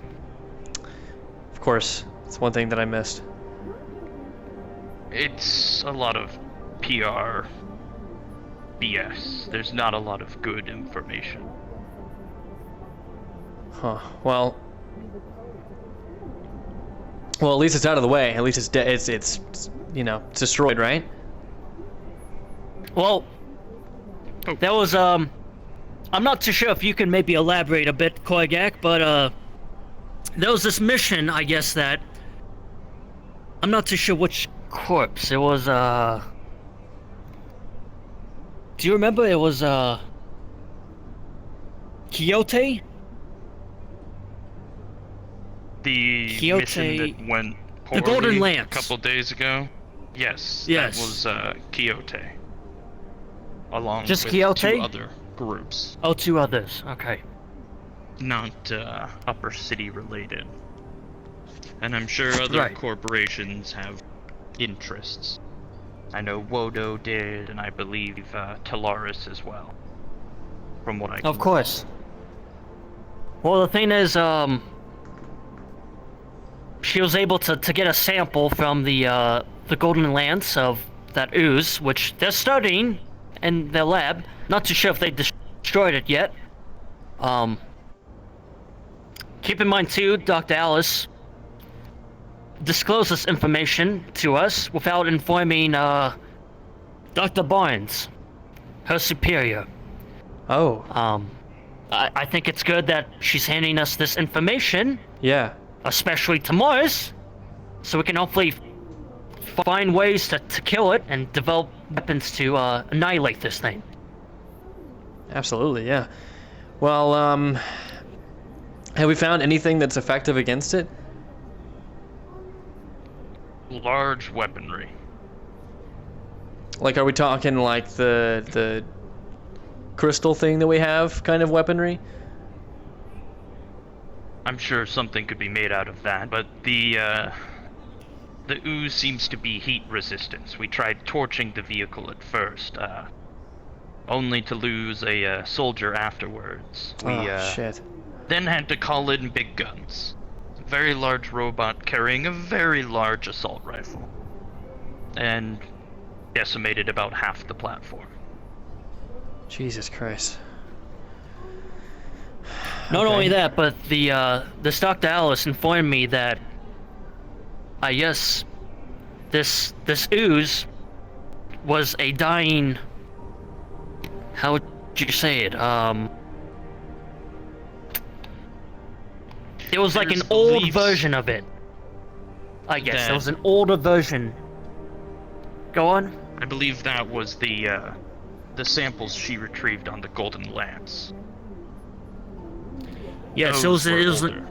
S6: Of course, it's one thing that I missed.
S9: It's a lot of PR BS. There's not a lot of good information.
S6: Huh. Well, at least it's out of the way. At least it's it's it's destroyed, right?
S7: Well, that was I'm not too sure if you can maybe elaborate a bit, Koigak, but there was this mission, I guess, that I'm not too sure which corpse. It was do you remember? It was Quixote?
S9: The
S7: Quixote-
S9: mission that went
S7: The Golden
S9: poorly
S7: Lance.
S9: a couple days ago. Yes.
S7: Yes.
S9: That was Quixote. Along
S7: Just
S9: with
S7: Quixote?
S9: 2 other groups.
S7: Oh, 2 others. Okay.
S9: Not upper city related. And I'm sure other
S7: Right.
S9: corporations have interests. I know Wodo did, and I believe Talaris as well. From what I can
S7: Of course. Well, the thing is, she was able to get a sample from the Golden Lance of that ooze, which they're studying in their lab. Not too sure if they destroyed it yet. Keep in mind too, Dr. Alice disclosed this information to us without informing Dr. Barnes, her superior.
S6: Oh.
S7: I think it's good that she's handing us this information,
S6: Yeah.
S7: especially to Mars, so we can hopefully find ways to kill it and develop weapons to annihilate this thing.
S6: Absolutely. Yeah. Well, have we found anything that's effective against it?
S9: large weaponry.
S6: Like, are we talking like the crystal thing that we have kind of weaponry?
S9: I'm sure something could be made out of that, but the ooze seems to be heat resistant. We tried torching the vehicle at first, only to lose a soldier afterwards. We
S6: Shit.
S9: then had to call in big guns. A very large robot carrying a very large assault rifle. And decimated about half the platform.
S6: Jesus Christ.
S7: Not
S6: Okay.
S7: only that, but this Dr. Alice informed me that yes, this ooze was a dying, how would you say it? It was like an
S9: There's
S7: old
S9: beliefs
S7: version of it. I guess
S9: that-
S7: it was an older version. Go on.
S9: I believe that was the samples she retrieved on the Golden Lance.
S7: Yes,
S9: Those
S7: it
S9: were
S7: was
S9: older.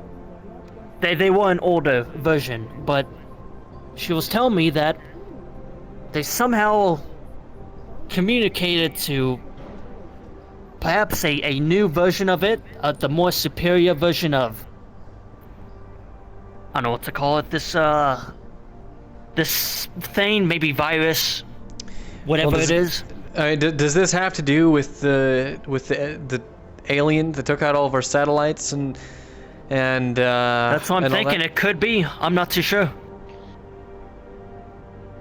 S7: they were an older version, but she was telling me that they somehow communicated to perhaps a new version of it, the more superior version of, I don't know what to call it, this thing, maybe virus, whatever
S6: Well,
S7: it is.
S6: Does this have to do with the aliens that took out all of our satellites and
S7: That's what I'm
S6: and all
S7: thinking.
S6: that?
S7: It could be. I'm not too sure.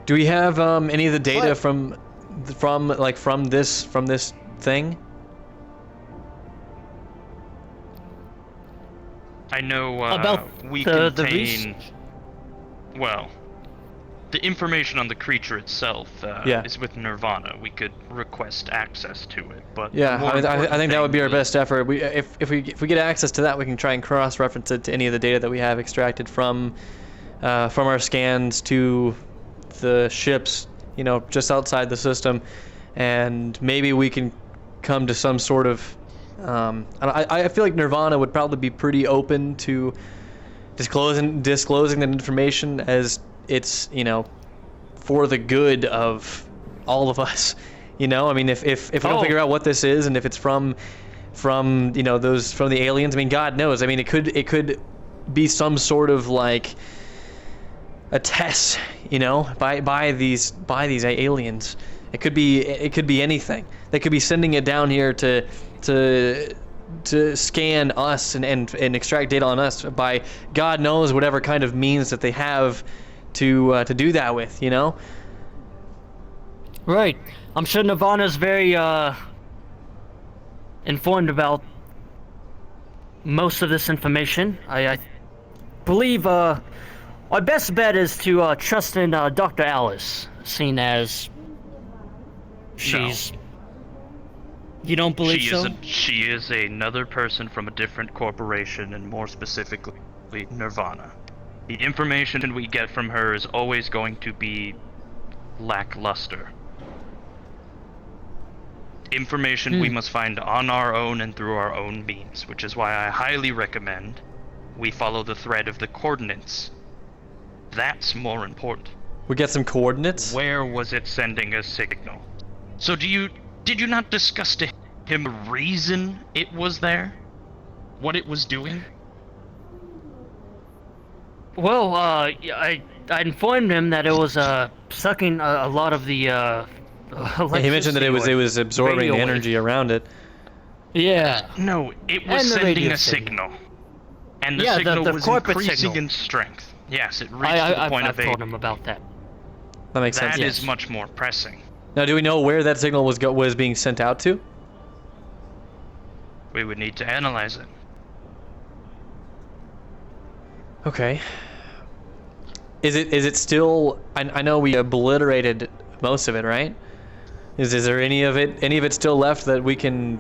S6: Do we have any of the data
S7: What?
S6: from this thing?
S9: I know
S7: About
S9: we
S7: the
S9: contain. Well, the information on the creature itself
S6: Yeah.
S9: is with Nirvana. We could request access to it, but the
S6: Yeah,
S9: more
S6: I
S9: important
S6: think that would be our
S9: thing
S6: best effort. If we get access to that, we can try and cross-reference it to any of the data that we have extracted from our scans to the ships, you know, just outside the system, and maybe we can come to some sort of. I feel like Nirvana would probably be pretty open to disclosing that information, as it's, you know, for the good of all of us. You know, I mean, if we don't figure out what this is, and if it's from you know, from the aliens, I mean, God knows. I mean, it could be some sort of like a test, you know, by these aliens. It could be anything. They could be sending it down here to scan us and extract data on us by God knows whatever kind of means that they have to do that with, you know.
S7: Right. I'm sure Nirvana's very informed about most of this information. I believe our best bet is to trust in Dr. Alice, seeing as she's. You don't believe so?
S9: She is another person from a different corporation, and more specifically, Nirvana. The information we get from her is always going to be lackluster. Information we must find on our own and through our own means, which is why I highly recommend we follow the thread of the coordinates. That's more important.
S6: We get some coordinates.
S9: Where was it sending a signal? So did you not discuss to him the reason it was there? What it was doing?
S7: Well, I informed him that it was sucking a lot of the.
S6: Yeah, he mentioned that it was absorbing
S7: radio
S6: the energy around it.
S7: Yeah.
S9: No, it was
S7: And the
S9: sending
S7: radio
S9: a signal. And the
S7: Yeah,
S9: signal
S7: the
S9: was
S7: corporate
S9: increasing
S7: signal.
S9: in strength. Yes, it reached to the point
S7: I've
S9: of
S7: told him about that.
S6: That makes sense.
S9: That is much more pressing.
S6: Now, do we know where that signal was being sent out to?
S9: We would need to analyze it.
S6: Okay. Is it still? I know we obliterated most of it, right? Is there any of it still left that we can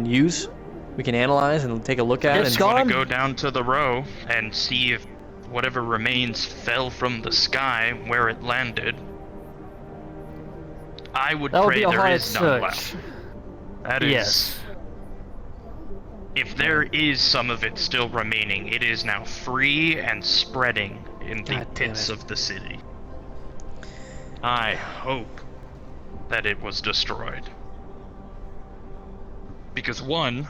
S6: use, we can analyze and take a look at?
S7: It's
S6: And
S7: gone.
S9: Want to go down to the row and see if whatever remains fell from the sky where it landed. I would
S7: That would
S9: pray
S7: be a
S9: there
S7: hard
S9: is none
S7: search.
S9: left. That is.
S7: Yes.
S9: If there is some of it still remaining, it is now free and spreading in the
S6: God damn
S9: pits
S6: it.
S9: of the city. I hope that it was destroyed. Because one,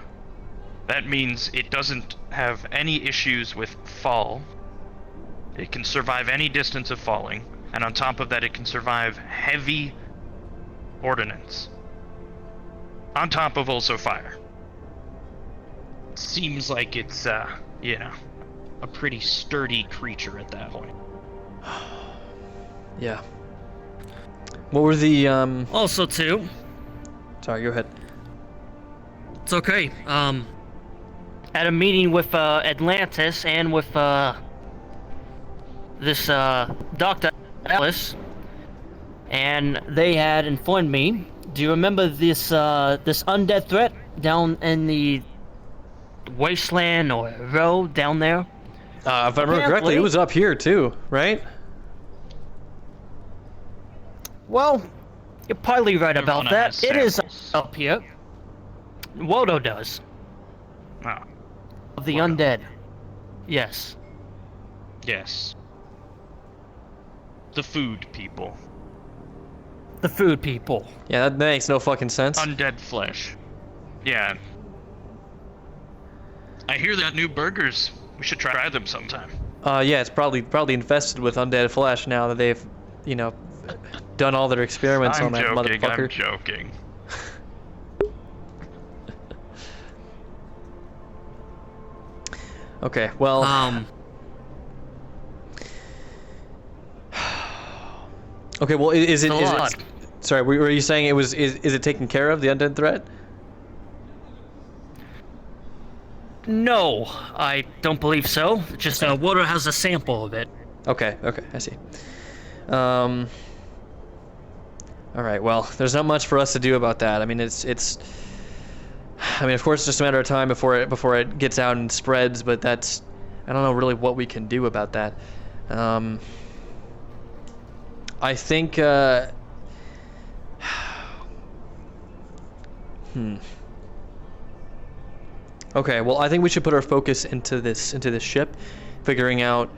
S9: that means it doesn't have any issues with fall. It can survive any distance of falling, and on top of that it can survive heavy ordnance. On top of also fire. Seems like it's, you know, a pretty sturdy creature at that point.
S6: yeah. What were the
S7: Also, too,
S6: Sorry, go ahead.
S7: it's okay. At a meeting with Atlantis and with this Dr. Alice, and they had informed me. Do you remember this this undead threat down in the wasteland or road down there?
S6: If I remember correctly,
S7: Apparently-
S6: it was up here too, right?
S7: Well, you're partly right about
S9: Nirvana
S7: that.
S9: has
S7: It is
S9: samples.
S7: up here. Wodo does.
S9: Oh,
S7: Of the
S9: Wodo.
S7: undead. Yes.
S9: yes. The food people.
S7: The food people.
S6: Yeah, that makes no fucking sense.
S9: Undead flesh. Yeah. I hear they got new burgers. We should try them sometime.
S6: Yeah, it's probably infested with undead flesh now that they've, you know, done all their experiments
S9: I'm
S6: on that
S9: joking,
S6: motherfucker.
S9: I'm joking.
S6: Okay, well... Okay, well, is it...
S7: It's a lot.
S6: Sorry, were you saying it was... Is it taken care of, the undead threat?
S7: No, I don't believe so. Just water has a sample of it.
S6: Okay, I see. Alright, well, there's not much for us to do about that. I mean, it's... I mean, of course, it's just a matter of time before it gets out and spreads, but that's... I don't know really what we can do about that. I think, Okay, well, I think we should put our focus into this ship, figuring out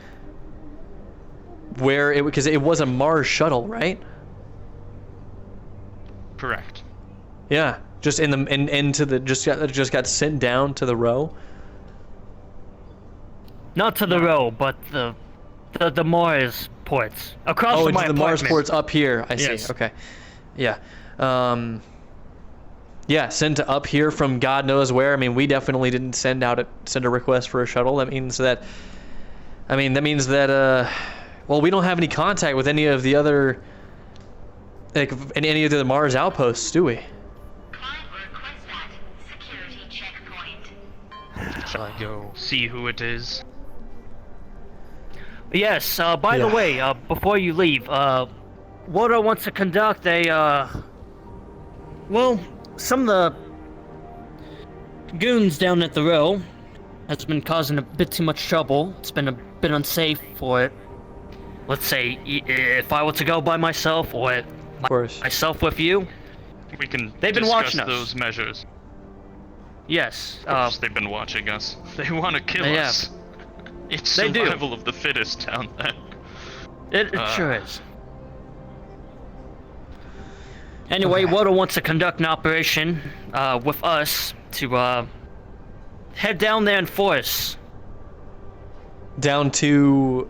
S6: where it... Because it was a Mars shuttle, right?
S9: Correct.
S6: Yeah, just into the... Just got sent down to the row.
S7: Not to the row, but the Mars ports across
S6: Oh,
S7: from my
S6: into the Mars
S7: apartment.
S6: ports up here. I
S7: Yes.
S6: see. Okay. Yeah. Yeah, sent to up here from God knows where. I mean, we definitely didn't send a request for a shuttle. That means that... well, we don't have any contact with any of the other... Like, any of the Mars outposts, do we?
S5: Client request at security checkpoint.
S9: Shall I go see who it is?
S7: Yes. By the
S6: Yeah.
S7: way, before you leave, Water wants to conduct a well, some of the goons down at the row has been causing a bit too much trouble. It's been a bit unsafe for it. Let's say if I were to go by myself or
S6: Of course.
S7: myself with you.
S9: We can
S7: They've been
S9: discuss
S7: watching us.
S9: those measures.
S7: Yes.
S9: Of course they've been watching us. They want to kill
S7: Yeah.
S9: us. It's
S7: They do.
S9: survival of the fittest down there.
S7: It sure is. Anyway, Water wants to conduct an operation with us to head down there in force.
S6: Down to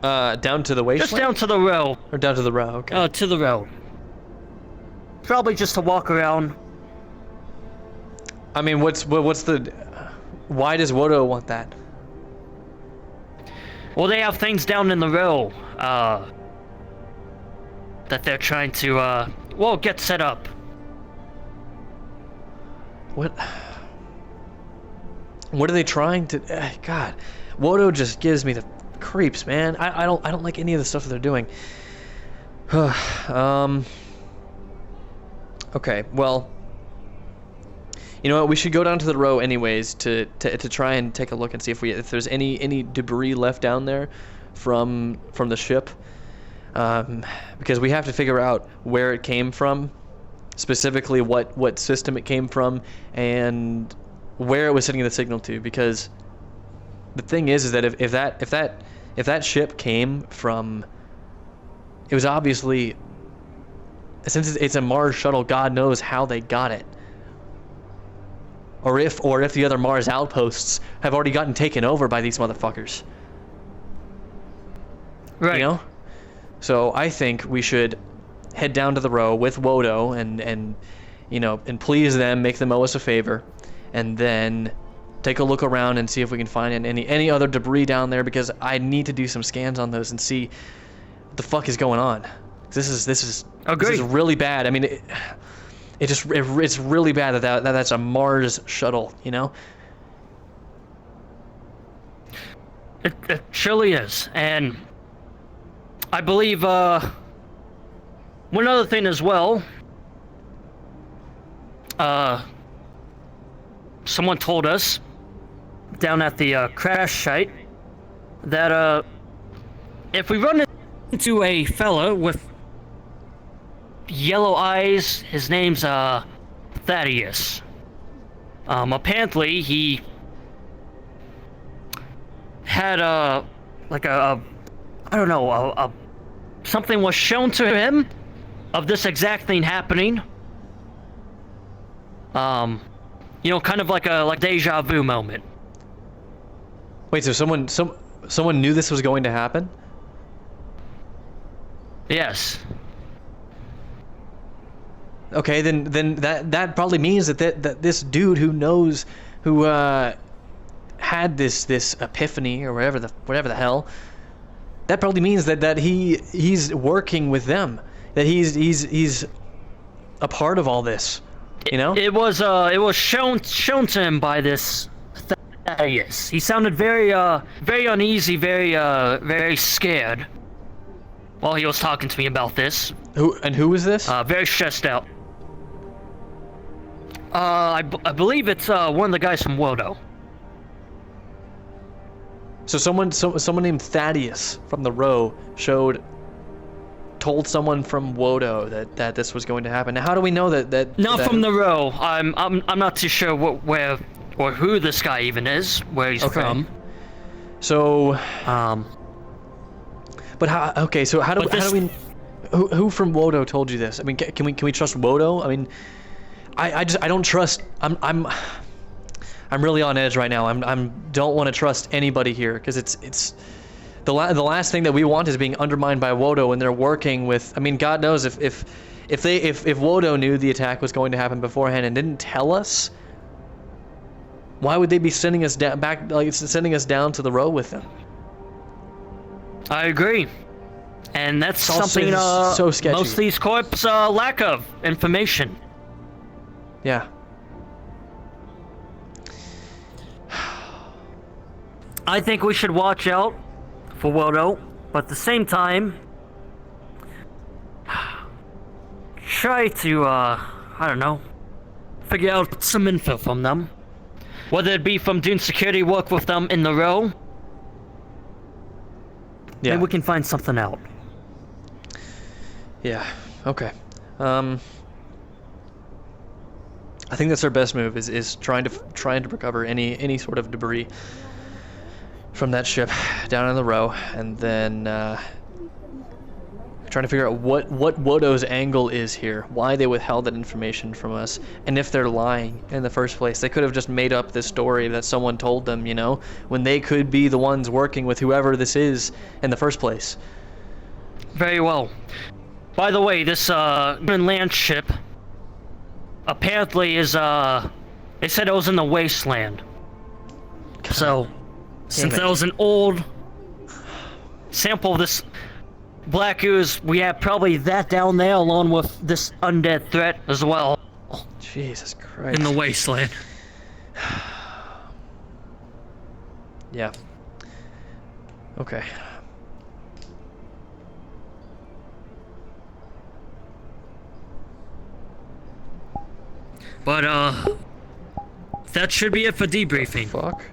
S6: the wasteland?
S7: Just down to the row.
S6: Or down to the row, okay.
S7: To the row. Probably just to walk around.
S6: I mean, what's the... Why does Wodo want that?
S7: Well, they have things down in the row that they're trying to, well, get set up.
S6: What are they trying to... God, Wodo just gives me the creeps, man. I don't like any of the stuff that they're doing. Okay, well... You know what? We should go down to the row anyways to try and take a look and see if there's any debris left down there from the ship, because we have to figure out where it came from, specifically what system it came from, and where it was sending the signal to. Because the thing is that if that ship came from, it was obviously, since it's a Mars shuttle, God knows how they got it. Or if the other Mars outposts have already gotten taken over by these motherfuckers.
S7: Right.
S6: You know? So I think we should head down to the row with Wodo and you know, and please them, make them owe us a favor, and then take a look around and see if we can find any other debris down there, because I need to do some scans on those and see what the fuck is going on. This is really bad. I mean, it's really bad that's a Mars shuttle, you know?
S7: It surely is, and I believe one other thing as well. Someone told us down at the crash site that if we run into a fella with yellow eyes, his name's Thaddeus. Apparently he had I don't know, something was shown to him of this exact thing happening. You know, kind of like a deja vu moment.
S6: Wait, so someone knew this was going to happen?
S7: Yes.
S6: Okay, then that probably means that this dude who knows, who had this epiphany or whatever the hell, that probably means that he's working with them, that he's a part of all this, you know?
S7: It was shown to him by this Thaddeus. He sounded very uneasy, very scared while he was talking to me about this.
S6: Who was this?
S7: Very stressed out. I believe it's one of the guys from Wodo.
S6: So someone named Thaddeus from the row told someone from Wodo that this was going to happen. Now, how do we know that?
S7: Not from the row. I'm not too sure where or who this guy even is, where he's from.
S6: So, but how? Okay, so how do we? Who from Wodo told you this? I mean, can we trust Wodo? I mean, I don't trust. I'm really on edge right now. Don't want to trust anybody here because it's the last thing that we want is being undermined by Wodo when they're working with. I mean, God knows if Wodo knew the attack was going to happen beforehand and didn't tell us, why would they be sending us sending us down to the row with them?
S7: I agree, and that's something
S6: so sketchy.
S7: Most of these corps lack of information.
S6: Yeah.
S7: I think we should watch out for Wodo, but at the same time, try to, I don't know, figure out some info from them. Whether it be from doing security work with them in the row, maybe we can find something out.
S6: Yeah, okay. I think that's our best move is trying to recover any sort of debris from that ship down in the row, and then trying to figure out what Wodo's angle is here, why they withheld that information from us, and if they're lying in the first place. They could have just made up this story that someone told them, you know, when they could be the ones working with whoever this is in the first place.
S7: Very well. By the way, this land ship apparently is they said it was in the wasteland. So since that was an old sample of this black ooze, we have probably that down there along with this undead threat as well.
S6: Jesus Christ.
S7: In the wasteland.
S6: Yeah. Okay.
S7: But that should be it for debriefing.
S6: Fuck.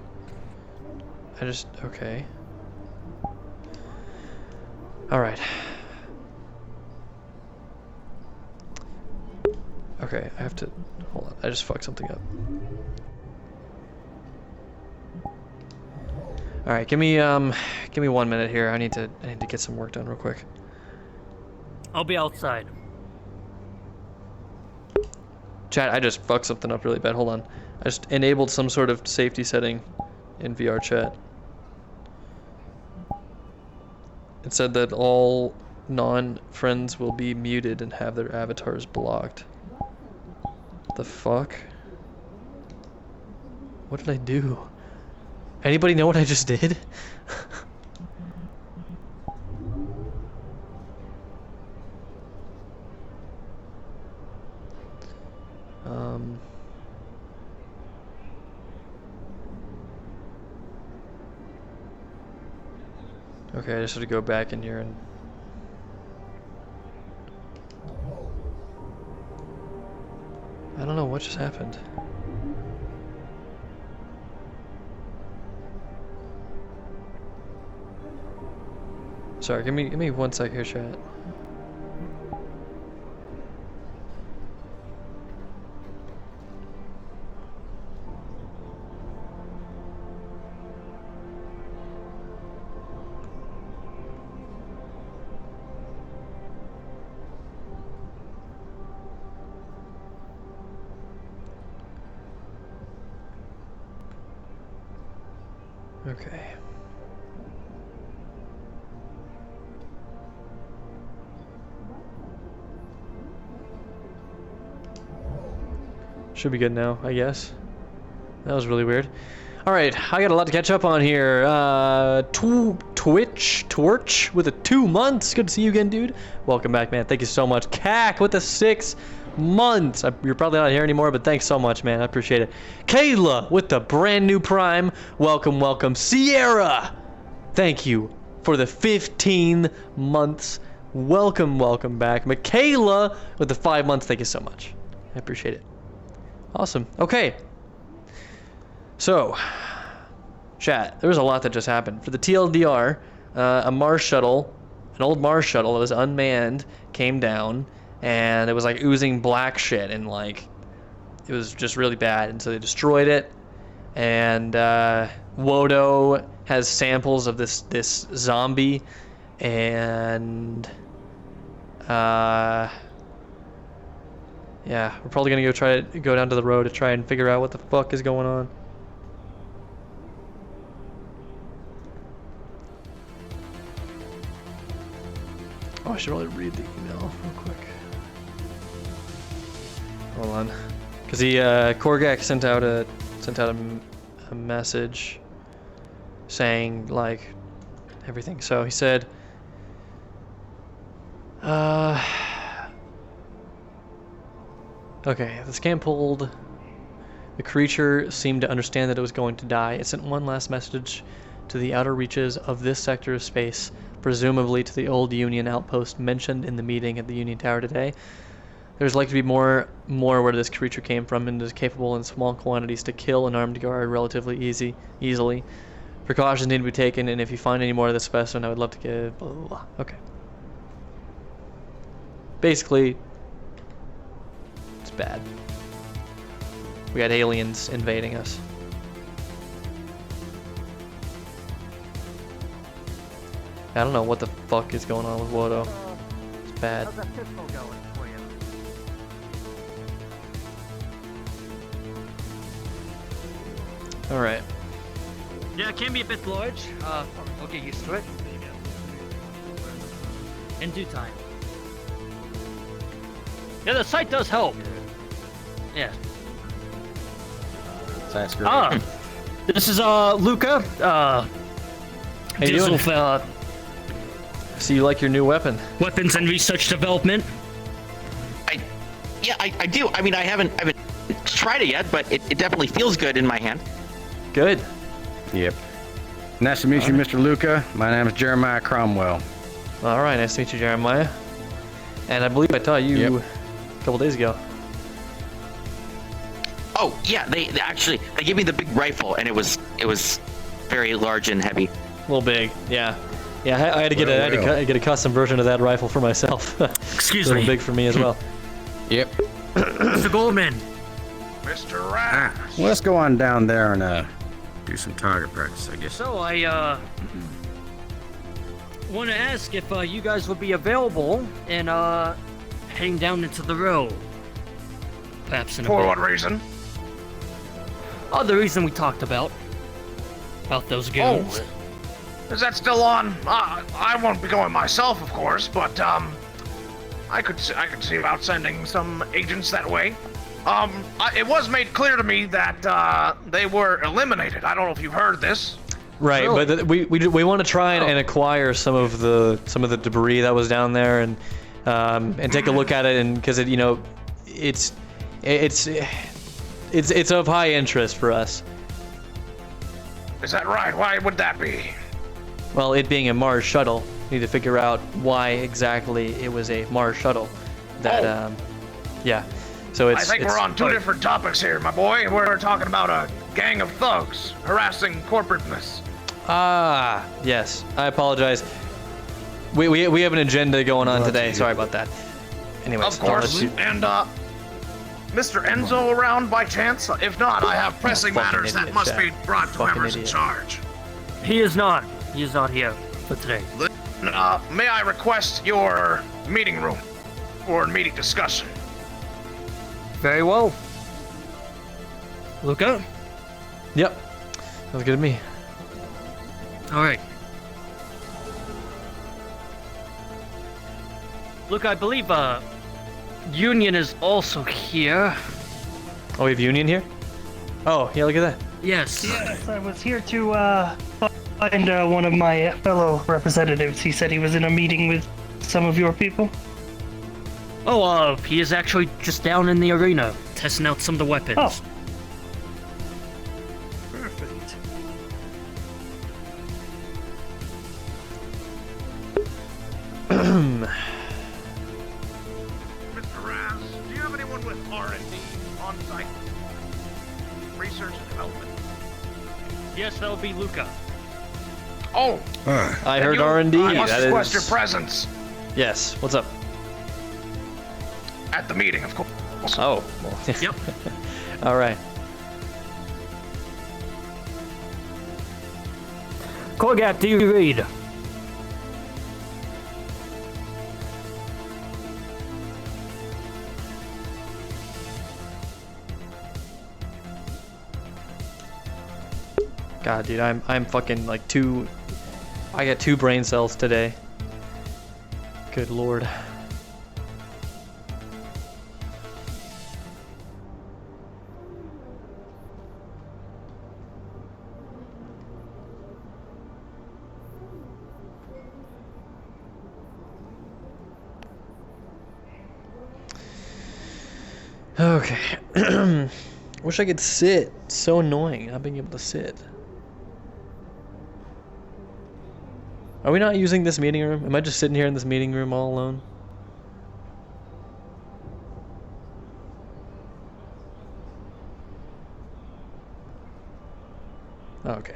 S6: Okay. Alright. Okay, I have to, hold on, I just fucked something up. Alright, give me 1 minute here. I need to get some work done real quick.
S7: I'll be outside.
S6: Chat, I just fucked something up really bad. Hold on. I just enabled some sort of safety setting in VR chat. It said that all non-friends will be muted and have their avatars blocked. The fuck? What did I do? Anybody know what I just did? Okay, I just have to go back in here and... I don't know what just happened. Sorry, give me 1 sec here, chat. Okay. Should be good now, I guess. That was really weird. All right, I got a lot to catch up on here. Torch with the 2 months. Good to see you again, dude. Welcome back, man. Thank you so much. Cac with the 6 months. You're probably not here anymore, but thanks so much, man. I appreciate it. Kayla with the brand new Prime. Welcome, welcome. Sierra, thank you for the 15 months. Welcome, welcome back. Michaela with the 5 months. Thank you so much. I appreciate it. Awesome. Okay. So, chat, there was a lot that just happened. For the TLDR, a Mars shuttle, an old Mars shuttle that was unmanned, came down, and it was like oozing black shit, and like, it was just really bad, and so they destroyed it, and Wodo has samples of this zombie, and yeah, we're probably gonna go down to the road to try and figure out what the fuck is going on. Oh, I should probably read the email real quick. Hold on, because Korgak sent out a message saying like everything. So he said, okay, the scan pulled. The creature seemed to understand that it was going to die. It sent one last message to the outer reaches of this sector of space, presumably to the old Union outpost mentioned in the meeting at the Union Tower today. There's likely to be more where this creature came from, and is capable in small quantities to kill an armed guard relatively easily. Precautions need to be taken, and if you find any more of this specimen, I would love to give blah, blah, blah. Okay. Basically, it's bad. We got aliens invading us. I don't know what the fuck is going on with Wodo. It's bad.
S7: How's that pistol going for you?
S6: Alright.
S7: Yeah, it can be a bit large. We'll get used to it. In due time. Yeah, the sight does help. Yeah.
S8: That's great.
S7: This is Luca.
S6: How you
S7: deals
S6: doing?
S7: with
S6: So you like your new weapon?
S7: weapons and research development.
S10: Yeah, I do. I mean, I haven't tried it yet, but it definitely feels good in my hand.
S6: Good.
S11: Yep. Nice to meet you, Mr. Luca. My name is Jeremiah Cromwell.
S6: Alright, nice to meet you, Jeremiah. And I believe I taught you a couple days ago.
S10: Oh yeah, they gave me the big rifle, and it was very large and heavy.
S6: A little big, yeah. Yeah, I had to get get a custom version of that rifle for myself.
S7: Excuse
S6: a little
S7: me.
S6: big for me as well.
S11: Yep.
S7: Mr. Goldman.
S8: Mr. Rat.
S11: Well, let's go on down there and do some target practice, I guess.
S7: So I want to ask if you guys would be available and heading down into the road. Perhaps in a
S8: For
S7: bit.
S8: what reason?
S7: Oh, the reason we talked about those goons.
S8: Oh, is that still on? I won't be going myself, of course, but I could see about sending some agents that way. It was made clear to me that they were eliminated. I don't know if you've heard this.
S6: Right,
S7: Really?
S6: but we want to try and acquire some of the debris that was down there and take a look at it, and because it's of high interest for us.
S8: Is that right? Why would that be?
S6: Well, it being a Mars shuttle, we need to figure out why exactly it was a Mars shuttle. That yeah. So
S8: I think we're on two different topics here, my boy. We're talking about a gang of thugs harassing corporateness.
S6: Ah, yes. I apologize. We have an agenda going on today. Sorry about that. Anyways,
S8: Of course. And Mr. Enzo around by chance? If not, I have pressing
S6: Fucking
S8: matters that
S6: idiot,
S8: must
S6: Jack.
S8: be brought to
S6: Fucking
S8: whoever's in
S6: idiot.
S8: charge.
S7: He is not. He is not here for today.
S8: May I request your meeting room for meeting discussion?
S7: Very well. Luca?
S6: Yep. Sounds good to me.
S7: All right. Look, I believe Union is also here.
S6: Oh, we have Union here? Oh, yeah, look at that.
S7: Yes.
S12: Yes, I was here to find one of my fellow representatives. He said he was in a meeting with some of your people.
S7: Oh, he is actually just down in the arena, testing out some of the weapons.
S12: Oh. Perfect.
S8: Mr. Raz, do you have anyone with R&D on site? Research and development?
S7: Yes, that would be Luca.
S8: Oh!
S6: I heard
S8: you-
S6: R&D.
S8: I must
S6: That
S8: request
S6: is...
S8: your presence
S6: Yes, what's up?
S8: at the meeting, of course.
S6: Oh, well,
S7: Yep.
S6: all right.
S7: Korgak, do you read?
S6: God, dude, I'm fucking like I got 2 brain cells today. Good lord. Okay. Wish I could sit. It's so annoying not being able to sit. Are we not using this meeting room? Am I just sitting here in this meeting room all alone? Oh, okay.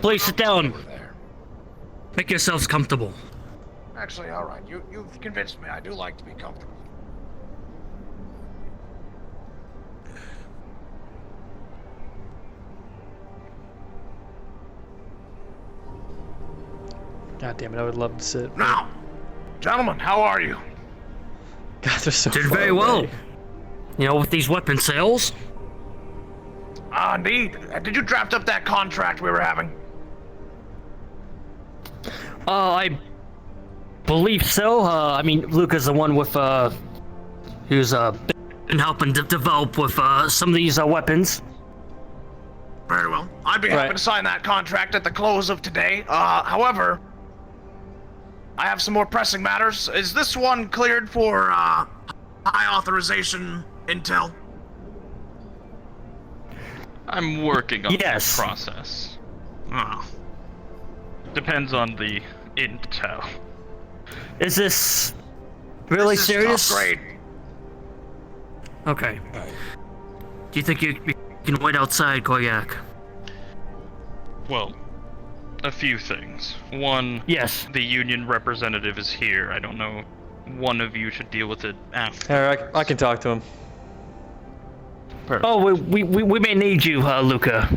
S7: Please sit down. Make yourselves comfortable.
S8: Actually, all right. You've convinced me. I do like to be comfortable.
S6: God damn it, I would love to sit.
S8: Now, gentlemen, how are you?
S6: God, they're so
S7: Did
S6: far
S7: very well.
S6: away.
S7: You know, with these weapon sales.
S8: Indeed. Did you draft up that contract we were having?
S7: I believe so. I mean, Luca's the one with, who's, been helping to develop with, some of these, weapons.
S8: Very well. I'd be happy
S6: Right.
S8: to sign that contract at the close of today. However, I have some more pressing matters. Is this one cleared for, high authorization intel?
S9: I'm working on
S7: Yes.
S9: the process. Depends on the intel.
S7: Is this really
S8: This is
S7: serious?
S8: top grade.
S7: Okay. Do you think you can wait outside, Koyak?
S9: Well, a few things. One,
S7: Yes.
S9: the union representative is here. I don't know. One of you should deal with it after.
S6: Alright, I can talk to him.
S7: Oh, we may need you, Luca,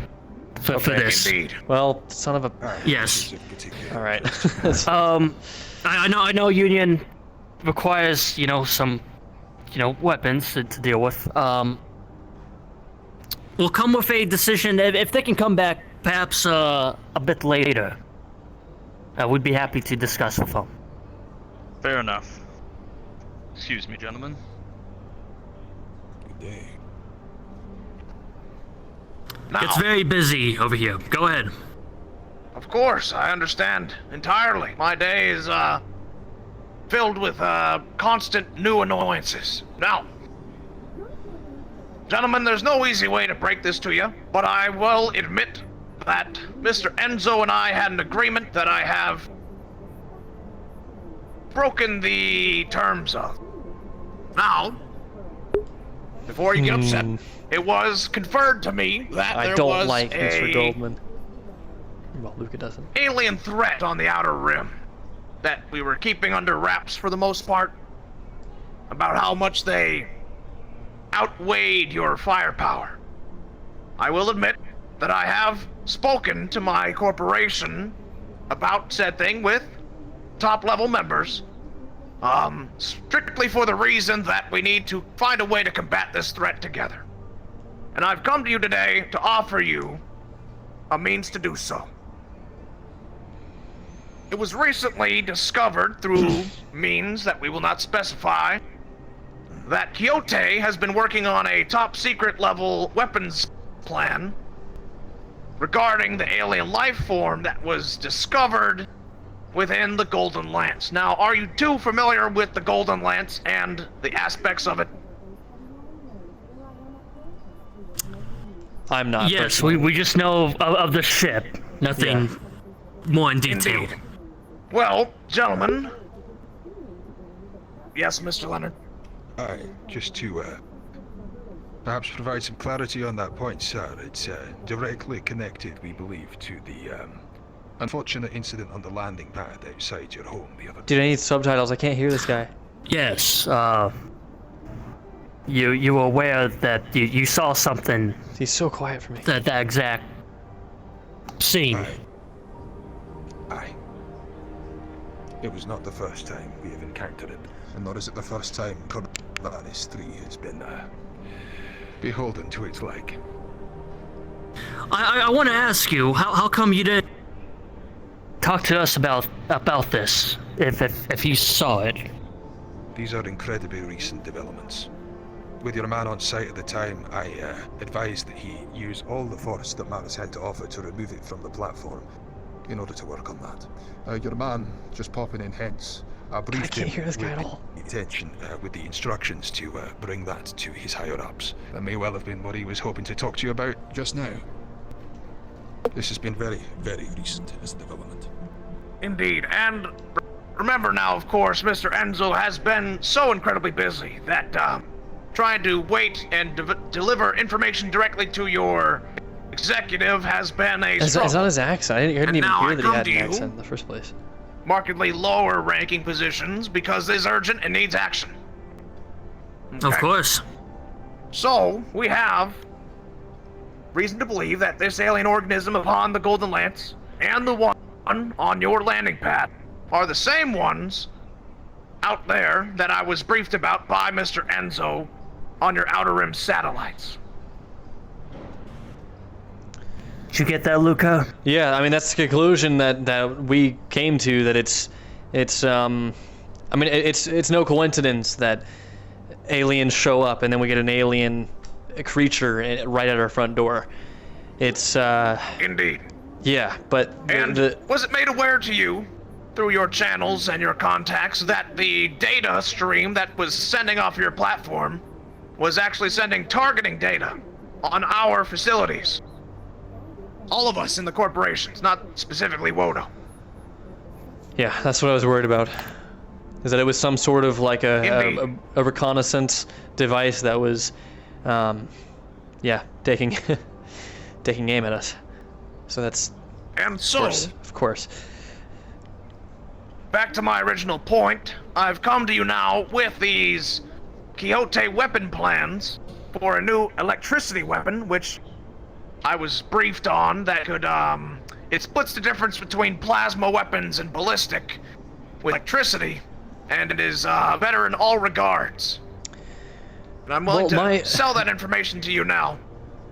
S7: for this.
S8: Indeed.
S6: Well, son of a...
S7: Yes.
S6: Alright.
S7: I know Union requires, you know, some, you know, weapons to deal with. We'll come with a decision if they can come back perhaps a bit later. We'd be happy to discuss with them.
S9: Fair enough. Excuse me, gentlemen.
S8: Now,
S7: It's very busy over here. Go ahead.
S8: of course, I understand entirely. My day is, filled with, constant new annoyances. Now, gentlemen, there's no easy way to break this to you, but I will admit that Mr. Enzo and I had an agreement that I have broken the terms of. Now, before you get upset, it was conferred to me that
S6: I
S8: there
S6: don't
S8: was
S6: like Mr.
S8: a
S6: Goldman. Well, Luca doesn't.
S8: alien threat on the Outer Rim that we were keeping under wraps for the most part, about how much they outweighed your firepower. I will admit that I have spoken to my corporation about said thing with top-level members. strictly for the reason that we need to find a way to combat this threat together. And I've come to you today to offer you a means to do so. It was recently discovered through means that we will not specify that Quixote has been working on a top secret level weapons plan regarding the alien life form that was discovered within the Golden Lance. Now, are you too familiar with the Golden Lance and the aspects of it?
S6: I'm not.
S7: Yes,
S6: personally.
S7: we just know of the ship. Nothing more in detail.
S8: Indeed. Well, gentlemen. Yes, Mr. Leonard.
S13: Just to perhaps provide some clarity on that point, sir. It's directly connected, we believe, to the unfortunate incident on the landing pad outside your home the other day.
S6: Dude, I need subtitles. I can't hear this guy.
S7: Yes, you were aware that you saw something.
S6: He's so quiet for me.
S7: That exact scene.
S13: Aye. It was not the first time we have encountered it, and nor is it the first time Corvallis 3 has been beholden to its like.
S7: I want to ask you, how come you didn't talk to us about this if you saw it?
S13: These are incredibly recent developments. With your man on site at the time, I advised that he use all the force that Maris had to offer to remove it from the platform in order to work on that. Your man just popping in hence. I briefed him with the intention, with the instructions to bring that to his higher-ups. That may well have been what he was hoping to talk to you about just now. This has been very, very recent as a development.
S8: Indeed, and remember now, of course, Mr. Enzo has been so incredibly busy that trying to wait and deliver information directly to your executive has been a struggle.
S6: It's not his accent. I didn't even hear that he had an
S8: you,
S6: accent in the first place.
S8: Markedly lower ranking positions because it is urgent and needs action. Okay.
S7: Of course.
S8: So, we have reason to believe that this alien organism upon the Golden Lance and the one on your landing pad are the same ones out there that I was briefed about by Mr. Enzo on your Outer Rim satellites.
S7: Did you get that, Luca?
S6: Yeah, I mean that's the conclusion that we came to. That it's I mean it's no coincidence that aliens show up and then we get an alien creature right at our front door. It's
S8: Indeed.
S6: Yeah, but
S8: was it made aware to you through your channels and your contacts that the data stream that was sending off your platform was actually sending targeting data on our facilities? All of us in the corporations, not specifically Wodo.
S6: Yeah, that's what I was worried about. Is that it was some sort of like a reconnaissance device that was, taking taking aim at us. So that's.
S8: And so,
S6: of course.
S8: Back to my original point, I've come to you now with these Quixote weapon plans for a new electricity weapon, which I was briefed on that could, it splits the difference between plasma weapons and ballistic with electricity, and it is better in all regards. And I'm willing to sell that information to you now.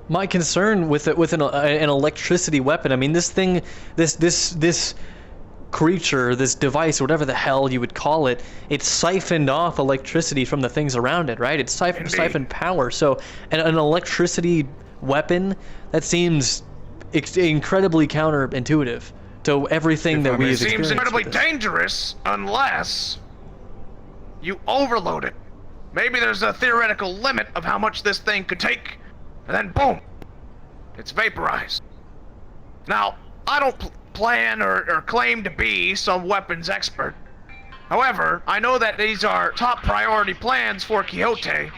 S6: My concern with an electricity weapon, I mean, this thing, this creature, this device, whatever the hell you would call it, it's siphoned off electricity from the things around it, right? It's siphoned power. So an electricity weapon, that seems incredibly counterintuitive to everything that we've experienced.
S8: It seems incredibly dangerous unless you overload it. Maybe there's a theoretical limit of how much this thing could take, and then boom, it's vaporized. Now, I don't plan or claim to be some weapons expert. However, I know that these are top priority plans for Quixote,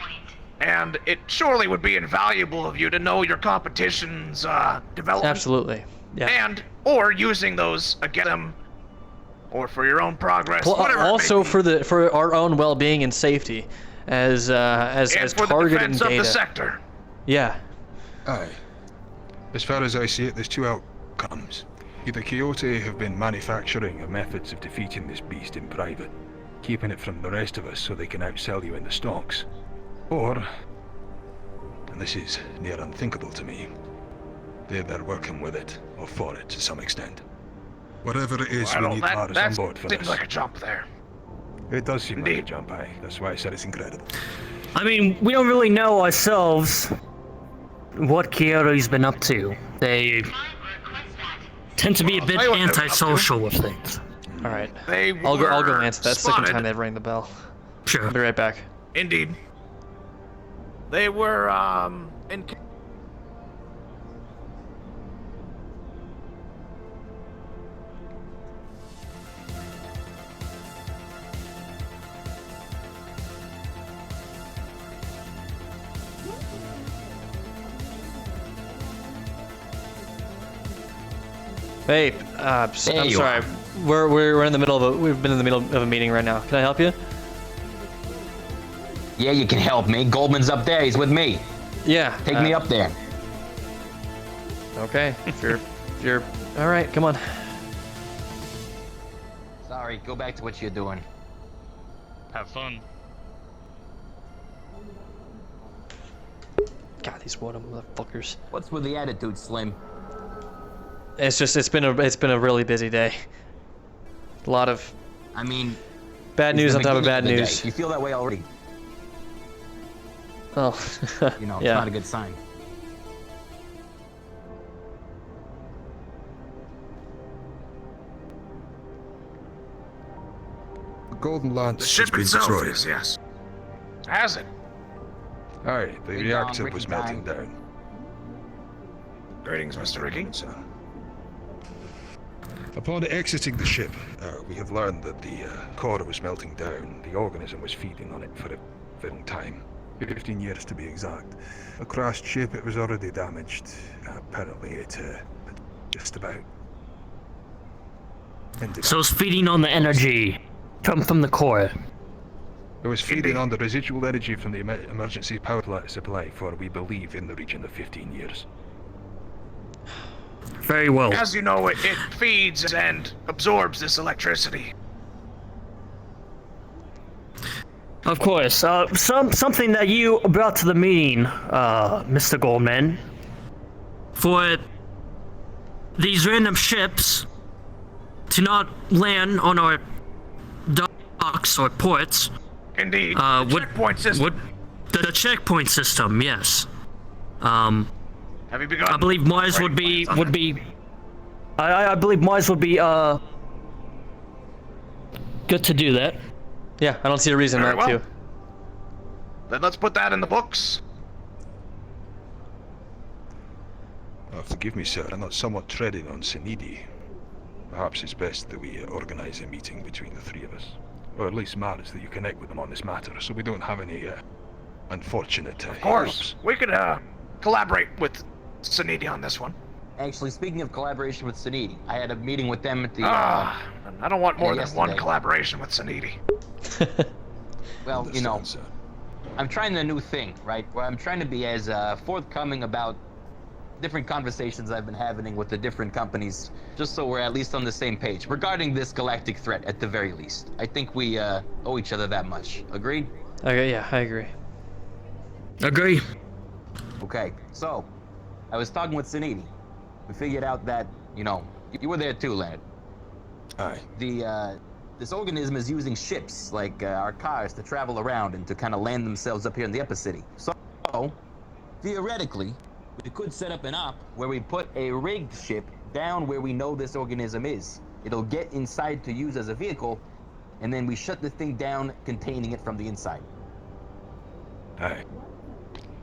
S8: and it surely would be invaluable of you to know your competition's development.
S6: Absolutely, yeah.
S8: Or using those against them, or for your own progress, whatever.
S6: Also for our own well-being and safety, as
S8: for
S6: targeting
S8: the defense
S6: data.
S8: of the sector.
S6: Yeah.
S13: Aye. As far as I see it, there's two outcomes. Either Quixote have been manufacturing methods of defeating this beast in private, keeping it from the rest of us so they can outsell you in the stocks. Or, and this is near unthinkable to me, they're working with it, or for it to some extent. Whatever it is, we need Maris on board for this.
S8: Seems like a jump there.
S13: It does seem like a jump, aye. That's why I said it's incredible.
S7: I mean, we don't really know ourselves what Kiyoto's been up to. They tend to be a bit antisocial with things.
S6: All right. I'll go answer. That's the second time they've rang the bell.
S7: Sure.
S6: I'll be right back.
S8: Indeed. They were, in...
S6: Hey, I'm sorry. We're in the middle of we've been in the middle of a meeting right now. Can I help you?
S10: Yeah, you can help me. Goldman's up there. He's with me.
S6: Yeah.
S10: Take me up there.
S6: Okay. If you're all right, come on.
S10: Sorry, go back to what you're doing.
S9: Have fun.
S6: God, these water motherfuckers.
S10: What's with the attitude, Slim?
S6: It's been a really busy day. A lot of bad news on top of bad news.
S10: You feel that way already?
S6: Oh.
S10: You know, it's
S6: yeah.
S10: not a good sign.
S13: The Golden Lance
S8: The ship
S13: has been
S8: itself
S13: destroyed.
S8: is, yes. Has it?
S13: Aye, the reactor was melting down.
S8: Greetings, Mr. Ricky.
S13: Upon exiting the ship, we have learned that the core was melting down. The organism was feeding on it for a very long time. 15 years to be exact. A crashed ship, it was already damaged. Apparently it just about ended
S7: So it's feeding on the energy from the core.
S13: It was feeding on the residual energy from the emergency power supply for, we believe, in the region of 15 years.
S7: Very well.
S8: As you know, it feeds and absorbs this electricity.
S7: Of course. Something that you brought to the meeting, Mr. Goldman. For these random ships to not land on our docks or ports.
S8: Indeed. The checkpoint system.
S7: The checkpoint system, yes.
S8: Have you begun?
S7: I believe Mars would be I believe Mars would be good to do that.
S6: Yeah, I don't see a reason
S8: Very
S6: not
S8: well.
S6: to.
S8: Then let's put that in the books.
S13: Forgive me, sir, I'm not somewhat treading on Senidi. Perhaps it's best that we organize a meeting between the three of us. Or at least Maris, that you connect with them on this matter, so we don't have any unfortunate
S8: Of course. We could collaborate with Sanidi on this one.
S10: Actually, speaking of collaboration with Sanidi, I had a meeting with them at the...
S8: I don't want more than one
S10: yesterday.
S8: collaboration with Sanidi.
S10: Well, you know, I'm trying a new thing, right? Where I'm trying to be as forthcoming about different conversations I've been having with the different companies, just so we're at least on the same page regarding this galactic threat, at the very least. I think we owe each other that much. Agreed?
S6: Okay, yeah, I agree.
S7: Agree.
S10: Okay, so I was talking with Sanidi. We figured out that, you know, you were there too, Leonard.
S13: Aye.
S10: This organism is using ships like our cars to travel around and to kind of land themselves up here in the Epicity. So, theoretically, we could set up an op where we put a rigged ship down where we know this organism is. It'll get inside to use as a vehicle, and then we shut the thing down, containing it from the inside.
S13: Aye.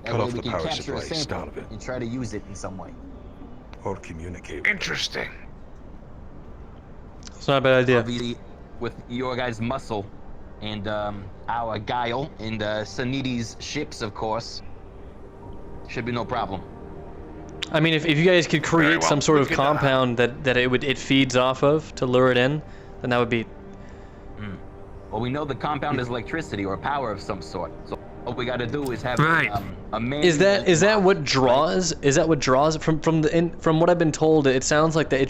S10: That
S13: Cut
S10: way
S13: off
S10: we
S13: the
S10: can
S13: power
S10: capture a
S13: supply, start
S10: sample
S13: of it.
S10: and try to use it in some way.
S13: Or communicate.
S8: Interesting.
S6: It's not a bad idea.
S10: Obviously, with your guys' muscle and our guile and Sanidi's ships, of course, should be no problem.
S6: I mean, if you guys could create
S8: well.
S6: some sort
S8: We
S6: of
S8: could,
S6: compound that it feeds off of to lure it in, then that would be.
S10: Well, we know the compound is electricity or power of some sort. So what we got to do is have a manual.
S6: Is that what draws? Is that what draws from what I've been told? It sounds like that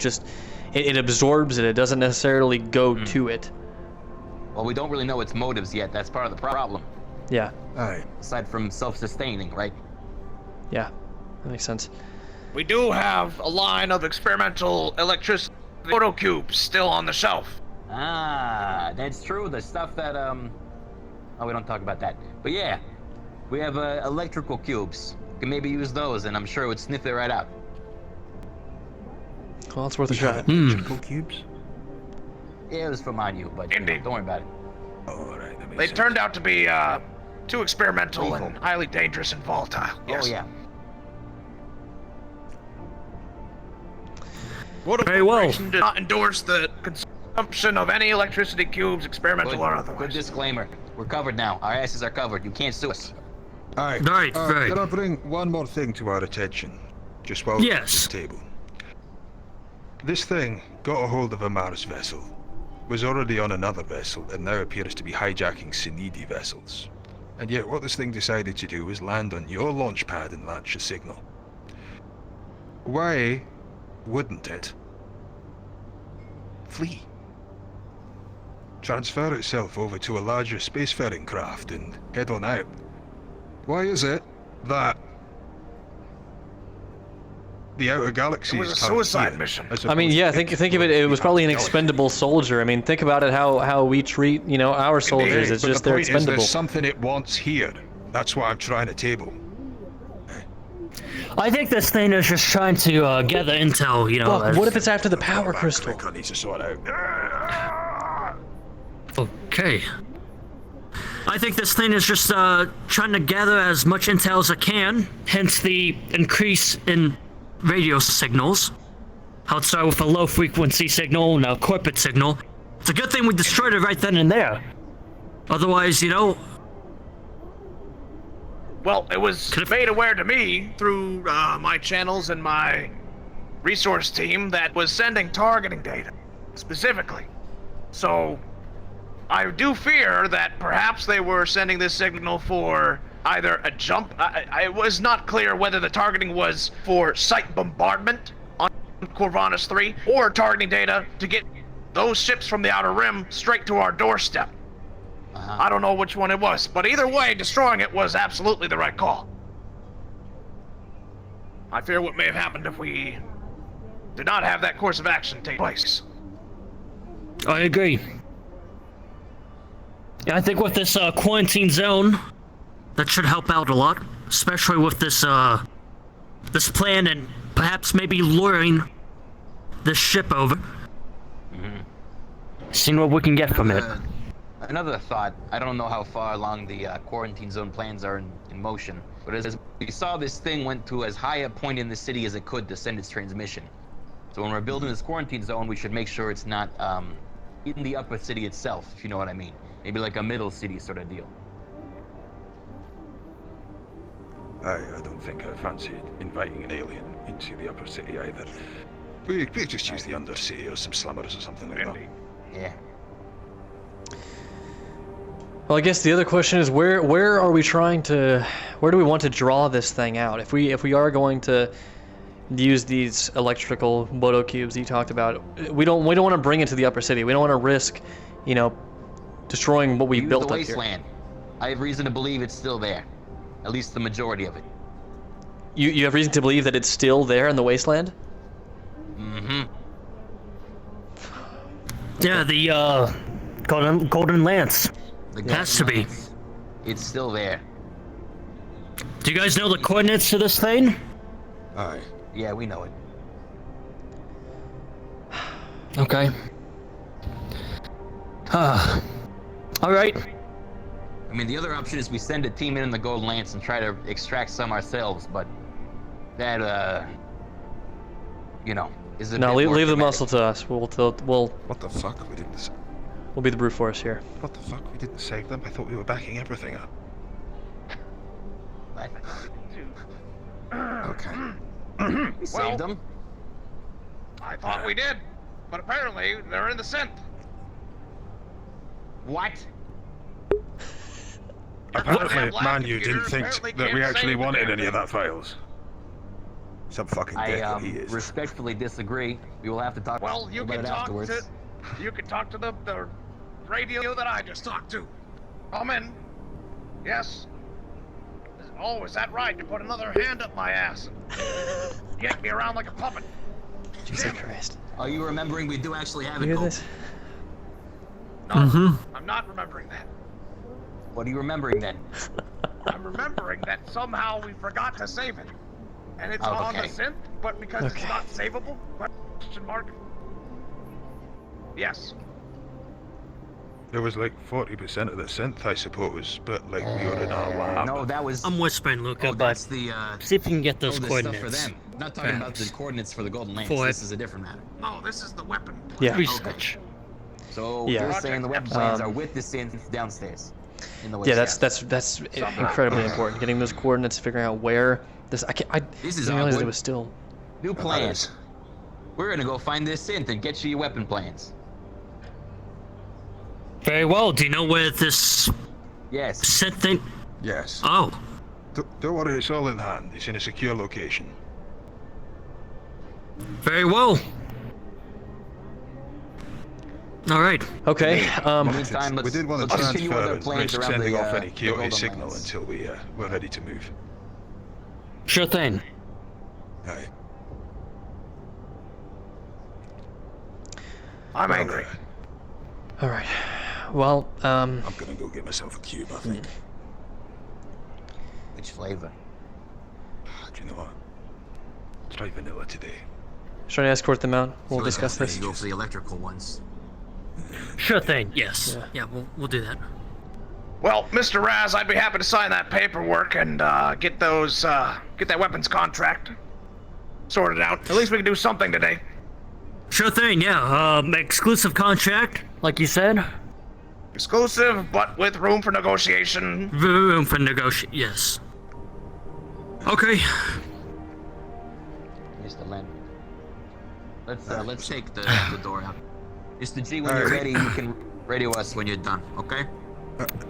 S6: it absorbs it. It doesn't necessarily go to it.
S10: Well, we don't really know its motives yet. That's part of the problem.
S6: Yeah.
S13: Aye.
S10: Aside from self-sustaining, right?
S6: Yeah. That makes sense.
S8: We do have a line of experimental electricity photocubes still on the shelf.
S10: Ah, that's true. The stuff that, oh, we don't talk about that. But yeah, we have electrical cubes. We can maybe use those, and I'm sure it would sniff it right out.
S6: Well, it's worth a shot.
S13: Electrical cubes?
S10: Yeah, it was from on you, but you know, don't worry about it.
S13: All right, that makes
S8: They
S13: sense.
S8: turned out to be too experimental and highly dangerous and volatile. Yes.
S10: Oh, yeah.
S8: Very well. Did not endorse the consumption of any electricity cubes, experimental or otherwise.
S10: Good disclaimer. We're covered now. Our asses are covered. You can't sue us.
S13: Aye.
S7: Right, right.
S13: Can I bring one more thing to our attention? Just while we're at this
S7: Yes.
S13: table. This thing got a hold of a Mars vessel, was already on another vessel, and now appears to be hijacking Sinidi vessels. And yet what this thing decided to do was land on your launch pad and launch a signal. Why wouldn't it flee? Transfer itself over to a larger spacefaring craft and head on out. Why is it that the outer galaxy
S8: It was
S13: is
S8: a
S13: currently
S8: suicide
S13: here,
S8: mission.
S13: as
S6: I mean,
S13: opposed
S6: yeah,
S13: to
S6: think of it. It was probably an expendable soldier. I mean, think about it. How we treat, you know, our soldiers.
S13: Hey,
S6: It's
S13: but
S6: just
S13: the
S6: they're
S13: point is
S6: expendable.
S13: there's something it wants here. That's what I'm trying to table.
S7: I think this thing is just trying to gather intel, you know.
S6: Fuck, what if it's after the power crystal?
S13: I need to sort out.
S7: Okay. I think this thing is just trying to gather as much intel as it can, hence the increase in radio signals. How it started with a low frequency signal and a corporate signal. It's a good thing we destroyed it right then and there. Otherwise, you know...
S8: Well, it was made aware to me through my channels and my resource team that was sending targeting data, specifically. So, I do fear that perhaps they were sending this signal for either a jump. I was not clear whether the targeting was for site bombardment on Corvinus 3 or targeting data to get those ships from the Outer Rim straight to our doorstep. I don't know which one it was, but either way, destroying it was absolutely the right call. I fear what may have happened if we did not have that course of action take place.
S7: I agree. Yeah, I think with this quarantine zone, that should help out a lot, especially with this this plan and perhaps maybe luring this ship over. Seeing what we can get from it.
S10: Another thought, I don't know how far along the quarantine zone plans are in motion, but as we saw, this thing went to as high a point in the city as it could to send its transmission. So when we're building this quarantine zone, we should make sure it's not in the upper city itself, if you know what I mean. Maybe like a middle city sort of deal.
S13: I don't think I fancied inviting an alien into the upper city either. We just use the undercity or some slummers or something like that.
S10: Yeah.
S6: Well, I guess the other question is where are we trying to, where do we want to draw this thing out? If we are going to use these electrical Bodo cubes you talked about, we don't want to bring it to the upper city. We don't want to risk, you know, destroying what we
S10: Use
S6: built
S10: the
S6: up here.
S10: wasteland. I have reason to believe it's still there, at least the majority of it.
S6: You have reason to believe that it's still there in the wasteland?
S10: Mm-hmm.
S7: Yeah, the golden lance. Has to be.
S10: It's still there.
S7: Do you guys know the coordinates to this thing?
S13: Aye.
S10: Yeah, we know it.
S7: Okay. Alright.
S10: I mean, the other option is we send a team in the Golden Lance and try to extract some ourselves, but that, you know, is a
S6: No,
S10: bit more
S6: leave the
S10: dramatic.
S6: muscle to us. We'll
S13: What the fuck? We didn't.
S6: we'll be the brute force here.
S13: What the fuck? We didn't save them. I thought we were backing everything up. Okay.
S10: We saved them.
S8: I thought we did, but apparently they're in the synth.
S10: What?
S13: Apparently,
S8: Black
S13: Manu
S8: computer
S13: didn't think
S8: apparently
S13: that we
S8: can't
S13: actually
S8: save the
S13: wanted
S8: damn
S13: any of
S8: thing.
S13: that files. Some fucking dick
S10: I
S13: that he is.
S10: respectfully disagree. We will have to talk
S8: Well, you
S10: about
S8: can
S10: it
S8: talk
S10: afterwards.
S8: to the radio that I just talked to. Come in. Yes. Oh, is that right? You put another hand up my ass. Yank me around like a puppet.
S6: Jesus Christ.
S10: Are you remembering we do actually have
S6: You
S10: it?
S6: hear
S10: Cole?
S6: this?
S8: No, I'm not remembering that.
S10: What are you remembering then?
S8: I'm remembering that somehow we forgot to save it. And it's on the
S10: Okay.
S8: synth, but because
S6: Okay.
S8: it's not savable? Question mark? Yes.
S13: There was like 40% of the synth, I suppose, but like we were in our lab.
S10: No, that was.
S7: I'm whispering, Luca,
S10: Oh, that's the.
S7: see if you can get those
S10: oh, the
S7: coordinates.
S10: stuff for them. I'm not talking about the
S7: Thanks.
S10: coordinates for the Golden Lance.
S7: For it.
S10: This is a different matter.
S8: No, this is the weapon.
S6: Yeah.
S7: Research.
S10: So
S6: Yeah.
S10: you're saying the weapon plans are
S6: Um,
S10: with the synth downstairs. In the
S6: Yeah,
S10: waste
S6: that's incredibly important. Getting those coordinates, figuring out where this. I
S10: This is
S6: didn't realize
S10: awkward.
S6: it was still.
S10: New plans. We're gonna go find this synth and get you your weapon plans.
S7: Very well. Do you know where this
S10: Yes.
S7: synth thing?
S13: Yes.
S7: Oh,
S13: Don't worry, it's all in hand. It's in a secure location.
S7: very well. All right.
S6: Okay.
S10: In the meantime,
S13: we
S10: let's,
S13: did want to
S10: let's continue with
S13: transfer
S10: our
S13: and
S10: plans
S13: risk
S10: around
S13: sending
S10: the,
S13: off any
S10: the
S13: Kyoto
S10: Golden
S13: signal
S10: Lance.
S13: until we're ready to move.
S7: Sure thing.
S13: Aye.
S8: I'm
S13: Well,
S8: angry.
S6: All right. Well,
S13: I'm gonna go get myself a cube, I think.
S10: Which flavor?
S13: Do you know what? Try vanilla today.
S6: should I escort them out? We'll
S10: So
S6: discuss
S10: that's
S6: this.
S10: where you go for the electrical ones.
S7: Sure thing. Yes. Yeah, we'll do that.
S8: Well, Mr. Raz, I'd be happy to sign that paperwork and get that weapons contract sorted out. At least we can do something today.
S7: Sure thing. Yeah. Exclusive contract, like you said.
S8: Exclusive, but with room for negotiation.
S7: Room for negotiation. Yes. Okay.
S10: Mr. Len. Let's take the door out. Mr. G, when you're ready, you can radio us when you're done, okay?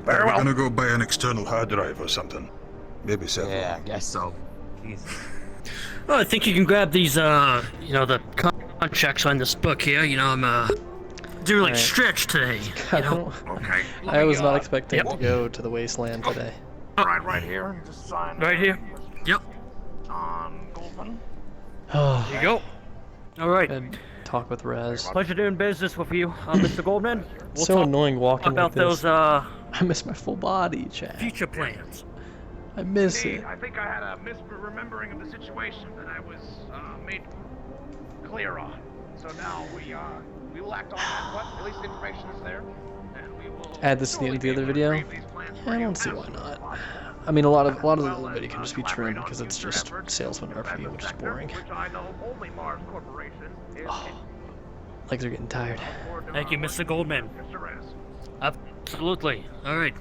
S8: Very well.
S13: We're gonna go buy an external hard drive or something. Maybe several.
S10: Yeah, I guess so. Jesus.
S7: Well, I think you can grab these, the contracts on this book here. You know, I'm, doing like
S6: Alright.
S7: stretch today. You know?
S8: Okay.
S6: I was not expecting to go to the wasteland today.
S8: Right here. Just sign.
S7: Right here. Yep.
S8: John Goldman.
S6: Oh,
S7: There you go. All right.
S6: and talk with Raz.
S7: Pleasure doing business with you, Mr. Goldman. We'll
S6: So
S7: talk
S6: annoying walking
S7: about
S6: like this.
S7: those
S6: I miss my full body, Chad.
S7: future plans.
S6: I miss
S8: Indeed,
S6: it.
S8: I think I had a misremembering of the situation that I was made clear on. So now we will act on that. But at least the information is there, and we will
S6: Add this to the end of the other video.
S8: retrieve these plans for
S6: I
S8: you
S6: don't see
S8: as
S6: why
S8: soon as
S6: not.
S8: possible.
S6: I mean, a lot of the
S8: Well,
S6: video can just be
S8: collaborate
S6: trimmed
S8: on
S6: because it's
S8: future
S6: just
S8: efforts
S6: salesman
S8: in the
S6: RP,
S8: medical
S6: which is
S8: sector,
S6: boring.
S8: Which I know only Mars Corporation is
S6: Legs are getting tired.
S7: Thank you, Mr. Goldman.
S8: Mr. Rez.
S7: Absolutely. All right.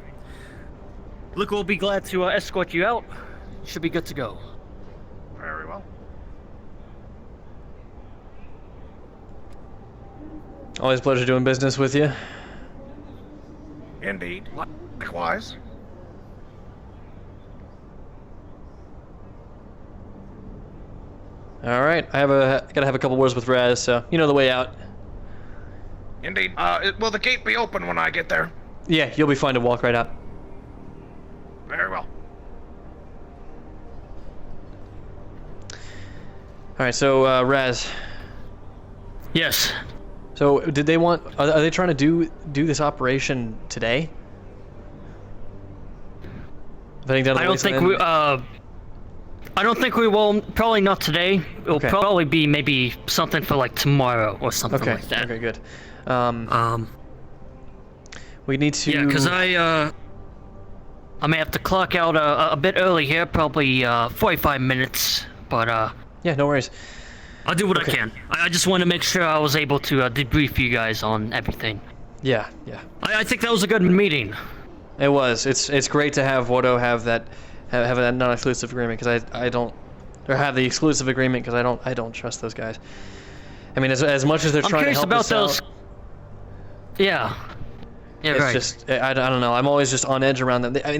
S7: Look, we'll be glad to escort you out. Should be good to go.
S8: Very well.
S6: Always a pleasure doing business with you.
S8: Indeed. Likewise.
S6: All right, gotta have a couple words with Raz, so you know the way out.
S8: Indeed. Will the gate be open when I get there?
S6: Yeah, you'll be fine to walk right out.
S8: Very well.
S6: All right, so Raz.
S7: Yes.
S6: So did they want? Are they trying to do this operation today? Heading down to the
S7: I don't think
S6: wasteland?
S7: I don't think we will. Probably not today. It'll
S6: Okay.
S7: probably be maybe something for like tomorrow or something
S6: Okay.
S7: like that.
S6: Okay. Good. We need to.
S7: Yeah, because I may have to clock out a bit early here, probably 45 minutes. But
S6: Yeah, no worries.
S7: I'll do what
S6: Okay.
S7: I can. I just want to make sure I was able to debrief you guys on everything.
S6: Yeah. Yeah.
S7: I think that was a good meeting.
S6: It was. It's great to have Wodo have that non-exclusive agreement because I don't, or have the exclusive agreement because I don't trust those guys. I mean, as much as they're
S7: I'm
S6: trying to
S7: curious
S6: help
S7: about
S6: us
S7: those.
S6: out,
S7: Yeah. Yeah,
S6: it's
S7: right.
S6: just I don't know. I'm always just on edge around them. I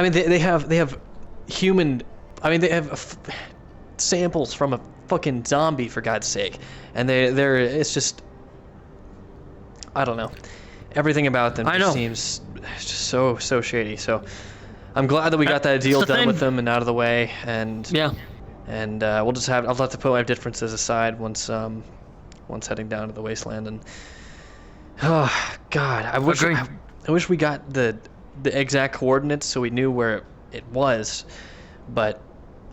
S6: mean, they have human. I mean, they have samples from a fucking zombie, for God's sake, and they're it's just I don't know. Everything about them
S7: I
S6: just
S7: know.
S6: seems just so shady. So I'm glad that we got that deal
S7: the
S6: done
S7: thing.
S6: with them and out of the way. And
S7: Yeah.
S6: and I'll have to put my differences aside once heading down to the wasteland. And oh God, I wish we got the exact coordinates so we knew where it was. But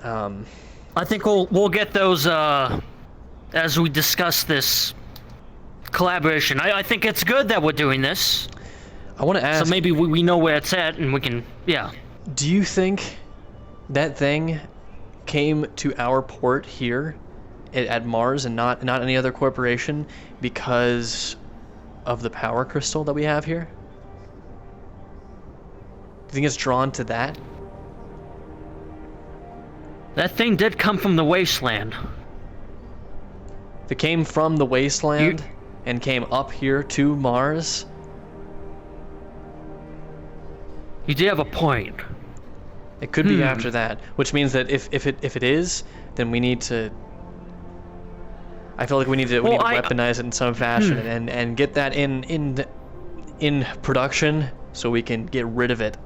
S7: I think we'll get those as we discuss this collaboration. I think it's good that we're doing this.
S6: I want to ask.
S7: So maybe we know where it's at and we can, yeah.
S6: Do you think that thing came to our port here at Mars and not any other corporation because of the power crystal that we have here? Do you think it's drawn to that?
S7: That thing did come from the wasteland.
S6: If it came from the wasteland and came up here to Mars.
S7: You do have a point.
S6: It could be after that, which means that if it is, then we need to. I feel like we need to weaponize it in some fashion and get that in production so we can get rid of it.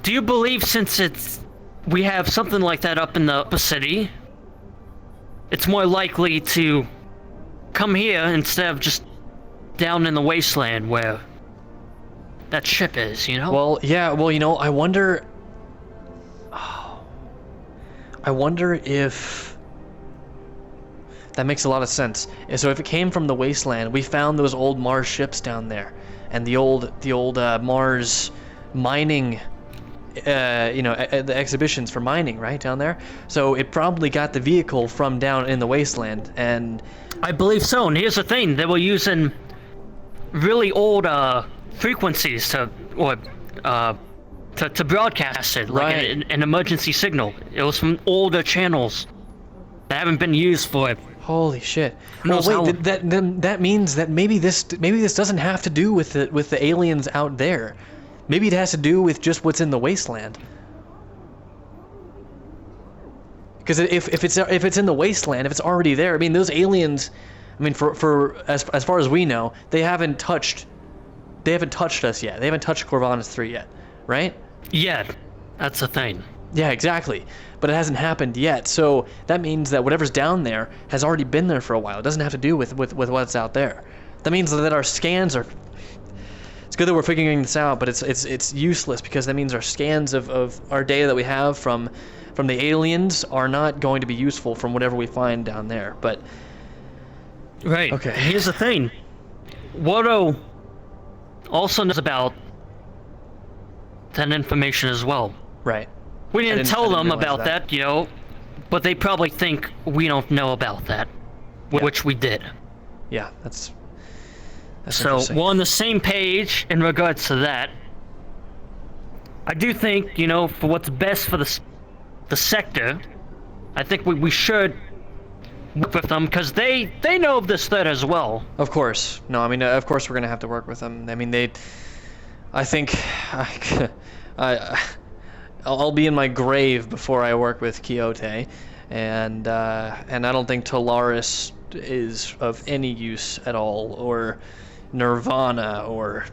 S7: Do you believe since we have something like that up in the city, it's more likely to come here instead of just down in the wasteland where that ship is, you know?
S6: Well, yeah, well, you know, I wonder if that makes a lot of sense. And so if it came from the wasteland, we found those old Mars ships down there and the old Mars mining the exhibitions for mining, right, down there. So it probably got the vehicle from down in the wasteland, and
S7: I believe so. And here's the thing: they were using really old frequencies to broadcast it, like an emergency signal. It was from older channels that haven't been used for it.
S6: Holy shit! Well, wait, that means that maybe this doesn't have to do with the aliens out there. Maybe it has to do with just what's in the wasteland. Because if it's in the wasteland, if it's already there, I mean those aliens, I mean for as far as we know, they haven't touched us yet. They haven't touched Corvallis 3 yet, right?
S7: Yeah, that's the thing.
S6: Yeah, exactly. But it hasn't happened yet. So that means that whatever's down there has already been there for a while. It doesn't have to do with what's out there. That means that our scans are. It's good that we're figuring this out, but it's useless because that means our scans of our data that we have from the aliens are not going to be useful from whatever we find down there. But
S7: right.
S6: Okay.
S7: Here's the thing. Wodo also knows about that information as well.
S6: Right.
S7: We didn't tell them
S6: realize
S7: about that, you know, but they probably think we don't know about that, which we did.
S6: Yeah, that's
S7: so we're on the same page in regards to that. I do think, you know, for what's best for the sector, I think we should work with them because they know of this threat as well.
S6: Of course. No, I mean, of course we're gonna have to work with them. I mean, I think I'll be in my grave before I work with Quixote, and I don't think Talaris is of any use at all, or Nirvana, or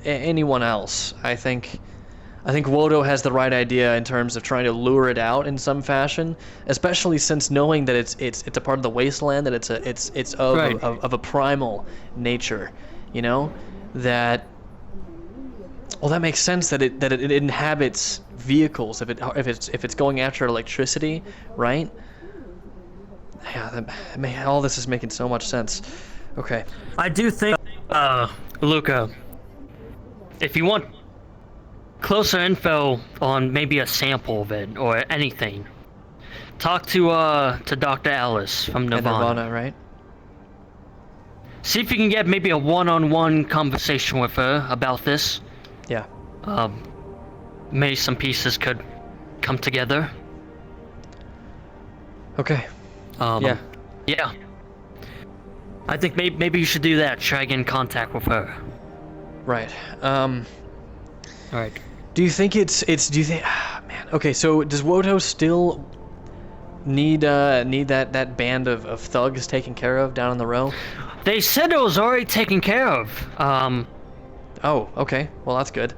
S6: anyone else. I think Wodo has the right idea in terms of trying to lure it out in some fashion, especially since knowing that it's a part of the wasteland, that it's of a primal nature, you know, that. Well, that makes sense that it inhabits vehicles if it's going after electricity, right? Yeah, all this is making so much sense. Okay.
S7: I do think, Luca, if you want closer info on maybe a sample of it or anything, talk to Dr. Alice from Nirvana.
S6: Right?
S7: See if you can get maybe a one-on-one conversation with her about this.
S6: Yeah.
S7: Maybe some pieces could come together.
S6: Okay.
S7: Yeah. Yeah. I think maybe you should do that. Try to get in contact with her.
S6: Right.
S7: Alright.
S6: Do you think do you think man, okay, so does Wodo still need that band of thugs taken care of down on the row?
S7: They said it was already taken care of.
S6: Oh, okay. Well, that's good.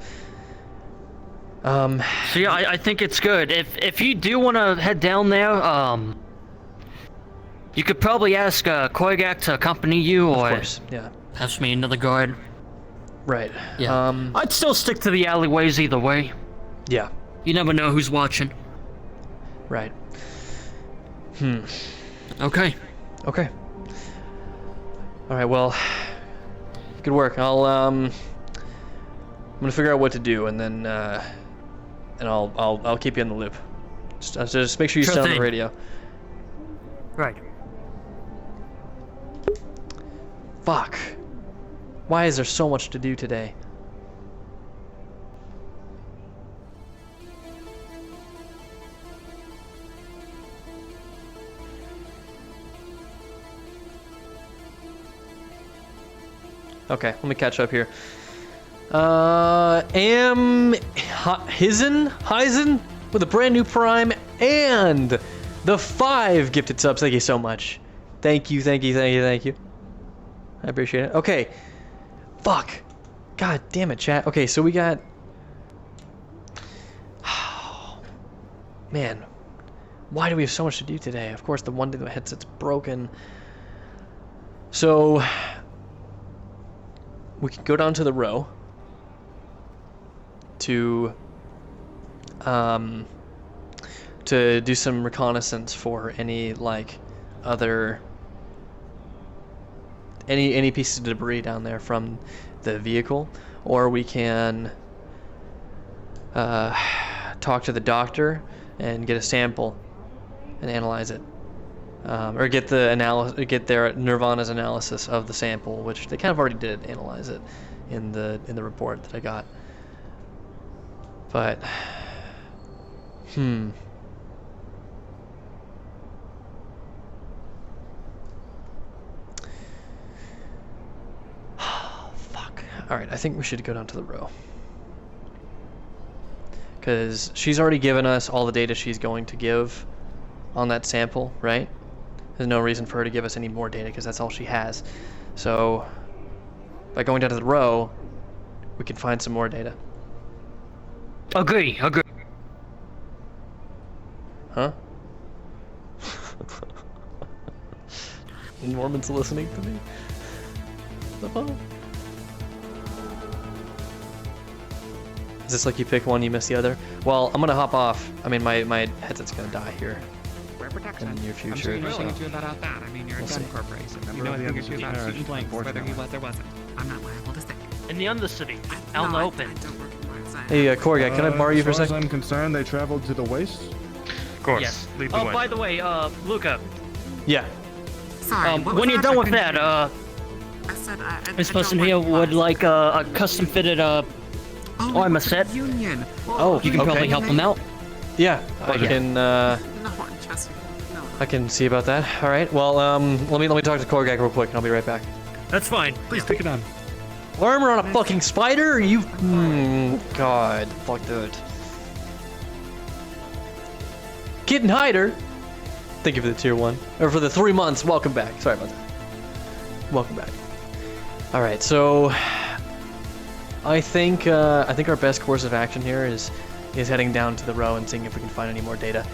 S7: So yeah, I think it's good. If you do want to head down there, you could probably ask Koigak to accompany you, or
S6: Of course, yeah.
S7: have me another guard.
S6: Right.
S7: Yeah. I'd still stick to the alleyways either way.
S6: Yeah.
S7: You never know who's watching.
S6: Right.
S7: Okay.
S6: Okay. All right. Well, good work. I'm gonna figure out what to do, and then and I'll keep you in the loop. Just make sure you
S7: Sure
S6: stay on
S7: thing.
S6: the radio.
S7: Right.
S6: Fuck. Why is there so much to do today? Okay, let me catch up here. Heisen with a brand new Prime and the 5 gifted subs. Thank you so much. Thank you. I appreciate it. Okay. Fuck. God damn it, chat. Okay, so we got... Man. Why do we have so much to do today? Of course, the one thing the headset's broken. So... we could go down to the row to do some reconnaissance for any like other any pieces of debris down there from the vehicle, or we can talk to the doctor and get a sample and analyze it. Or get their Nirvana's analysis of the sample, which they kind of already did analyze it in the report that I got. But fuck. All right, I think we should go down to the row. Cuz she's already given us all the data she's going to give on that sample, right? There's no reason for her to give us any more data because that's all she has. So by going down to the row, we can find some more data.
S7: Agree.
S6: Huh? Norman's listening to me? The fuck? Is this like you pick one, you miss the other? Well, I'm gonna hop off. I mean, my headset's gonna die here in the near future.
S14: I'm sure
S6: so
S14: you know about that. I mean, you're
S6: we'll
S14: a gun
S6: see.
S14: corporation. You know a thing or two about shooting blanks, whether he was or wasn't. I'm not liable to say.
S7: In the Undercity, out in the open.
S6: Hey, Korga, can I borrow you for a
S15: As far
S6: second?
S15: as I'm concerned, they traveled to the waste.
S9: Of course.
S7: Yes.
S9: Lead the
S7: Oh,
S9: way.
S7: by the way, Luca.
S6: Yeah.
S14: Sorry. what
S7: When
S14: was
S7: you're
S14: that?
S7: done
S14: I
S7: with
S14: couldn't
S7: that,
S14: hear you. I said
S7: this
S14: I
S7: person
S14: don't
S7: here
S14: like
S7: would
S14: lies.
S7: like a custom fitted armor set.
S14: Union.
S7: Oh, you can
S6: okay.
S7: probably help them out.
S6: Yeah, I
S7: yeah.
S6: can.
S14: No, Jesse. No.
S6: I can see about that. All right. Well, let me talk to Korgak real quick, and I'll be right back.
S7: That's fine. Please take it on.
S6: Armor on a fucking spider? You. God, fuck that. Kitten Hider. Thank you for the tier 1 or for the 3 months. Welcome back. Sorry about that. Welcome back. All right. So, I think our best course of action here is heading down to the row and seeing if we can find any more data.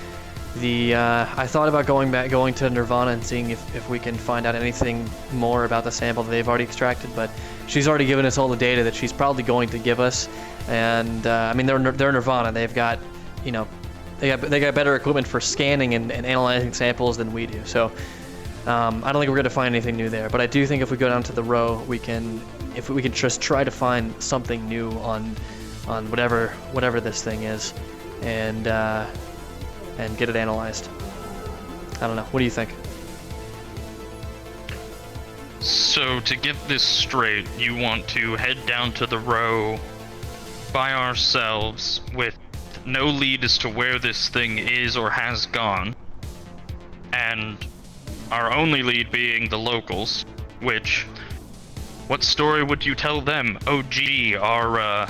S6: I thought about going to Nirvana and seeing if we can find out anything more about the sample that they've already extracted, but she's already given us all the data that she's probably going to give us, and I mean they're Nirvana. They've got, you know, they got better equipment for scanning and analyzing samples than we do. So I don't think we're going to find anything new there, but I do think if we go down to the row, we can just try to find something new on whatever this thing is, and get it analyzed. I don't know. What do you think?
S9: So to get this straight, you want to head down to the row by ourselves with no lead as to where this thing is or has gone, and our only lead being the locals, which, what story would you tell them? Oh gee, our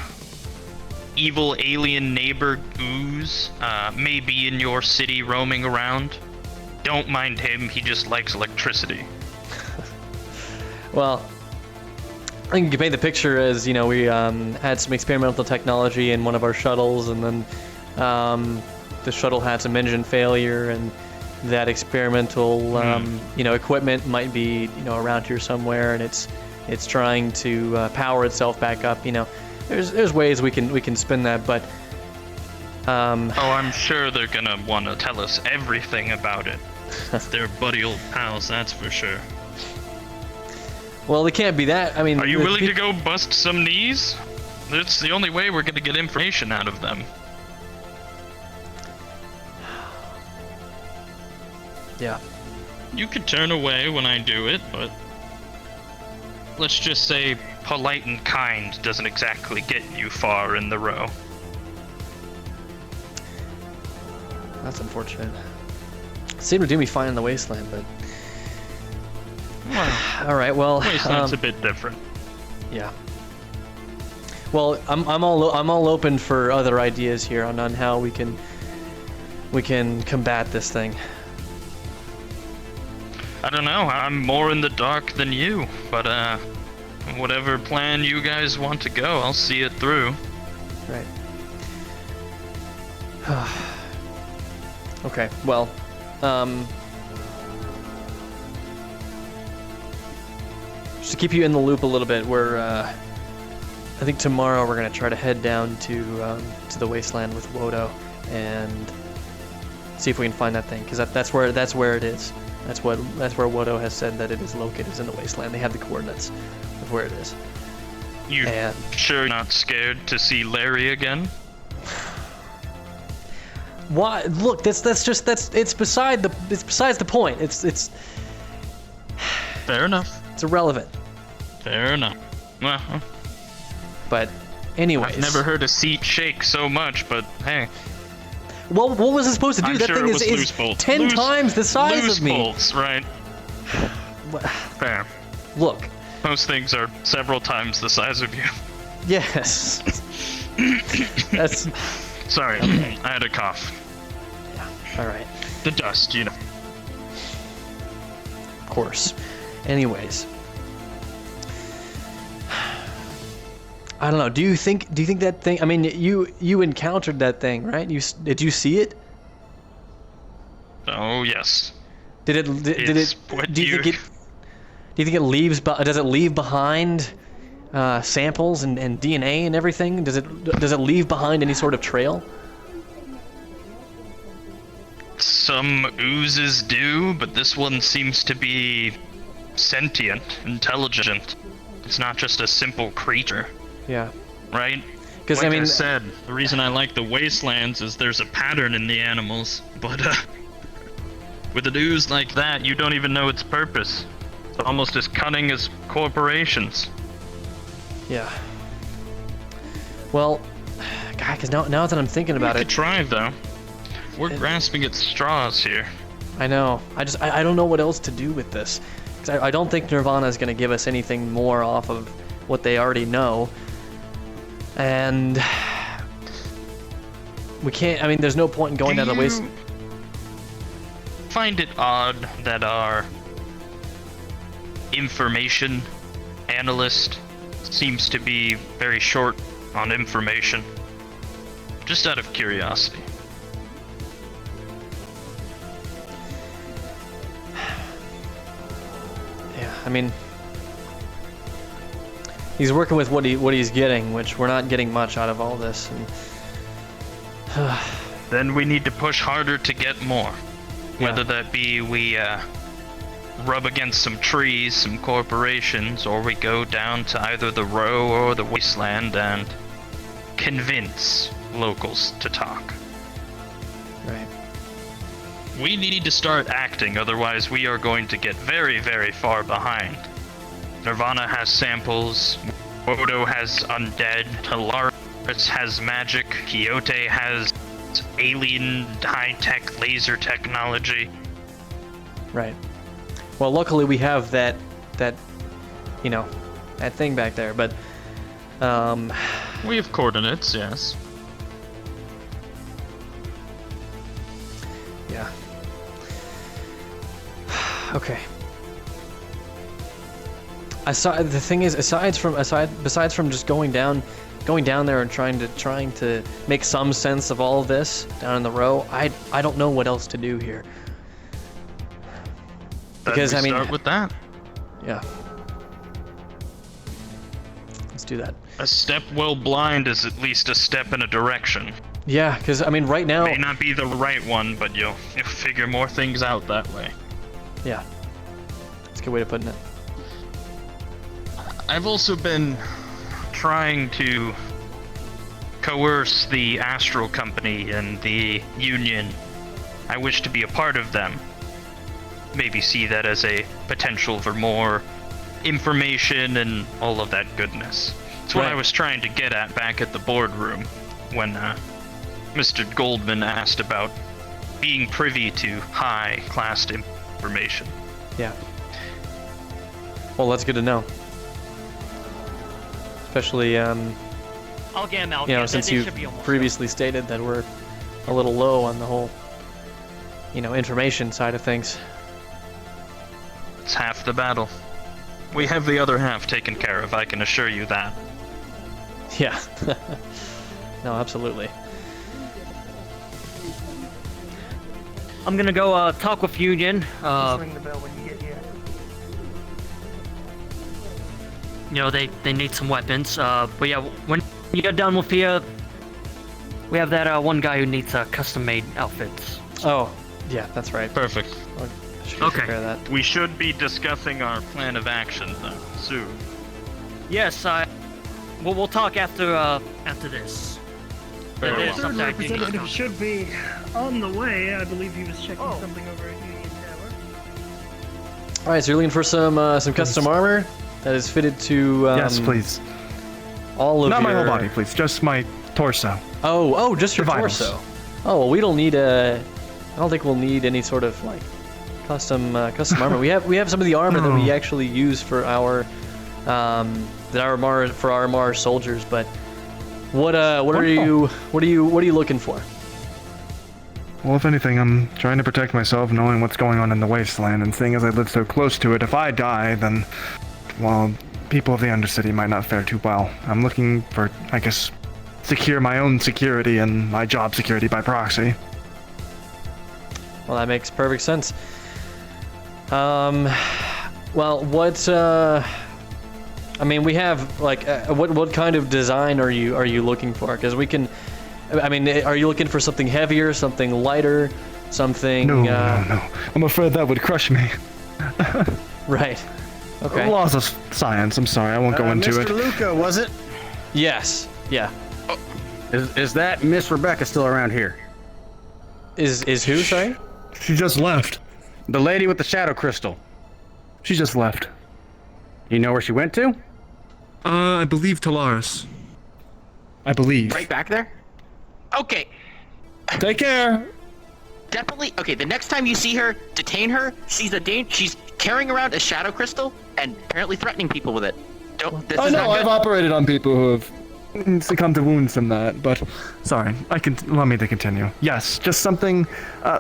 S9: evil alien neighbor Ooze may be in your city roaming around. Don't mind him, he just likes electricity.
S6: Well, I think you can paint the picture as, you know, we had some experimental technology in one of our shuttles, and then the shuttle had some engine failure, and that experimental, you know, equipment might be, you know, around here somewhere, and it's trying to power itself back up. You know, there's ways we can spin that, but.
S9: Oh, I'm sure they're gonna want to tell us everything about it. They're buddy old pals, that's for sure.
S6: Well, they can't be that. I mean,
S9: are you willing to go bust some knees? That's the only way we're gonna get information out of them.
S6: Yeah.
S9: You could turn away when I do it, but let's just say polite and kind doesn't exactly get you far in the row.
S6: That's unfortunate. It seemed to do me fine in the wasteland, but. All right. Well.
S9: Wasteland's a bit different.
S6: Yeah. Well, I'm all open for other ideas here on how we can combat this thing.
S9: I don't know. I'm more in the dark than you, but whatever plan you guys want to go, I'll see it through.
S6: Right. Okay. Well, just to keep you in the loop a little bit, I think tomorrow we're gonna try to head down to the wasteland with Wodo and see if we can find that thing, because that's where it is. That's where Wodo has said that it is located, is in the wasteland. They have the coordinates of where it is.
S9: You sure you're not scared to see Larry again?
S6: Why? Look, it's besides the point. It's
S9: fair enough.
S6: It's irrelevant.
S9: Fair enough. Well,
S6: but anyways,
S9: I've never heard a seat shake so much, but hey.
S6: Well, what was it supposed to do?
S9: I'm
S6: that
S9: sure
S6: thing
S9: it was
S6: is
S9: loose bolts.
S6: 10 times the size
S9: loose
S6: of me.
S9: Bolts, right? Fair.
S6: Look.
S9: Most things are several times the size of you.
S6: Yes. That's.
S9: Sorry, I had a cough.
S6: All right.
S9: The dust, you know.
S6: Of course. Anyways. I don't know. Do you think that thing? I mean, you encountered that thing, right? Did you see it?
S9: Oh yes.
S6: Do you think it leaves? Does it leave behind samples and DNA and everything? Does it leave behind any sort of trail?
S9: Some oozes do, but this one seems to be sentient, intelligent. It's not just a simple creature.
S6: Yeah.
S9: Right?
S6: Because
S9: like
S6: I mean,
S9: said, the reason I like the wastelands is there's a pattern in the animals, but with an ooze like that, you don't even know its purpose. It's almost as cunning as corporations.
S6: Yeah. Well, God, because now that I'm thinking about
S9: we
S6: it,
S9: could try though. We're grasping at straws here.
S6: I know. I don't know what else to do with this. 'Cause I don't think Nirvana is going to give us anything more off of what they already know. And we can't. I mean, there's no point in going down the waste.
S9: Find it odd that our information analyst seems to be very short on information. Just out of curiosity.
S6: Yeah, I mean, he's working with what he's getting, which we're not getting much out of all this. And,
S9: then we need to push harder to get more. Whether that be we rub against some trees, some corporations, or we go down to either the row or the wasteland and convince locals to talk.
S6: Right.
S9: We need to start acting, otherwise we are going to get very, very far behind. Nirvana has samples, Wodo has undead, Talaris has magic, Quixote has alien high-tech laser technology.
S6: Right. Well, luckily we have that you know, that thing back there, but
S9: we have coordinates, yes.
S6: Yeah. Okay. The thing is, besides from just going down there and trying to make some sense of all of this down in the row, I don't know what else to do here. Because I mean,
S9: start with that.
S6: Yeah. Let's do that.
S9: A step well blind is at least a step in a direction.
S6: Yeah, because I mean, right now
S9: may not be the right one, but you'll figure more things out that way.
S6: Yeah. That's a good way to put it.
S9: I've also been trying to coerce the Astral Company and the Union. I wish to be a part of them. Maybe see that as a potential for more information and all of that goodness. It's what I was trying to get at back at the boardroom when Mr. Goldman asked about being privy to high-class information.
S6: Yeah. Well, that's good to know. Especially,
S7: I'll get him out.
S6: you know, since you previously stated that we're a little low on the whole, you know, information side of things.
S9: It's half the battle. We have the other half taken care of, I can assure you that.
S6: Yeah. No, absolutely.
S7: I'm gonna go talk with Union.
S12: Ring the bell when you get here.
S7: You know, they need some weapons. But yeah, when you get done with here, we have that one guy who needs custom-made outfits.
S6: Oh, yeah, that's right.
S9: Perfect.
S7: Okay.
S9: We should be discussing our plan of action then, soon.
S7: Yes, we'll talk after this.
S9: Very
S7: There's
S9: well.
S12: Third
S7: something I do need to
S12: representative
S7: talk
S12: should be on the way. I believe he was checking something over at Union Tower.
S6: All right, so you're looking for some custom armor that is fitted to.
S15: Yes, please.
S6: All of
S15: Not my
S6: your...
S15: whole body, please. Just my torso.
S6: Oh, just your
S15: The vitals.
S6: torso. Oh, well, we don't need I don't think we'll need any sort of like custom armor. We have some of the armor that we actually use for our our Mars soldiers. But what are you looking for?
S15: Well, if anything, I'm trying to protect myself, knowing what's going on in the wasteland, and seeing as I live so close to it, if I die, then, well, people of the Undercity might not fare too well. I'm looking for, I guess, secure my own security and my job security by proxy.
S6: Well, that makes perfect sense. Well, what? I mean, we have like what kind of design are you looking for? Because we can. I mean, are you looking for something heavier, something lighter, something?
S15: No. I'm afraid that would crush me.
S6: Right. Okay.
S15: Laws of science. I'm sorry, I won't go into
S11: Mr.
S15: it.
S11: Luca, was it?
S6: Yes. Yeah.
S11: Is that Miss Rebecca still around here?
S6: Is who? Sorry.
S15: She just left.
S11: The lady with the shadow crystal.
S15: She just left.
S11: You know where she went to?
S15: I believe Talaris. I believe.
S16: Right back there? Okay.
S15: Take care.
S16: Definitely. Okay, the next time you see her, detain her. She's carrying around a shadow crystal and apparently threatening people with it.
S15: I know, I've operated on people who have succumbed to wounds from that, but sorry, allow me to continue. Yes, just something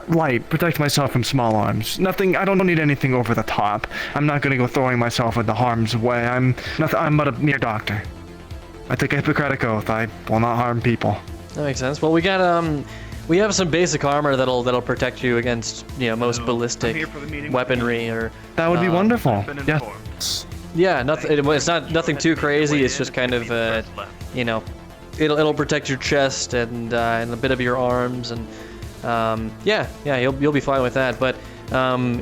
S15: light, protect myself from small arms. Nothing, I don't need anything over the top. I'm not gonna go throwing myself into harm's way. I'm but a mere doctor. I take a Hippocratic oath, I will not harm people.
S6: That makes sense. Well, we have some basic armor that'll protect you against, you know, most ballistic weaponry or.
S15: That would be wonderful. Yes.
S6: Yeah, it's nothing too crazy. It's just kind of, you know, it'll protect your chest and a bit of your arms and, yeah, you'll be fine with that. But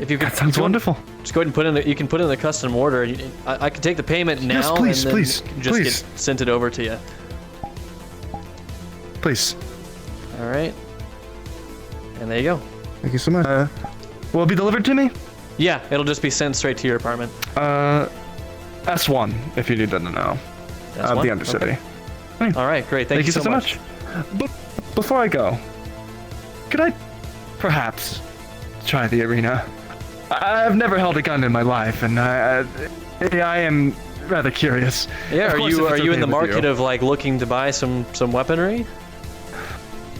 S6: if you could,
S15: that sounds wonderful.
S6: Just go ahead and put in the custom order. I can take the payment now.
S15: Yes, please,
S6: and then
S15: please,
S6: just
S15: please.
S6: get sent it over to you.
S15: Please.
S6: All right. And there you go.
S15: Thank you so much. Will it be delivered to me?
S6: Yeah, it'll just be sent straight to your apartment.
S15: S1, if you need to know. The Undercity.
S6: Okay. All right, great. Thank you so much.
S15: But before I go, could I perhaps try the arena? I've never held a gun in my life, and I am rather curious.
S6: Yeah,
S15: Of
S6: are
S15: course,
S6: you
S15: if it's
S6: in
S15: okay
S6: the
S15: with
S6: market
S15: you.
S6: of like looking to buy some weaponry?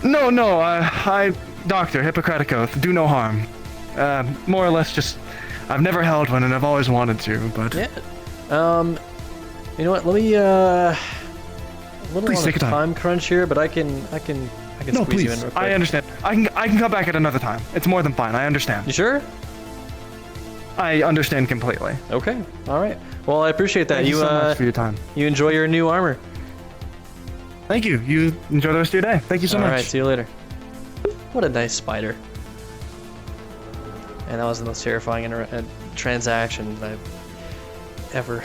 S15: No, I doctor, Hippocratic oath, do no harm. More or less just, I've never held one and I've always wanted to, but...
S6: Yeah. You know what? Let me a little
S15: Please
S6: on
S15: take
S6: a
S15: your time.
S6: time crunch here, but I can
S15: No,
S6: squeeze you in
S15: please.
S6: real quick.
S15: I understand. I can come back at another time. It's more than fine. I understand.
S6: You sure?
S15: I understand completely.
S6: Okay. All right. Well, I appreciate that.
S15: Thank you so much for your time.
S6: You enjoy your new armor.
S15: Thank you. You enjoy the rest of your day. Thank you so much.
S6: All right. See you later. What a nice spider. And that was the most terrifying transaction I've ever.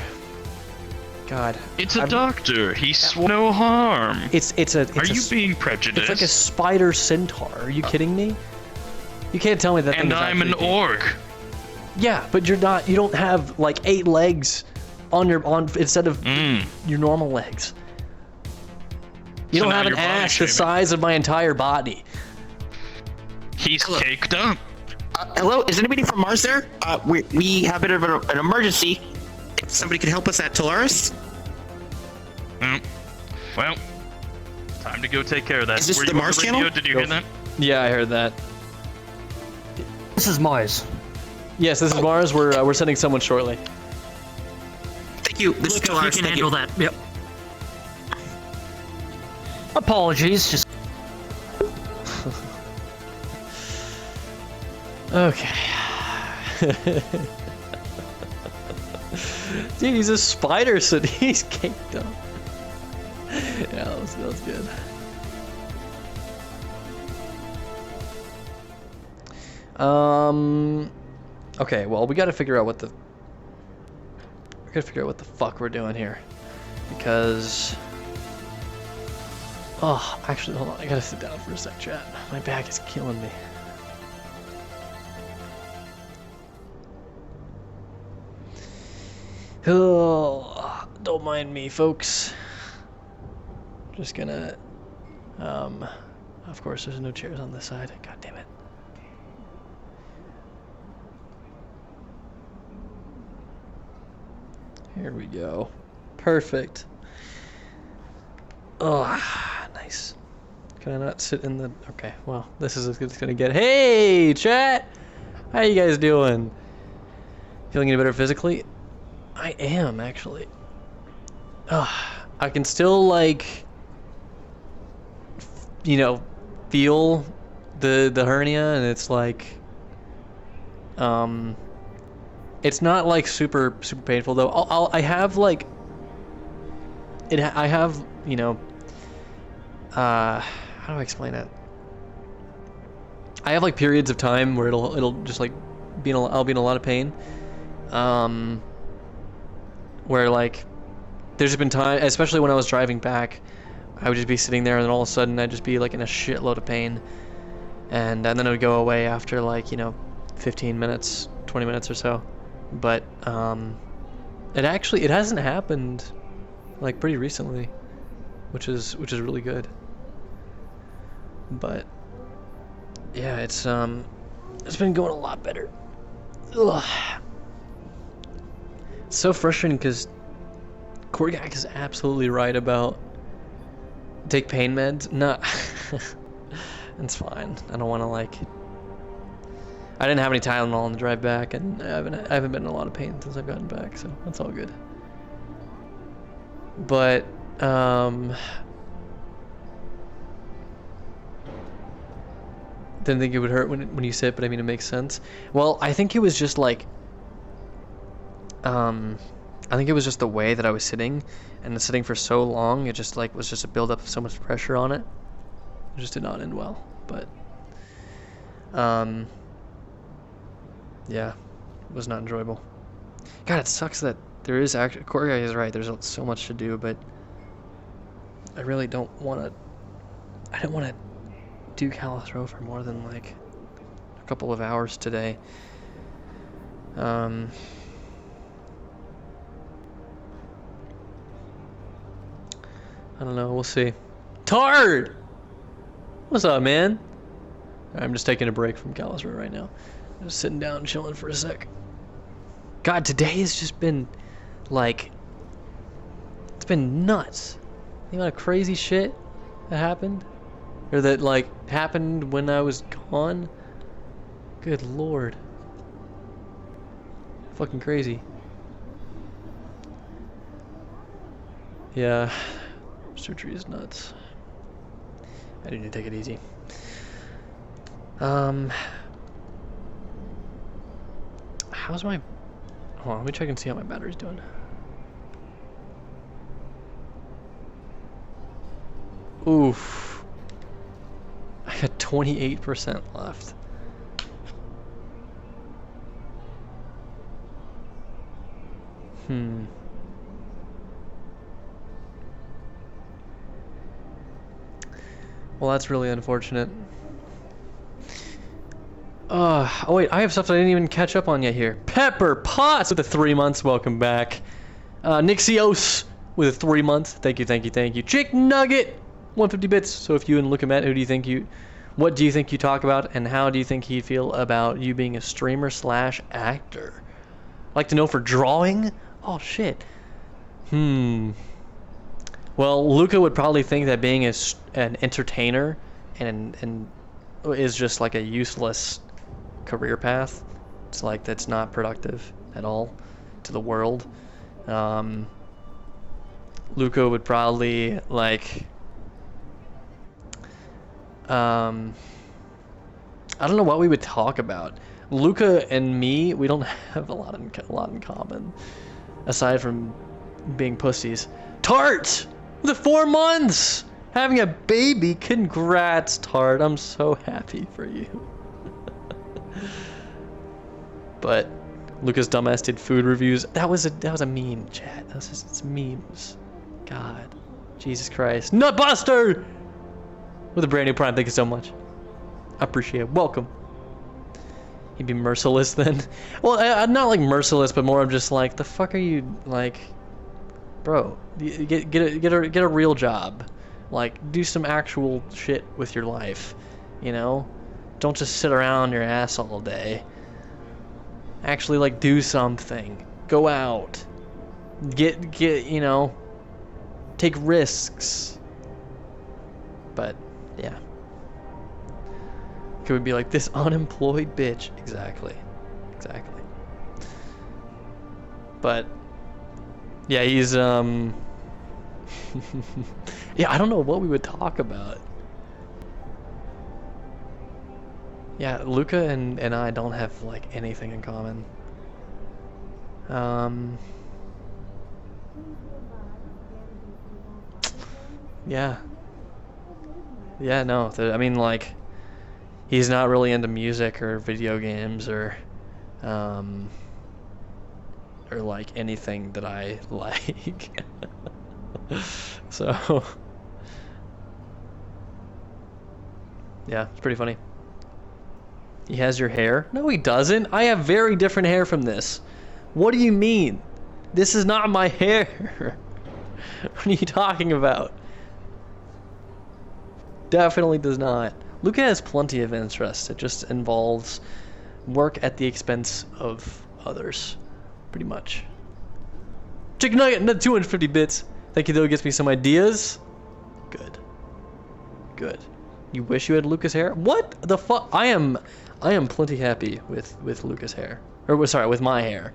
S6: God.
S9: It's a doctor. He swore no harm.
S6: Are
S9: you being prejudiced?
S6: It's like a spider centaur. Are you kidding me? You can't tell me that.
S9: And
S6: thing is
S9: I'm an
S6: actually
S9: orc.
S6: Yeah, but you're not. You don't have like 8 legs on instead of your normal legs. You
S9: So
S6: don't
S9: now
S6: have an
S9: you're body
S6: ass the
S9: shaming.
S6: size of my entire body.
S9: He's caked up.
S16: Hello, is anybody from Mars there? We have a bit of an emergency. If somebody could help us at Tolaris?
S9: Well, time to go take care of that.
S16: Is this
S9: Were
S16: the
S9: you on
S16: Mars
S9: radio?
S16: channel?
S9: Did you hear that?
S6: Yeah, I heard that.
S7: This is Mars.
S6: Yes, this is Mars. We're sending someone shortly.
S16: Thank you. This is
S7: Look, if
S16: Tolaris.
S7: you can
S16: Thank
S7: handle that. Yep. Apologies. Just
S6: Okay. Dude, he's a spider, so he's caked up. Yeah, that was good. Okay, well, we gotta figure out what the fuck we're doing here, because actually, hold on, I gotta sit down for a sec, chat. My back is killing me. Oh, don't mind me, folks. Just gonna, of course, there's no chairs on this side. God damn it. Here we go. Perfect. Oh, nice. Can I not sit in the... Okay, well, this is as good as it's gonna get. Hey, chat! How you guys doing? Feeling any better physically? I am, actually. I can still, like... you know, feel the hernia, and it's like... it's not, like, super painful, though. I have, like... I have, you know... how do I explain it? I have like periods of time where it'll just like I'll be in a lot of pain. Where like there's just been time, especially when I was driving back, I would just be sitting there and then all of a sudden I'd just be like in a shitload of pain, and then it would go away after like 15 minutes, 20 minutes or so. But it hasn't happened like pretty recently, which is really good. But yeah, it's been going a lot better. Ugh. It's so frustrating because Korgak is absolutely right about take pain meds. No, it's fine. I don't want to like. I didn't have any Tylenol on the drive back, and I haven't been in a lot of pain since I've gotten back, so that's all good. But didn't think it would hurt when you sit, but I mean it makes sense. Well, I think it was just like I think it was just the way that I was sitting, and sitting for so long, it just like was just a buildup of so much pressure on it. It just did not end well, but yeah, it was not enjoyable. God, it sucks that there is actually, Corey is right, there's so much to do, but I really don't want to, I don't want to do Callous Row for more than like a couple of hours today. I don't know, we'll see. Tard! What's up, man? I'm just taking a break from Callous Row right now. I'm just sitting down and chilling for a sec. God, today has just been like, it's been nuts. The amount of crazy shit that happened, or that like happened when I was gone. Good lord. Fucking crazy. Yeah, surgery is nuts. I do need to take it easy. How's my... Hold on, let me check and see how my battery's doing. Oof. I got 28% left. Well, that's really unfortunate. Oh wait, I have stuff that I didn't even catch up on yet here. Pepper Potts with the 3 months, welcome back. Nixios with the 3 months, thank you, thank you, thank you. Chick Nugget, 150 bits. So if you and Luca met, what do you think you talk about, and how do you think he'd feel about you being a streamer slash actor? I'd like to know for drawing? Oh shit. Well, Luca would probably think that being an entertainer and is just like a useless career path. It's like that's not productive at all to the world. Luca would probably like I don't know what we would talk about. Luca and me, we don't have a lot in common aside from being pussies. Tart with the 4 months having a baby. Congrats, Tart. I'm so happy for you. But Lucas dumbass did food reviews. That was a meme, chat. It's memes. God, Jesus Christ. Nutbuster with a brand new prime. Thank you so much. I appreciate it. Welcome. He'd be merciless then. Well, not like merciless, but more of just like, the fuck are you like, bro? Get a real job. Like, do some actual shit with your life. You know, don't just sit around your ass all day. Actually, like, do something. Go out. Get you know, take risks. But yeah. Could we be like, this unemployed bitch? Exactly. But yeah, he's yeah, I don't know what we would talk about. Yeah, Luca and I don't have like anything in common. Yeah, no, I mean, like, he's not really into music or video games or like anything that I like. So yeah, it's pretty funny. He has your hair? No, he doesn't. I have very different hair from this. What do you mean? This is not my hair. What are you talking about? Definitely does not. Luca has plenty of interests. It just involves work at the expense of others. Pretty much. Chicken Nugget, another 250 bits. Thank you, though. It gets me some ideas. Good. You wish you had Luca's hair? What the fuck? I am plenty happy with Luca's hair. Or, sorry, with my hair.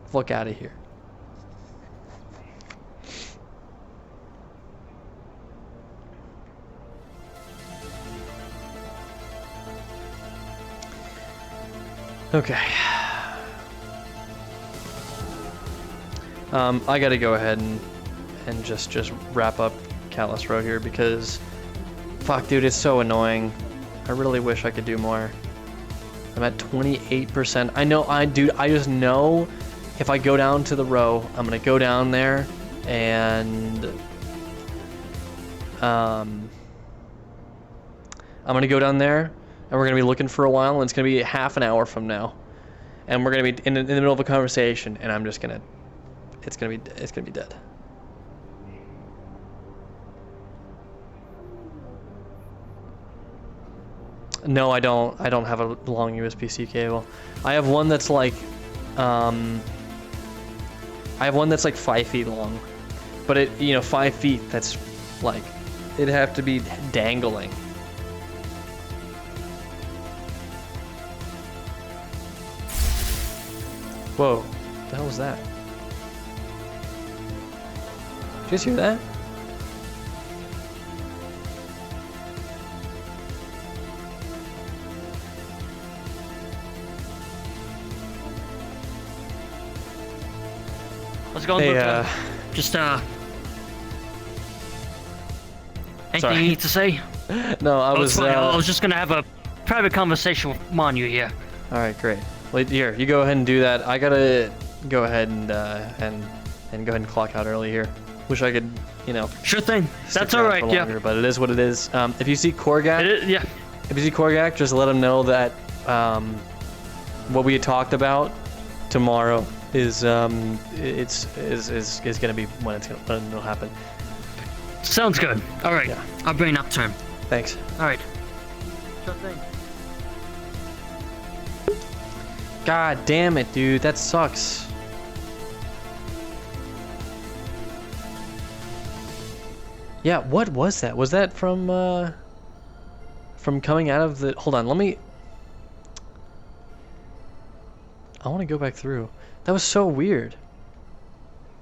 S6: Fuck out of here. Okay. I gotta go ahead and just wrap up Callus Row here because fuck, dude, it's so annoying. I really wish I could do more. I'm at 28%. I just know if I go down to the row, I'm gonna go down there and I'm gonna go down there and we're gonna be looking for a while, and it's gonna be half an hour from now, and we're gonna be in the middle of a conversation, and I'm just gonna, it's gonna be dead. No, I don't have a long USB-C cable. I have one that's like, I have one that's like 5 feet long, but it, 5 feet, that's like, it'd have to be dangling. Whoa, what the hell was that? you guys hear that?
S7: How's it going,
S6: Hey,
S7: Luca? Just, anything
S6: Sorry.
S7: you need to say?
S6: No, I was.
S7: It's fine. I was just gonna have a private conversation with Manu here.
S6: All right, great. Well, here, you go ahead and do that. I gotta go ahead and go ahead and clock out early here. Wish I could, you know.
S7: Sure thing.
S6: stick
S7: That's all
S6: around
S7: right.
S6: for
S7: Yeah.
S6: longer, but it is what it is. If you see Korgak,
S7: yeah.
S6: If you see Korgak, just let him know that what we had talked about tomorrow is is gonna be when it'll happen.
S7: Sounds good. All right.
S6: Yeah.
S7: I'll bring it up to him.
S6: Thanks.
S7: All right. Sure thing.
S6: God damn it, dude. That sucks. Yeah, what was that? Was that from coming out of the... Hold on, let me... I want to go back through. That was so weird.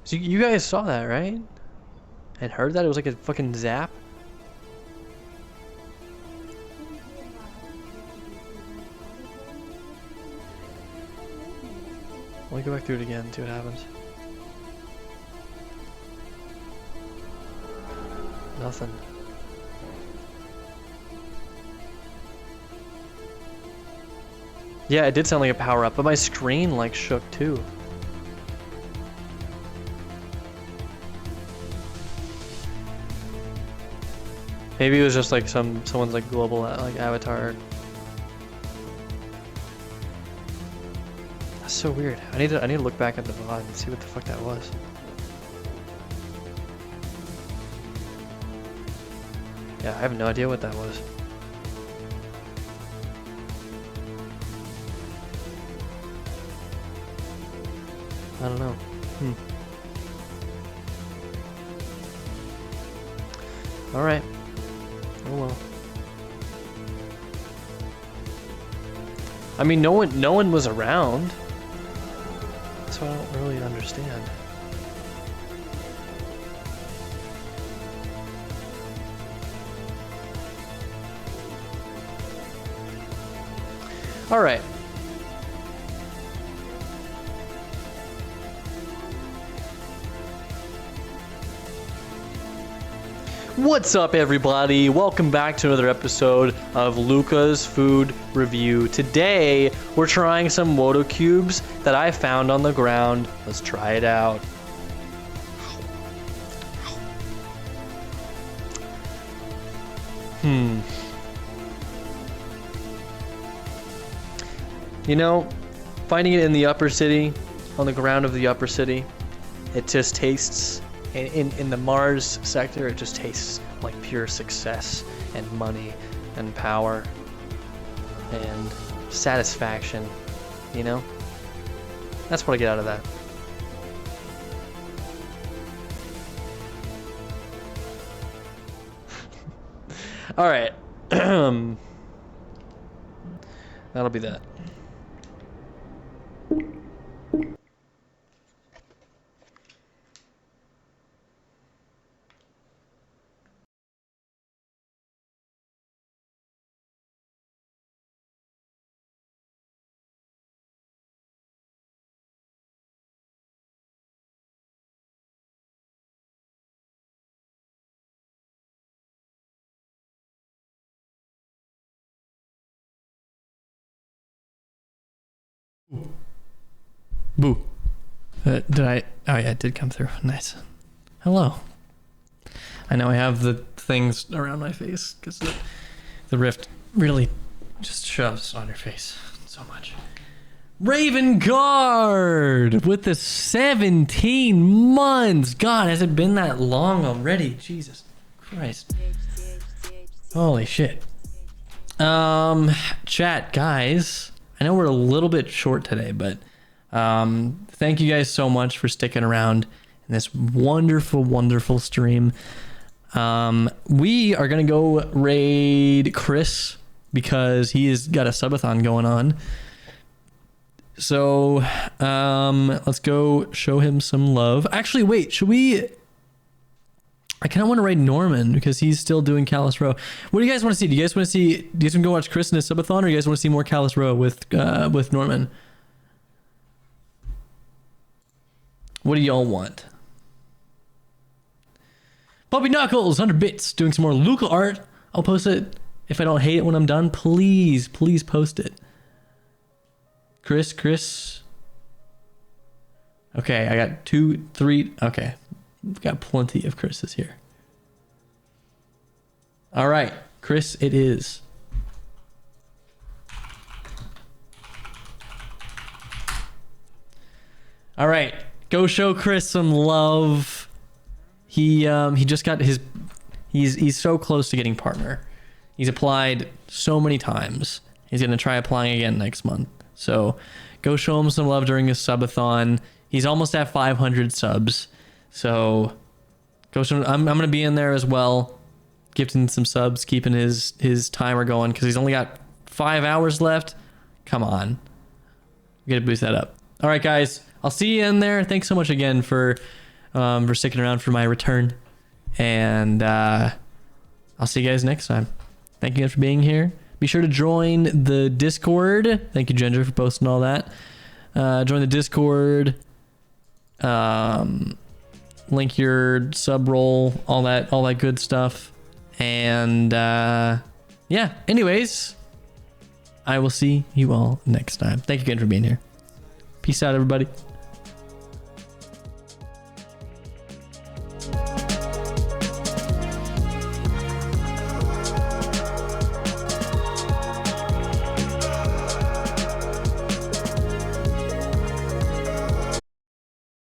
S6: So you guys saw that, right? And heard that? It was like a fucking zap? Let me go back through it again, see what happens. Nothing. Yeah, it did sound like a power up, but my screen like shook too. Maybe it was just like someone's like global like avatar. That's so weird. I need to look back at the VOD and see what the fuck that was. Yeah, I have no idea what that was. I don't know. All right. Oh well. I mean, no one was around, so I don't really understand. All right. What's up, everybody? Welcome back to another episode of Luca's Food Review. Today, we're trying some Wodo cubes that I found on the ground. Let's try it out. You know, finding it in the upper city, on the ground of the upper city, it just tastes, in the Mars sector, it just tastes like pure success and money and power and satisfaction, you know? That's what I get out of that. All right. That'll be that.
S2: Boo. Did I? Oh yeah, it did come through. Nice. Hello. I know I have the things around my face because the rift really just shoves on your face so much. Raven Guard with the 17 months. God, has it been that long already? Jesus Christ. Holy shit. Chat, guys. I know we're a little bit short today, but thank you guys so much for sticking around in this wonderful, wonderful stream. We are gonna go raid Chris because he has got a subathon going on. So let's go show him some love. Actually, wait, should we I kind of want to raid Norman because he's still doing Callus Row. What do you guys want to see? Do you guys want to go watch Chris in his subathon, or do you guys want to see more Callus Row with Norman? What do y'all want? Puppy Knuckles, 100 bits, doing some more Luca art. I'll post it if I don't hate it when I'm done. Please post it. Chris. Okay, I got 2, 3. Okay, we've got plenty of Chris's here. All right, Chris, it is. All right, go show Chris some love. He just got his. He's so close to getting partner. He's applied so many times. He's gonna try applying again next month. So go show him some love during his subathon. He's almost at 500 subs. So go show him. I'm gonna be in there as well, gifting some subs, keeping his timer going because he's only got 5 hours left. Come on, we gotta boost that up. All right, guys, I'll see you in there. Thanks so much again for sticking around for my return, and I'll see you guys next time. Thank you guys for being here. Be sure to join the Discord. Thank you, Ginger, for posting all that. Join the Discord. Link your sub roll, all that good stuff. And yeah, anyways, I will see you all next time. Thank you again for being here. Peace out, everybody.